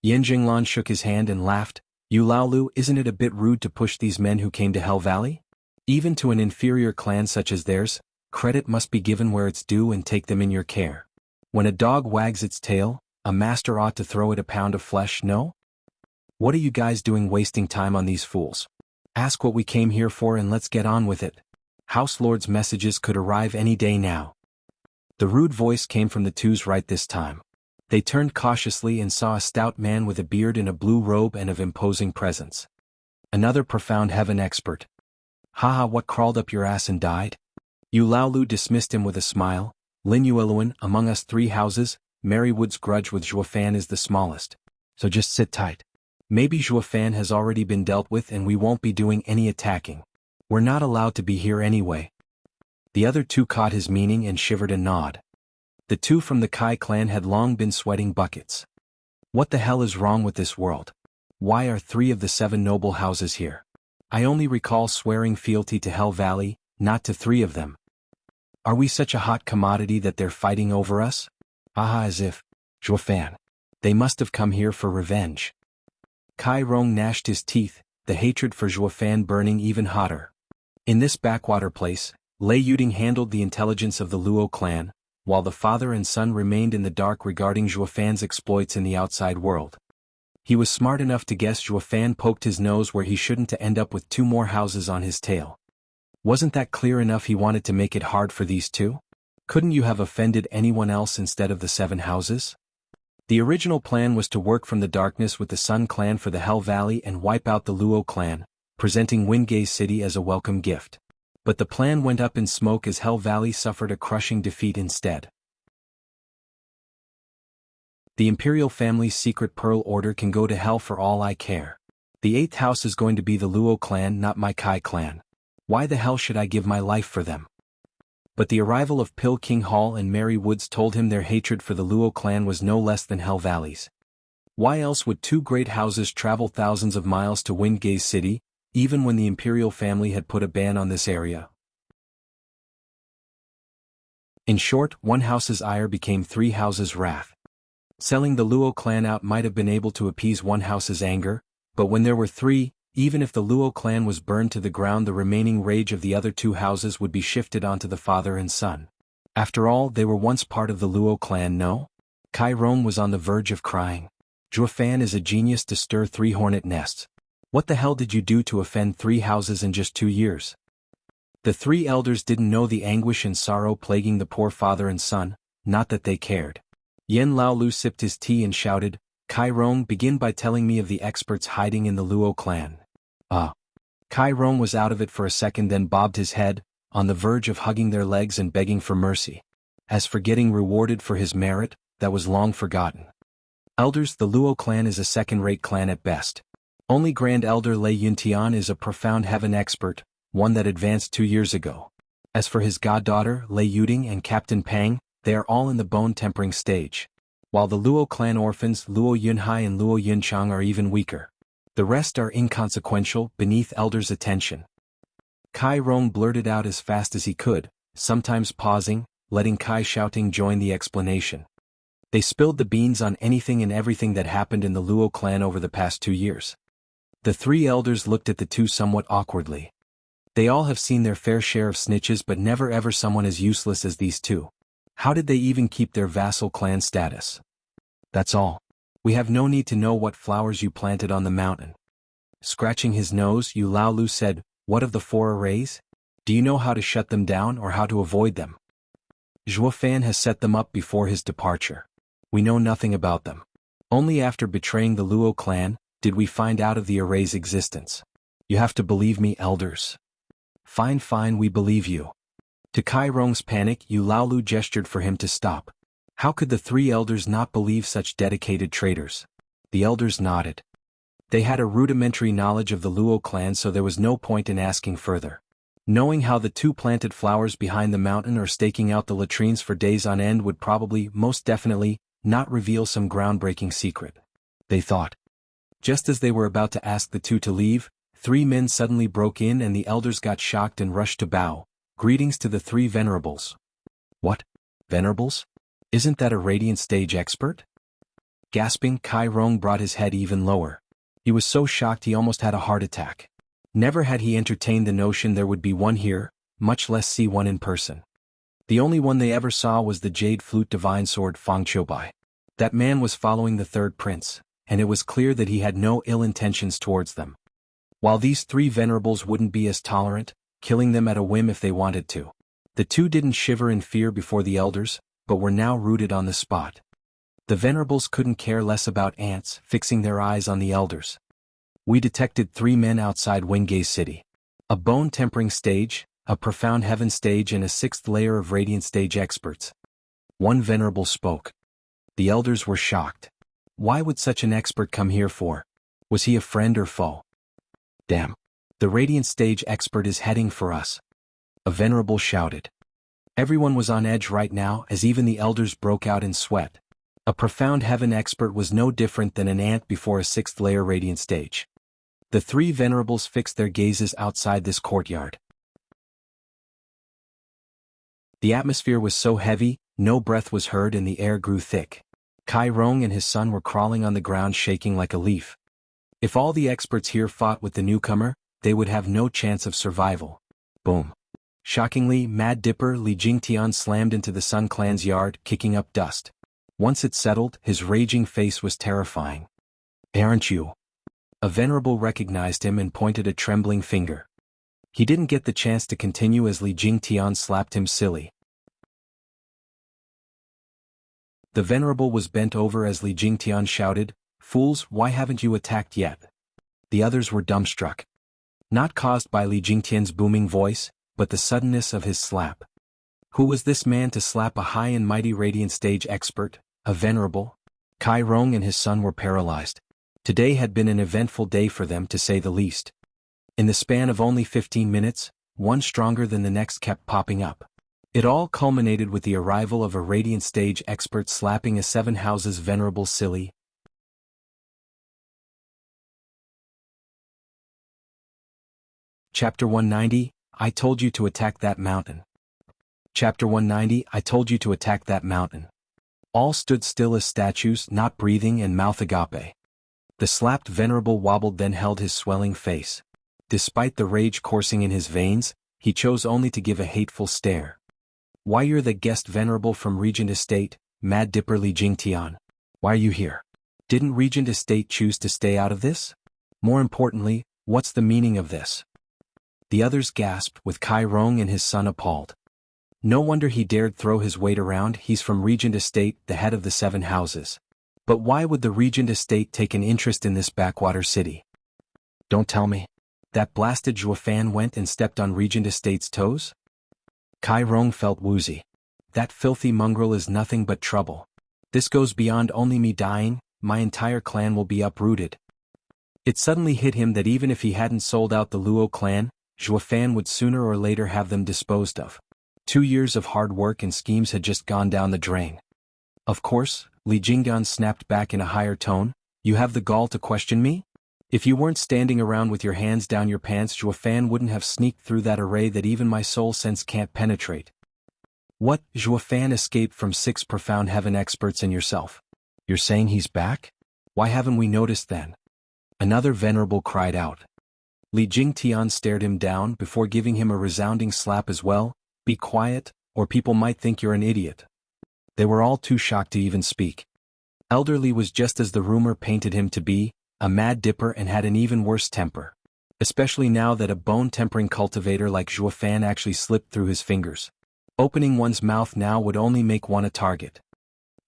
[SPEAKER 1] Yan Jinglan shook his hand and laughed. "You Laolu, isn't it a bit rude to push these men who came to Hell Valley? Even to an inferior clan such as theirs, credit must be given where it's due and take them in your care. When a dog wags its tail, a master ought to throw it a pound of flesh, no? What are you guys doing wasting time on these fools? Ask what we came here for and let's get on with it. House Lord's messages could arrive any day now." The rude voice came from the two's right this time. They turned cautiously and saw a stout man with a beard in a blue robe and of imposing presence. Another profound heaven expert. Haha, what crawled up your ass and died? Yu Laolu dismissed him with a smile. Lin Yueluan, among us 3 houses, Mary Wood's grudge with Zhuofan is the smallest. So just sit tight. Maybe Zhuofan has already been dealt with and we won't be doing any attacking. We're not allowed to be here anyway. The other 2 caught his meaning and shivered a nod. The 2 from the Kai clan had long been sweating buckets. What the hell is wrong with this world? Why are 3 of the 7 noble houses here? I only recall swearing fealty to Hell Valley, not to 3 of them. Are we such a hot commodity that they're fighting over us? Haha, as if. Zhuofan. They must have come here for revenge. Kai Rong gnashed his teeth, the hatred for Zhuofan burning even hotter. In this backwater place, Lei Yuding handled the intelligence of the Luo clan, while the father and son remained in the dark regarding Zhuofan's exploits in the outside world. He was smart enough to guess Zhuofan poked his nose where he shouldn't to end up with 2 more houses on his tail. Wasn't that clear enough he wanted to make it hard for these 2? Couldn't you have offended anyone else instead of the 7 houses? The original plan was to work from the darkness with the Sun clan for the Hell Valley and wipe out the Luo clan, presenting Wingay City as a welcome gift. But the plan went up in smoke as Hell Valley suffered a crushing defeat instead. The Imperial family's secret pearl order can go to hell for all I care. The 8th house is going to be the Luo clan, not my Kai clan. Why the hell should I give my life for them? But the arrival of Pill King Hall and Mary Woods told him their hatred for the Luo clan was no less than Hell Valley's. Why else would 2 great houses travel thousands of miles to Wingay City, even when the Imperial family had put a ban on this area? In short, 1 house's ire became 3 houses' wrath. Selling the Luo clan out might have been able to appease 1 house's anger, but when there were 3, even if the Luo clan was burned to the ground, the remaining rage of the other 2 houses would be shifted onto the father and son. After all, they were once part of the Luo clan, no? Kai Rong was on the verge of crying. Zhuofan is a genius to stir 3 hornet nests. What the hell did you do to offend 3 houses in just 2 years? The 3 elders didn't know the anguish and sorrow plaguing the poor father and son, not that they cared. Yen Laolu sipped his tea and shouted, Kai Rong, begin by telling me of the experts hiding in the Luo clan. Kai Rong was out of it for a second, then bobbed his head, on the verge of hugging their legs and begging for mercy. As for getting rewarded for his merit, that was long forgotten. Elders, the Luo clan is a second-rate clan at best. Only Grand Elder Lei Yuntian is a profound heaven expert, one that advanced 2 years ago. As for his goddaughter, Lei Yuding and Captain Pang, they are all in the bone-tempering stage. While the Luo clan orphans Luo Yunhai and Luo Yunchang are even weaker. The rest are inconsequential, beneath elders' attention. Kai Rong blurted out as fast as he could, sometimes pausing, letting Kai shouting join the explanation. They spilled the beans on anything and everything that happened in the Luo clan over the past 2 years. The 3 elders looked at the 2 somewhat awkwardly. They all have seen their fair share of snitches, but never ever someone as useless as these 2. How did they even keep their vassal clan status? That's all. We have no need to know what flowers you planted on the mountain. Scratching his nose, Yu Laolu said, what of the 4 arrays? Do you know how to shut them down or how to avoid them? Zhuofan has set them up before his departure. We know nothing about them. Only after betraying the Luo clan, did we find out of the array's existence. You have to believe me, elders. Fine, we believe you. To Kai Rong's panic, Yu Laolu gestured for him to stop. How could the 3 elders not believe such dedicated traitors? The elders nodded. They had a rudimentary knowledge of the Luo clan, so there was no point in asking further. Knowing how the 2 planted flowers behind the mountain or staking out the latrines for days on end would probably, most definitely, not reveal some groundbreaking secret. They thought. Just as they were about to ask the 2 to leave, 3 men suddenly broke in and the elders got shocked and rushed to bow. Greetings to the 3 venerables. What? Venerables? Isn't that a radiant stage expert? Gasping, Kai Rong brought his head even lower. He was so shocked he almost had a heart attack. Never had he entertained the notion there would be one here, much less see one in person. The only one they ever saw was the jade flute divine sword Fang Qiubai. That man was following the 3rd prince, and it was clear that he had no ill intentions towards them. While these 3 venerables wouldn't be as tolerant, killing them at a whim if they wanted to. The 2 didn't shiver in fear before the elders, but were now rooted on the spot. The venerables couldn't care less about ants, fixing their eyes on the elders. We detected 3 men outside Wingate City. A bone-tempering stage, a profound heaven stage and a 6th layer of radiant stage experts. One venerable spoke. The elders were shocked. Why would such an expert come here for? Was he a friend or foe? Damn. The radiant stage expert is heading for us. A venerable shouted. Everyone was on edge right now as even the elders broke out in sweat. A profound heaven expert was no different than an ant before a 6th layer radiant stage. The 3 venerables fixed their gazes outside this courtyard. The atmosphere was so heavy, no breath was heard and the air grew thick. Kai Rong and his son were crawling on the ground shaking like a leaf. If all the experts here fought with the newcomer, they would have no chance of survival. Boom. Shockingly, Mad Dipper Li Jingtian slammed into the Sun Clan's yard, kicking up dust. Once it settled, his raging face was terrifying. Aren't you? A venerable recognized him and pointed a trembling finger. He didn't get the chance to continue as Li Jingtian slapped him silly. The venerable was bent over as Li Jingtian shouted, "Fools, why haven't you attacked yet?" The others were dumbstruck. Not caused by Li Jingtian's booming voice, but the suddenness of his slap. Who was this man to slap a high and mighty radiant stage expert, a venerable? Kai Rong and his son were paralyzed. Today had been an eventful day for them to say the least. In the span of only 15 minutes, one stronger than the next kept popping up. It all culminated with the arrival of a radiant stage expert slapping a 7 houses venerable silly. Chapter 190, I told you to attack that mountain. Chapter 190, I told you to attack that mountain. All stood still as statues, not breathing and mouth agape. The slapped venerable wobbled then held his swelling face. Despite the rage coursing in his veins, he chose only to give a hateful stare. Why you're the guest venerable from Regent Estate, Mad Dipper Li Jingtian? Why are you here? Didn't Regent Estate choose to stay out of this? More importantly, what's the meaning of this? The others gasped with Kai Rong and his son appalled. No wonder he dared throw his weight around, he's from Regent Estate, the head of the 7 houses. But why would the Regent Estate take an interest in this backwater city? Don't tell me. That blasted Zhuofan went and stepped on Regent Estate's toes? Kai Rong felt woozy. That filthy mongrel is nothing but trouble. This goes beyond only me dying, my entire clan will be uprooted. It suddenly hit him that even if he hadn't sold out the Luo clan, Zhuofan would sooner or later have them disposed of. 2 years of hard work and schemes had just gone down the drain. Of course, Li Jingtian snapped back in a higher tone, you have the gall to question me? If you weren't standing around with your hands down your pants, Zhuofan wouldn't have sneaked through that array that even my soul sense can't penetrate. What, Zhuofan escaped from 6 profound heaven experts and yourself? You're saying he's back? Why haven't we noticed then? Another venerable cried out. Li Jingtian stared him down before giving him a resounding slap as well. Be quiet, or people might think you're an idiot. They were all too shocked to even speak. Elderly was just as the rumor painted him to be, a mad dipper and had an even worse temper. Especially now that a bone-tempering cultivator like Zhuofan actually slipped through his fingers. Opening one's mouth now would only make one a target.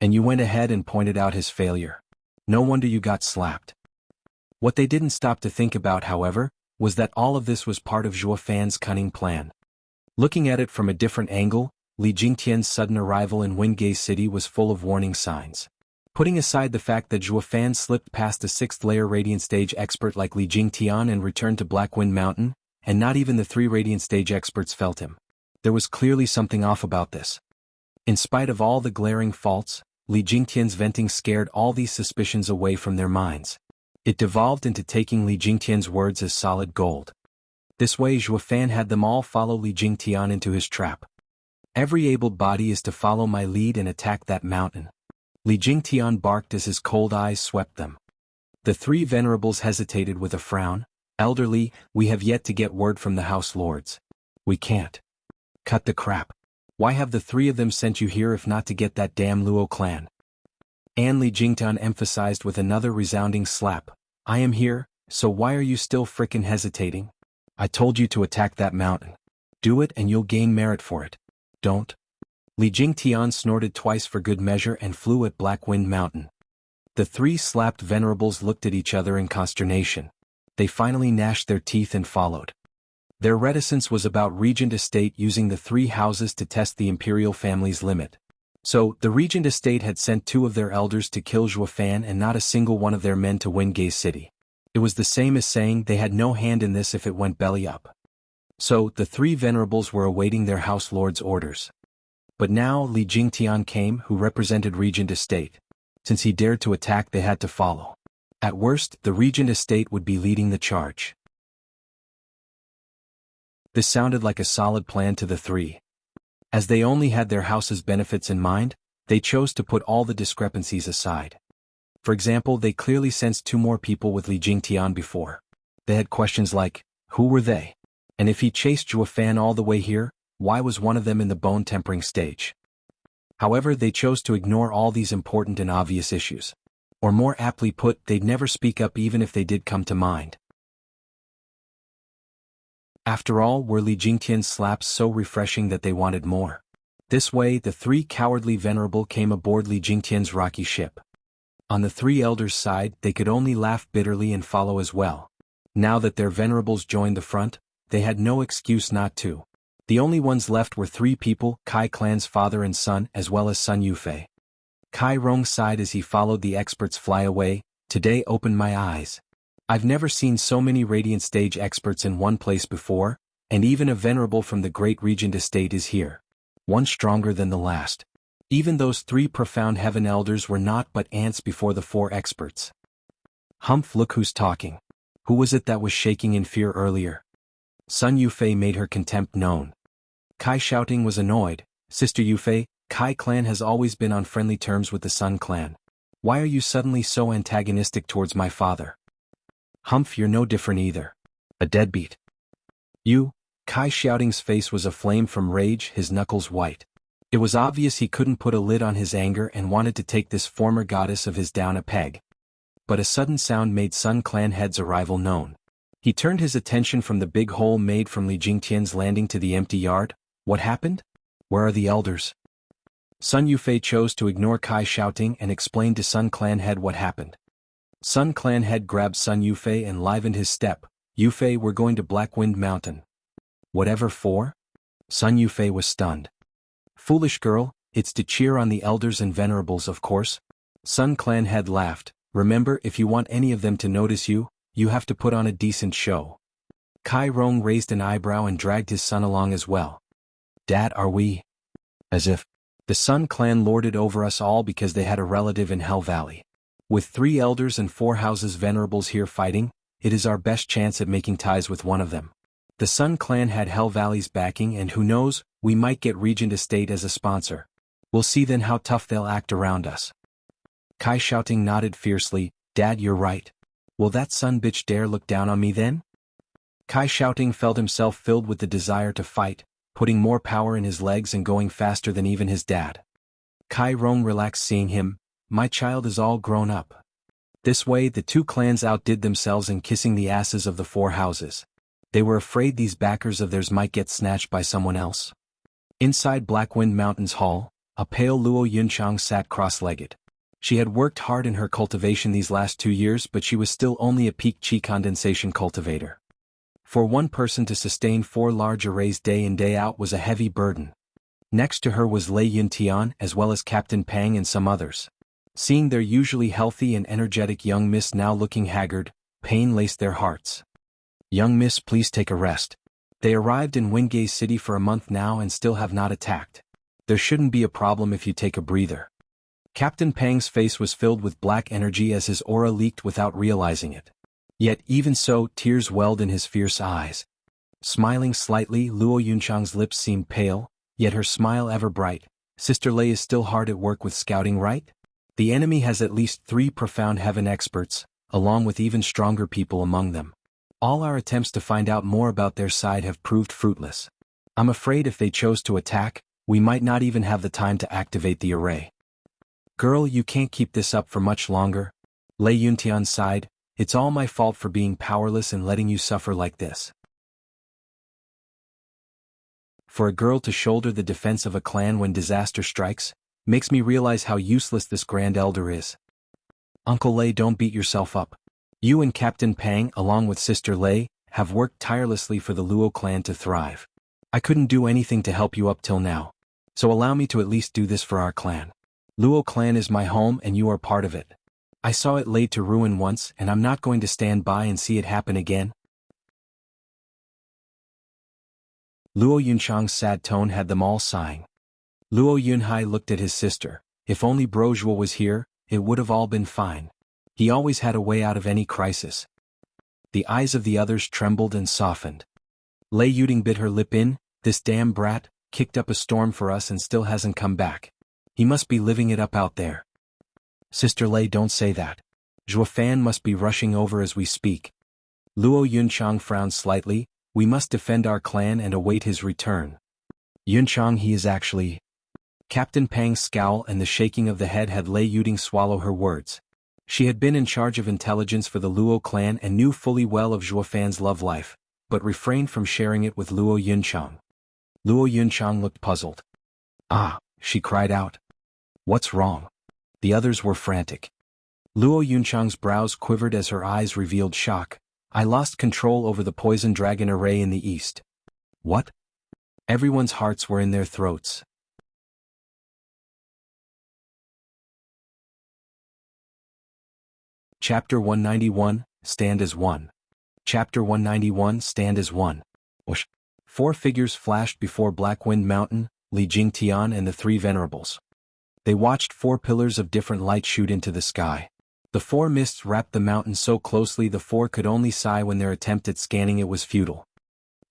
[SPEAKER 1] And you went ahead and pointed out his failure. No wonder you got slapped. What they didn't stop to think about, however, was that all of this was part of Zhuofan's cunning plan. Looking at it from a different angle, Li Jingtian's sudden arrival in Wingate City was full of warning signs. Putting aside the fact that Zhuofan slipped past a 6th layer radiant stage expert like Li Jingtian and returned to Blackwind Mountain, and not even the 3 radiant stage experts felt him. There was clearly something off about this. In spite of all the glaring faults, Li Jingtian's venting scared all these suspicions away from their minds. It devolved into taking Li Jingtian's words as solid gold. This way Zhuofan had them all follow Li Jingtian into his trap. Every able body is to follow my lead and attack that mountain. Li Jingtian barked as his cold eyes swept them. The 3 venerables hesitated with a frown. Elderly, we have yet to get word from the House Lords. We can't. Cut the crap. Why have the 3 of them sent you here if not to get that damn Luo clan? And Li Jingtian emphasized with another resounding slap. I am here, so why are you still frickin' hesitating? I told you to attack that mountain. Do it and you'll gain merit for it. Don't. Li Jingtian snorted twice for good measure and flew at Blackwind Mountain. The 3 slapped venerables looked at each other in consternation. they finally gnashed their teeth and followed. Their reticence was about Regent Estate using the 3 houses to test the imperial family's limit. So, the Regent Estate had sent 2 of their elders to kill Zhuo Fan and not a single one of their men to win Gay City. It was the same as saying they had no hand in this if it went belly up. So, the 3 venerables were awaiting their house lord's orders. But now Li Jingtian came, who represented Regent Estate. Since he dared to attack, they had to follow. At worst, the Regent Estate would be leading the charge. This sounded like a solid plan to the 3. As they only had their house's benefits in mind, they chose to put all the discrepancies aside. For example, they clearly sensed 2 more people with Li Jingtian before. They had questions like, who were they? And if he chased Zhuo Fan all the way here, why was one of them in the bone-tempering stage? However, they chose to ignore all these important and obvious issues. Or more aptly put, they'd never speak up even if they did come to mind. After all, were Li Jingtian's slaps so refreshing that they wanted more? This way, the 3 cowardly venerable came aboard Li Jingtian's rocky ship. On the 3 elders' side, they could only laugh bitterly and follow as well. Now that their venerables joined the front, they had no excuse not to. The only ones left were 3 people, Kai clan's father and son, as well as Sun Yufei. Kai Rong sighed as he followed the experts fly away. Today opened my eyes. I've never seen so many Radiant Stage experts in one place before, and even a venerable from the Great Regent Estate is here. One stronger than the last. Even those 3 profound heaven elders were not but ants before the 4 experts. Humph, look who's talking. Who was it that was shaking in fear earlier? Sun Yufei made her contempt known. Kai shouting was annoyed. Sister Yufei, Kai clan has always been on friendly terms with the Sun clan. Why are you suddenly so antagonistic towards my father? Humph, you're no different either. A deadbeat. You? Kai shouting's face was aflame from rage, his knuckles white. It was obvious he couldn't put a lid on his anger and wanted to take this former goddess of his down a peg. But a sudden sound made Sun clan head's arrival known. He turned his attention from the big hole made from Li Jingtian's landing to the empty yard. What happened? Where are the elders? Sun Yufei chose to ignore Kai shouting and explained to Sun clan head what happened. Sun clan head grabbed Sun Yufei and livened his step. Yufei, we're going to Blackwind Mountain. Whatever for? Sun Yufei was stunned. Foolish girl, it's to cheer on the elders and venerables, of course. Sun clan head laughed. Remember, if you want any of them to notice you, you have to put on a decent show. Kai Rong raised an eyebrow and dragged his son along as well. Dad, are we? As if. The Sun clan lorded over us all because they had a relative in Hell Valley. With 3 elders and 4 houses venerables here fighting, it is our best chance at making ties with one of them. The Sun clan had Hell Valley's backing, and who knows, we might get Regent Estate as a sponsor. We'll see then how tough they'll act around us. Kai shouting nodded fiercely. Dad, you're right. Will that son bitch dare look down on me then? Kai shouting felt himself filled with the desire to fight, putting more power in his legs and going faster than even his dad. Kai Rong relaxed seeing him. My child is all grown up. This way the 2 clans outdid themselves in kissing the asses of the 4 houses. They were afraid these backers of theirs might get snatched by someone else. Inside Blackwind Mountains Hall, a pale Luo Yunchang sat cross-legged. She had worked hard in her cultivation these last 2 years, but she was still only a peak qi condensation cultivator. For one person to sustain 4 large arrays day in day out was a heavy burden. Next to her was Lei Yuntian as well as Captain Pang and some others. Seeing their usually healthy and energetic young miss now looking haggard, pain laced their hearts. Young miss, please take a rest. They arrived in Wingay City for a month now and still have not attacked. There shouldn't be a problem if you take a breather. Captain Pang's face was filled with black energy as his aura leaked without realizing it. Yet even so, tears welled in his fierce eyes. Smiling slightly, Luo Yunchang's lips seemed pale, yet her smile ever bright. Sister Lei is still hard at work with scouting, right? The enemy has at least 3 profound heaven experts, along with even stronger people among them. All our attempts to find out more about their side have proved fruitless. I'm afraid if they chose to attack, we might not even have the time to activate the array. Girl, you can't keep this up for much longer. Lei Yuntian sighed. It's all my fault for being powerless and letting you suffer like this. For a girl to shoulder the defense of a clan when disaster strikes, makes me realize how useless this Grand Elder is. Uncle Lei, don't beat yourself up. You and Captain Pang, along with Sister Lei, have worked tirelessly for the Luo clan to thrive. I couldn't do anything to help you up till now. So allow me to at least do this for our clan. Luo clan is my home and you are part of it. I saw it laid to ruin once and I'm not going to stand by and see it happen again. Luo Yunchang's sad tone had them all sighing. Luo Yunhai looked at his sister. If only Brojua was here, it would have all been fine. He always had a way out of any crisis. The eyes of the others trembled and softened. Lei Yuding bit her lip in. This damn brat kicked up a storm for us and still hasn't come back. He must be living it up out there. Sister Lei, don't say that. Zhuo Fan must be rushing over as we speak. Luo Yunchang frowned slightly. We must defend our clan and await his return. Yunchang, he is actually... Captain Pang's scowl and the shaking of the head had Lei Yuding swallow her words. She had been in charge of intelligence for the Luo clan and knew fully well of Zhuo Fan's love life, but refrained from sharing it with Luo Yunchang. Luo Yunchang looked puzzled. Ah, she cried out. What's wrong? The others were frantic. Luo Yunchang's brows quivered as her eyes revealed shock. I lost control over the poison dragon array in the east. What? Everyone's hearts were in their throats. Chapter 191, Stand as One. Chapter 191, Stand as One. Whoosh. 4 figures flashed before Blackwind Mountain, Li Jingtian and the 3 venerables. They watched 4 pillars of different light shoot into the sky. The 4 mists wrapped the mountain so closely the 4 could only sigh when their attempt at scanning it was futile.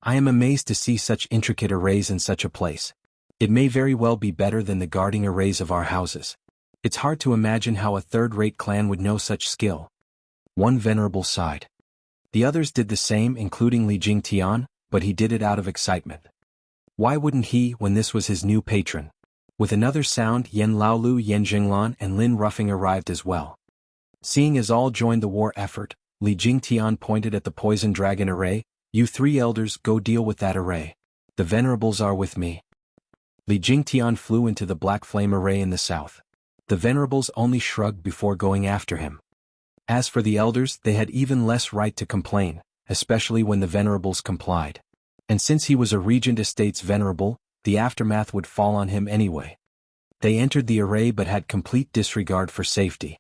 [SPEAKER 1] I am amazed to see such intricate arrays in such a place. It may very well be better than the guarding arrays of our houses. It's hard to imagine how a third-rate clan would know such skill. One venerable sighed. The others did the same, including Li Jingtian, but he did it out of excitement. Why wouldn't he when this was his new patron? With another sound, Yen Laolu, Yen Jinglan and Lin Ruffing arrived as well. Seeing as all joined the war effort, Li Jingtian pointed at the poison dragon array. You 3 elders go deal with that array. The venerables are with me. Li Jingtian flew into the black flame array in the south. The venerables only shrugged before going after him. As for the elders, they had even less right to complain, especially when the venerables complied. And since he was a regent estate's venerable, the aftermath would fall on him anyway. They entered the array but had complete disregard for safety.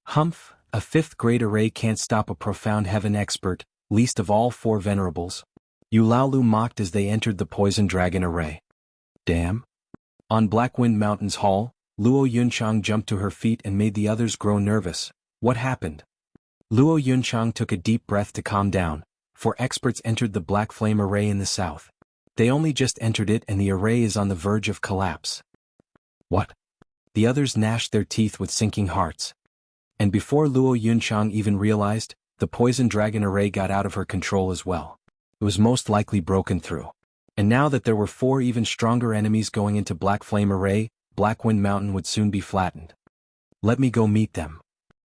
[SPEAKER 1] Humph, a 5th-grade array can't stop a profound heaven expert, least of all 4 venerables. Eulaolu mocked as they entered the poison dragon array. Damn. On Blackwind Mountain's hall, Luo Yunchang jumped to her feet and made the others grow nervous. What happened? Luo Yunchang took a deep breath to calm down. 4 experts entered the black flame array in the south. They only just entered it and the array is on the verge of collapse. What? The others gnashed their teeth with sinking hearts. And before Luo Yunchang even realized, the poison dragon array got out of her control as well. It was most likely broken through. And now that there were 4 even stronger enemies going into Black Flame Array, Blackwind Mountain would soon be flattened. Let me go meet them.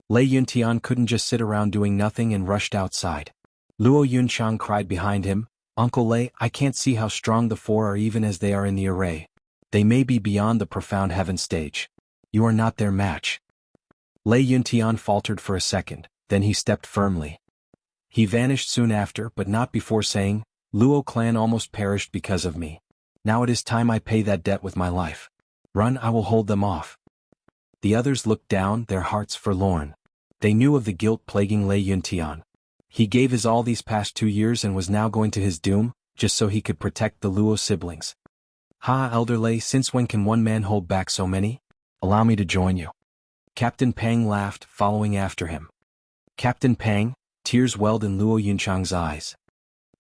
[SPEAKER 1] Lei Yuntian couldn't just sit around doing nothing and rushed outside. Luo Yunchang cried behind him, Uncle Lei, I can't see how strong the 4 are even as they are in the array. They may be beyond the profound heaven stage. You are not their match. Lei Yuntian faltered for a second, then he stepped firmly. He vanished soon after, but not before saying, Luo clan almost perished because of me. Now it is time I pay that debt with my life. Run, I will hold them off. The others looked down, their hearts forlorn. They knew of the guilt plaguing Lei Yuntian. He gave his all these past 2 years and was now going to his doom, just so he could protect the Luo siblings. Ha, Elder Lei, since when can one man hold back so many? Allow me to join you. Captain Pang laughed, following after him. Captain Pang, tears welled in Luo Yunchang's eyes.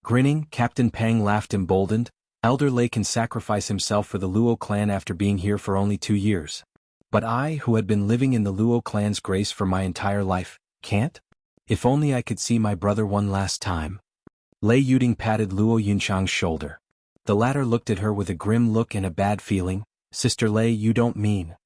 [SPEAKER 1] Grinning, Captain Pang laughed emboldened. Elder Lei can sacrifice himself for the Luo clan after being here for only 2 years. But I, who had been living in the Luo clan's grace for my entire life, can't? If only I could see my brother one last time. Lei Yuding patted Luo Yunchang's shoulder. The latter looked at her with a grim look and a bad feeling. Sister Lei, you don't mean.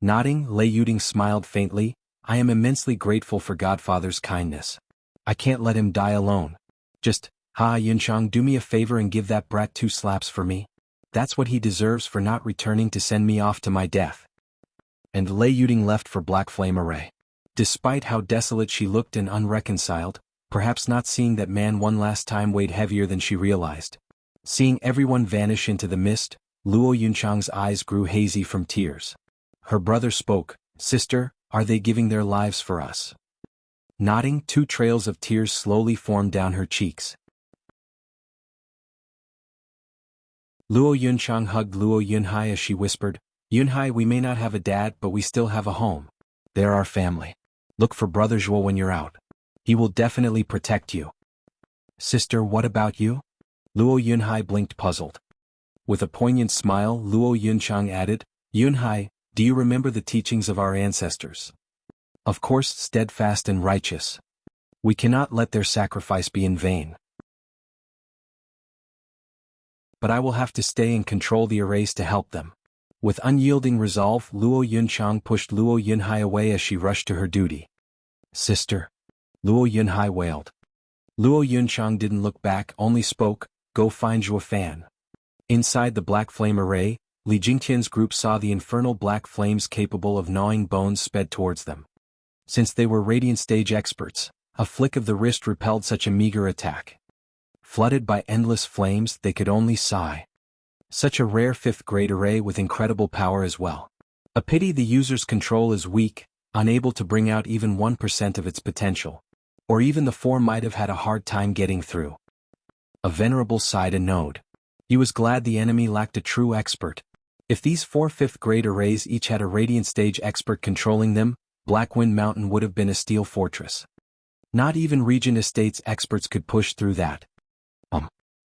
[SPEAKER 1] Nodding, Lei Yuding smiled faintly. I am immensely grateful for Godfather's kindness. I can't let him die alone. Just, Yunchang, do me a favor and give that brat 2 slaps for me. That's what he deserves for not returning to send me off to my death. And Lei Yuding left for Black Flame Array. Despite how desolate she looked and unreconciled, perhaps not seeing that man one last time weighed heavier than she realized. Seeing everyone vanish into the mist, Luo Yunchang's eyes grew hazy from tears. Her brother spoke, "Sister, are they giving their lives for us?" Nodding, 2 trails of tears slowly formed down her cheeks. Luo Yunchang hugged Luo Yunhai as she whispered, "Yunhai, we may not have a dad, but we still have a home. They're our family. Look for Brother Zhuo when you're out. He will definitely protect you." "Sister, what about you?" Luo Yunhai blinked puzzled. With a poignant smile, Luo Yunchang added, "Yunhai, do you remember the teachings of our ancestors? Of course, steadfast and righteous. We cannot let their sacrifice be in vain. But I will have to stay and control the arrays to help them." With unyielding resolve, Luo Yunchang pushed Luo Yunhai away as she rushed to her duty. "Sister," Luo Yunhai wailed. Luo Yunchang didn't look back, only spoke, "Go find Zhuo Fan." Inside the black flame array, Li Jingtian's group saw the infernal black flames capable of gnawing bones sped towards them. Since they were Radiant Stage experts, a flick of the wrist repelled such a meager attack. Flooded by endless flames, they could only sigh. Such a rare 5th-grade array with incredible power as well. A pity the user's control is weak, unable to bring out even 1% of its potential. Or even the 4 might have had a hard time getting through. A venerable sighed and node. He was glad the enemy lacked a true expert. If these 4 5th-grade arrays each had a Radiant Stage expert controlling them, Blackwind Mountain would have been a steel fortress. Not even Regent Estates experts could push through that.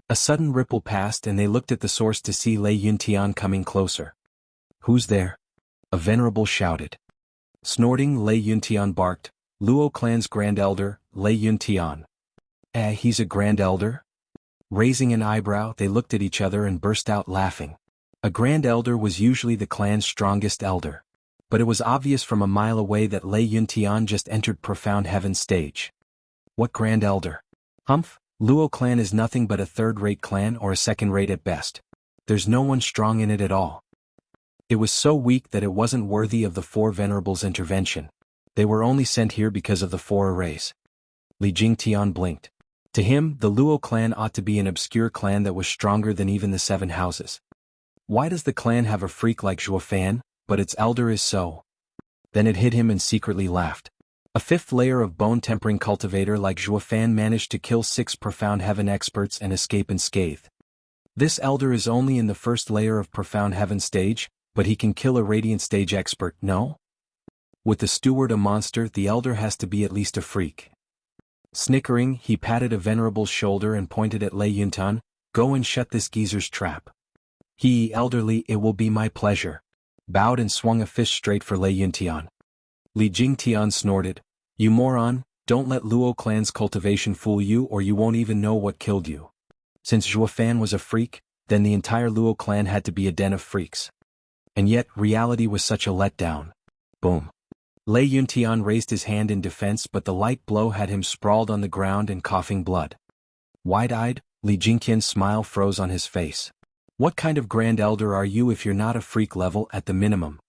[SPEAKER 1] A sudden ripple passed and they looked at the source to see Lei Yuntian coming closer. "Who's there?" a venerable shouted. Snorting, Lei Yuntian barked, "Luo clan's Grand Elder, Lei Yuntian." He's a Grand Elder?" Raising an eyebrow, they looked at each other and burst out laughing. A Grand Elder was usually the clan's strongest elder. But it was obvious from a mile away that Lei Yuntian just entered Profound Heaven stage. What Grand Elder? Humph, Luo clan is nothing but a 3rd-rate clan or a 2nd-rate at best. There's no one strong in it at all. It was so weak that it wasn't worthy of the 4 venerables' intervention. They were only sent here because of the 4 arrays. Li Jingtian blinked. To him, the Luo clan ought to be an obscure clan that was stronger than even the 7 houses. Why does the clan have a freak like Zhuo Fan, but its elder is so? Then it hit him and secretly laughed. A 5th layer of bone-tempering cultivator like Zhuo Fan managed to kill 6 Profound Heaven experts and escape unscathed. This elder is only in the 1st layer of Profound Heaven stage, but he can kill a Radiant Stage expert, no? With the Steward a monster, the elder has to be at least a freak. Snickering, he patted a venerable's shoulder and pointed at Lei Yuntian, "Go and shut this geezer's trap." He, elderly, "It will be my pleasure," bowed and swung a fist straight for Lei Yuntian. Li Jingtian snorted, "You moron, don't let Luo clan's cultivation fool you or you won't even know what killed you." Since Zhuo Fan was a freak, then the entire Luo clan had to be a den of freaks. And yet, reality was such a letdown. Boom. Lei Yuntian raised his hand in defense, but the light blow had him sprawled on the ground and coughing blood. Wide-eyed, Li Jingtian's smile froze on his face. "What kind of Grand Elder are you if you're not a freak level at the minimum?"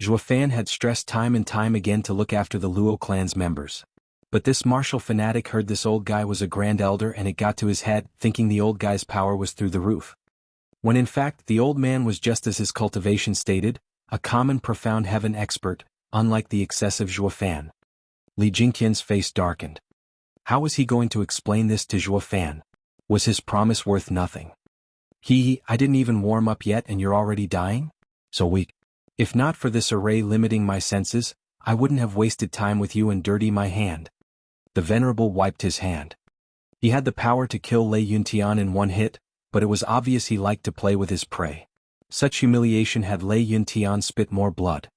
[SPEAKER 1] Zhuo Fan had stressed time and time again to look after the Luo clan's members. But this martial fanatic heard this old guy was a Grand Elder and it got to his head, thinking the old guy's power was through the roof. When in fact the old man was just as his cultivation stated, a common Profound Heaven expert, unlike the excessive Zhuo Fan. Li Jingtian's face darkened. How was he going to explain this to Zhuo Fan? Was his promise worth nothing? I didn't even warm up yet and you're already dying? So weak. If not for this array limiting my senses, I wouldn't have wasted time with you and dirty my hand. The venerable wiped his hand. He had the power to kill Lei Yuntian in 1 hit, but it was obvious he liked to play with his prey. Such humiliation had Lei Yuntian spit more blood.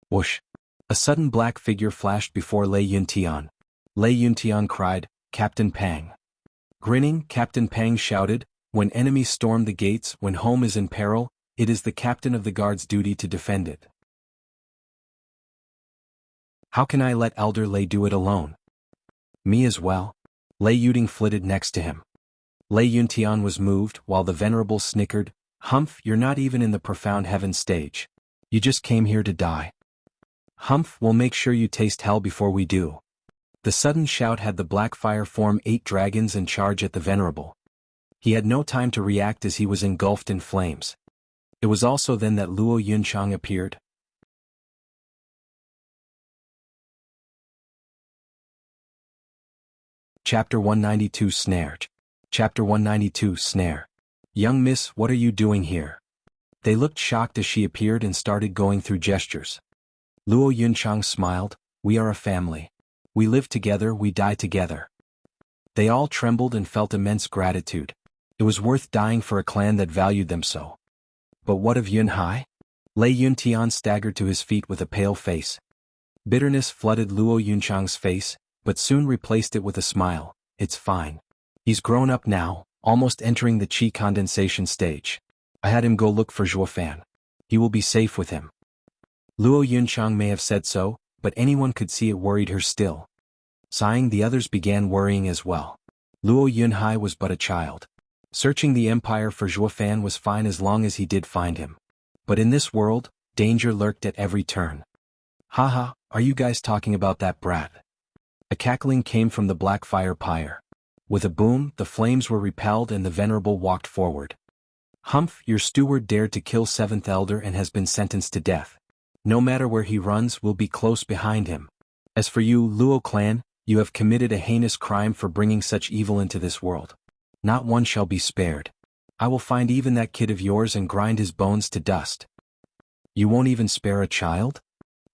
[SPEAKER 1] Whoosh! A sudden black figure flashed before Lei Yuntian. Lei Yuntian cried, "Captain Pang." Grinning, Captain Pang shouted, "When enemies storm the gates, when home is in peril, it is the captain of the guard's duty to defend it. How can I let Elder Lei do it alone? Me as well?" Lei Yuding flitted next to him. Lei Yuntian was moved, while the venerable snickered, "Humph, you're not even in the Profound Heaven stage. You just came here to die." Humph, we'll make sure you taste hell before we do. The sudden shout had the black fire form 8 dragons and charge at the venerable. He had no time to react as he was engulfed in flames. It was also then that Luo Yunchang appeared. Chapter 192 Snare. Chapter 192 Snare. Young miss, what are you doing here? They looked shocked as she appeared and started going through gestures. Luo Yunchang smiled, we are a family. We live together, we die together. They all trembled and felt immense gratitude. It was worth dying for a clan that valued them so. But what of Yun Hai? Lei Yuntian staggered to his feet with a pale face. Bitterness flooded Luo Yunchang's face, but soon replaced it with a smile. It's fine. He's grown up now, almost entering the qi condensation stage. I had him go look for Zhuofan. He will be safe with him. Luo Yunchang may have said so, but anyone could see it worried her still. Sighing, the others began worrying as well. Luo Yunhai was but a child. Searching the empire for Zhuofan was fine as long as he did find him. But in this world, danger lurked at every turn. Haha, are you guys talking about that brat? A cackling came from the black fire pyre. With a boom, the flames were repelled and the venerable walked forward. Humph, your steward dared to kill 7th elder and has been sentenced to death. No matter where he runs, we'll be close behind him. As for you, Luo clan, you have committed a heinous crime for bringing such evil into this world. Not one shall be spared. I will find even that kid of yours and grind his bones to dust. You won't even spare a child?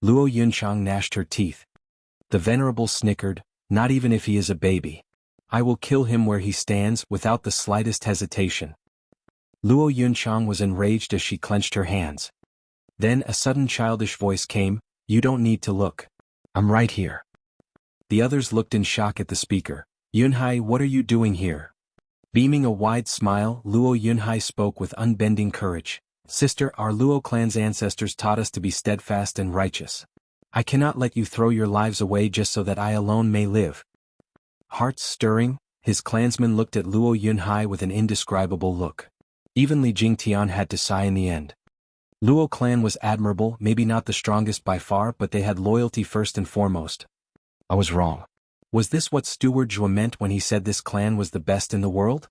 [SPEAKER 1] Luo Yunchang gnashed her teeth. The venerable snickered, not even if he is a baby. I will kill him where he stands without the slightest hesitation. Luo Yunchang was enraged as she clenched her hands. Then a sudden childish voice came, you don't need to look. I'm right here. The others looked in shock at the speaker. Yunhai, what are you doing here? Beaming a wide smile, Luo Yunhai spoke with unbending courage. Sister, our Luo clan's ancestors taught us to be steadfast and righteous. I cannot let you throw your lives away just so that I alone may live. Hearts stirring, his clansmen looked at Luo Yunhai with an indescribable look. Even Li Jingtian had to sigh in the end. Luo clan was admirable, maybe not the strongest by far, but they had loyalty first and foremost. I was wrong. Was this what Steward Zhuo meant when he said this clan was the best in the world?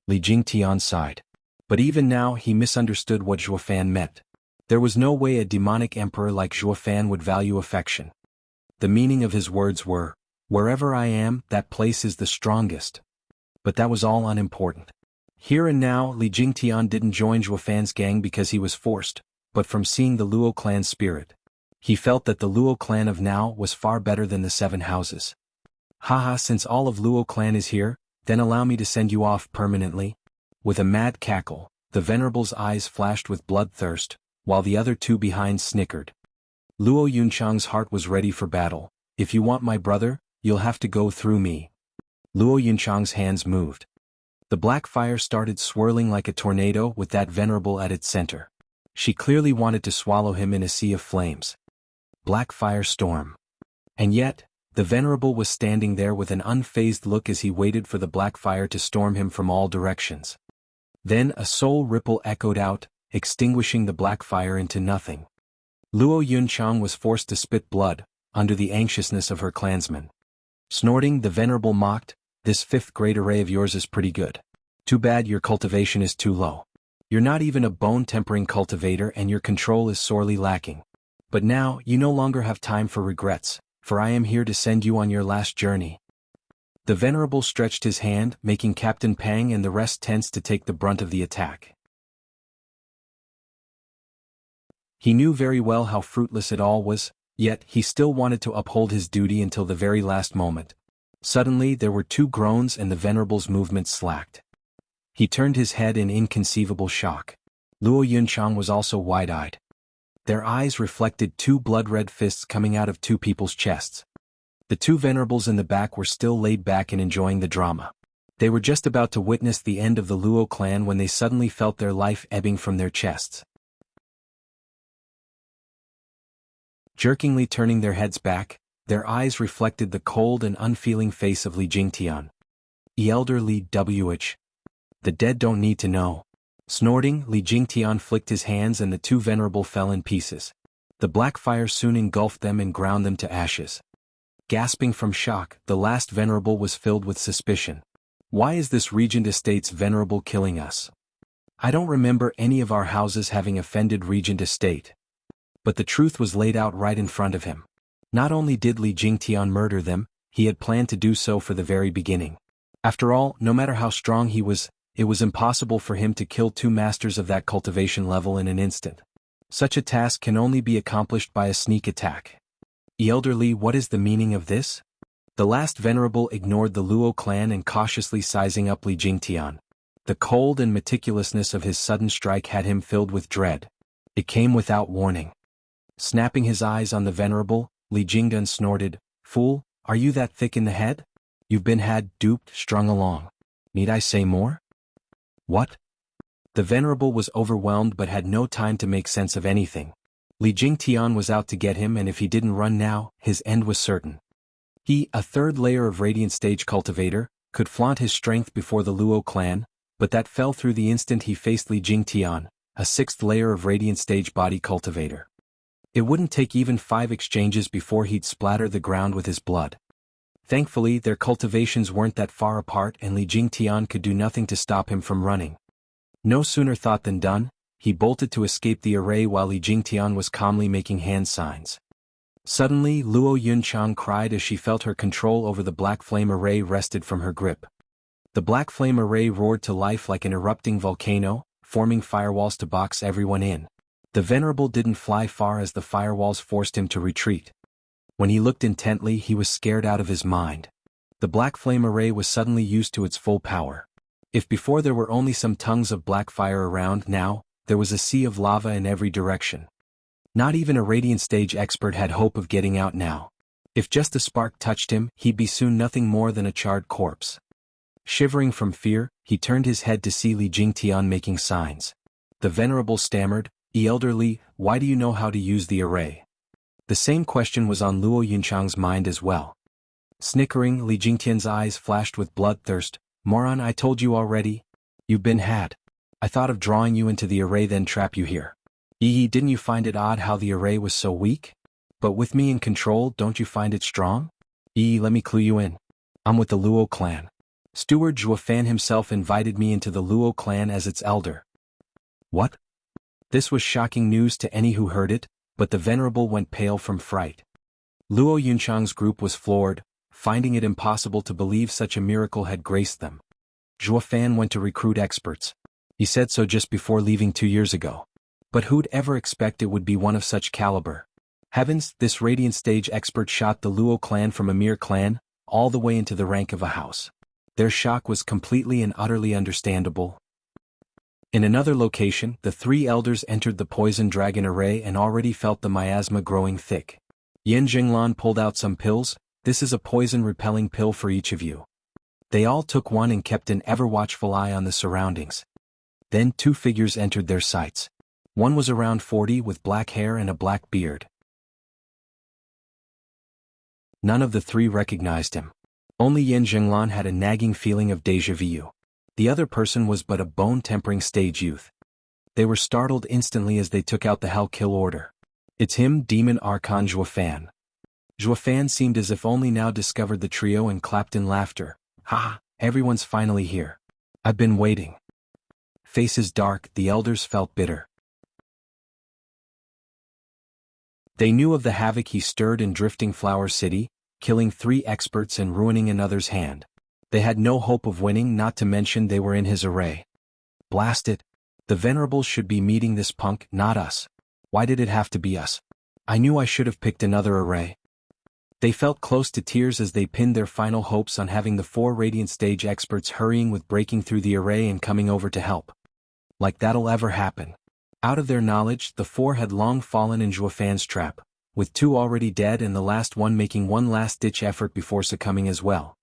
[SPEAKER 1] Li Jingtian sighed. But even now he misunderstood what Zhuofan meant. There was no way a demonic emperor like Zhuofan would value affection. The meaning of his words were, wherever I am, that place is the strongest. But that was all unimportant. Here and now, Li Jingtian didn't join Zhuofan's gang because he was forced, but from seeing the Luo clan's spirit. He felt that the Luo clan of now was far better than the 7 houses. Haha, since all of Luo clan is here, then allow me to send you off permanently. With a mad cackle, the venerable's eyes flashed with bloodthirst, while the other 2 behind snickered. Luo Yunchang's heart was ready for battle. If you want my brother, you'll have to go through me. Luo Yunchang's hands moved. The black fire started swirling like a tornado with that venerable at its center. She clearly wanted to swallow him in a sea of flames. Black fire storm. And yet, the venerable was standing there with an unfazed look as he waited for the black fire to storm him from all directions. Then a soul ripple echoed out, extinguishing the black fire into nothing. Luo Yunchang was forced to spit blood, under the anxiousness of her clansmen. Snorting, the venerable mocked, this 5th grade array of yours is pretty good. Too bad your cultivation is too low. You're not even a bone-tempering cultivator and your control is sorely lacking. But now, you no longer have time for regrets, for I am here to send you on your last journey. The venerable stretched his hand, making Captain Pang and the rest tense to take the brunt of the attack. He knew very well how fruitless it all was, yet he still wanted to uphold his duty until the very last moment. Suddenly there were 2 groans and the venerable's movement slacked. He turned his head in inconceivable shock. Luo Yunchang was also wide-eyed. Their eyes reflected 2 blood-red fists coming out of 2 people's chests. The 2 venerables in the back were still laid back and enjoying the drama. They were just about to witness the end of the Luo clan when they suddenly felt their life ebbing from their chests. Jerkingly turning their heads back, their eyes reflected the cold and unfeeling face of Li Jingtian. Elder Li Wh. The dead don't need to know. Snorting, Li Jingtian flicked his hands and the 2 venerable fell in pieces. The black fire soon engulfed them and ground them to ashes. Gasping from shock, the last venerable was filled with suspicion. Why is this Regent Estate's venerable killing us? I don't remember any of our houses having offended Regent Estate. But the truth was laid out right in front of him. Not only did Li Jingtian murder them, he had planned to do so for the very beginning. After all, no matter how strong he was, it was impossible for him to kill 2 masters of that cultivation level in an instant. Such a task can only be accomplished by a sneak attack. Elderly, what is the meaning of this? The last venerable ignored the Luo clan and cautiously sizing up Li Jingtian. The cold and meticulousness of his sudden strike had him filled with dread. It came without warning. Snapping his eyes on the venerable, Li Jingtian snorted, "Fool, are you that thick in the head? You've been duped, strung along. Need I say more?" "What?" The venerable was overwhelmed but had no time to make sense of anything. Li Jingtian was out to get him, and if he didn't run now, his end was certain. He, a 3rd layer of Radiant Stage cultivator, could flaunt his strength before the Luo clan, but that fell through the instant he faced Li Jingtian, a 6th layer of Radiant Stage body cultivator. It wouldn't take even 5 exchanges before he'd splatter the ground with his blood. Thankfully, their cultivations weren't that far apart and Li Jingtian could do nothing to stop him from running. No sooner thought than done, he bolted to escape the array while Li Jingtian was calmly making hand signs. Suddenly, Luo Yunchang cried as she felt her control over the black flame array wrested from her grip. The black flame array roared to life like an erupting volcano, forming firewalls to box everyone in. The venerable didn't fly far as the firewalls forced him to retreat. When he looked intently, he was scared out of his mind. The black flame array was suddenly used to its full power. If before there were only some tongues of black fire around, now, there was a sea of lava in every direction. Not even a Radiant Stage expert had hope of getting out now. If just a spark touched him, he'd be soon nothing more than a charred corpse. Shivering from fear, he turned his head to see Li Jingtian making signs. The venerable stammered, "Elderly, why do you know how to use the array?" The same question was on Luo Yunchang's mind as well. Snickering, Li Jingtian's eyes flashed with bloodthirst. "Moron, I told you already. You've been had. I thought of drawing you into the array then trap you here. Didn't you find it odd how the array was so weak? But with me in control, don't you find it strong? Let me clue you in. I'm with the Luo clan. Steward Zhuofan himself invited me into the Luo clan as its elder." What? This was shocking news to any who heard it, but the venerable went pale from fright. Luo Yunchang's group was floored, finding it impossible to believe such a miracle had graced them. Zhuofan went to recruit experts. He said so just before leaving 2 years ago. But who'd ever expect it would be one of such caliber? Heavens, this Radiant Stage expert shot the Luo clan from a mere clan, all the way into the rank of a house. Their shock was completely and utterly understandable. In another location, the 3 elders entered the poison dragon array and already felt the miasma growing thick. Yin Jinglan pulled out some pills. "This is a poison-repelling pill for each of you." They all took one and kept an ever-watchful eye on the surroundings. Then 2 figures entered their sights. One was around 40 with black hair and a black beard. None of the 3 recognized him. Only Yin Jinglan had a nagging feeling of déjà vu. The other person was but a bone-tempering stage youth. They were startled instantly as they took out the Hell Kill order. "It's him, Demon Archon Zhuofan." Zhuofan seemed as if only now discovered the trio and clapped in laughter. "Ha! Everyone's finally here. I've been waiting." Faces dark, the elders felt bitter. They knew of the havoc he stirred in Drifting Flower City, killing 3 experts and ruining another's hand. They had no hope of winning, not to mention they were in his array. Blast it! The venerables should be meeting this punk, not us. Why did it have to be us? I knew I should have picked another array. They felt close to tears as they pinned their final hopes on having the 4 Radiant Stage experts hurrying with breaking through the array and coming over to help. Like that'll ever happen. Out of their knowledge, the 4 had long fallen in Zhuofan's trap, with 2 already dead and the last one making one last-ditch effort before succumbing as well.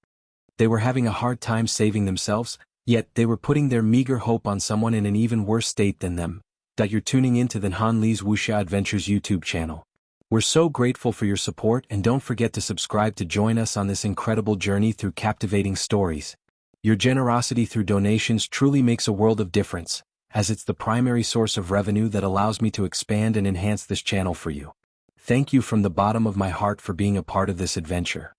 [SPEAKER 1] They were having a hard time saving themselves, yet they were putting their meager hope on someone in an even worse state than them. You're tuning in to the Han Li's Wuxia Adventures YouTube channel. We're so grateful for your support, and don't forget to subscribe to join us on this incredible journey through captivating stories. Your generosity through donations truly makes a world of difference, as it's the primary source of revenue that allows me to expand and enhance this channel for you. Thank you from the bottom of my heart for being a part of this adventure.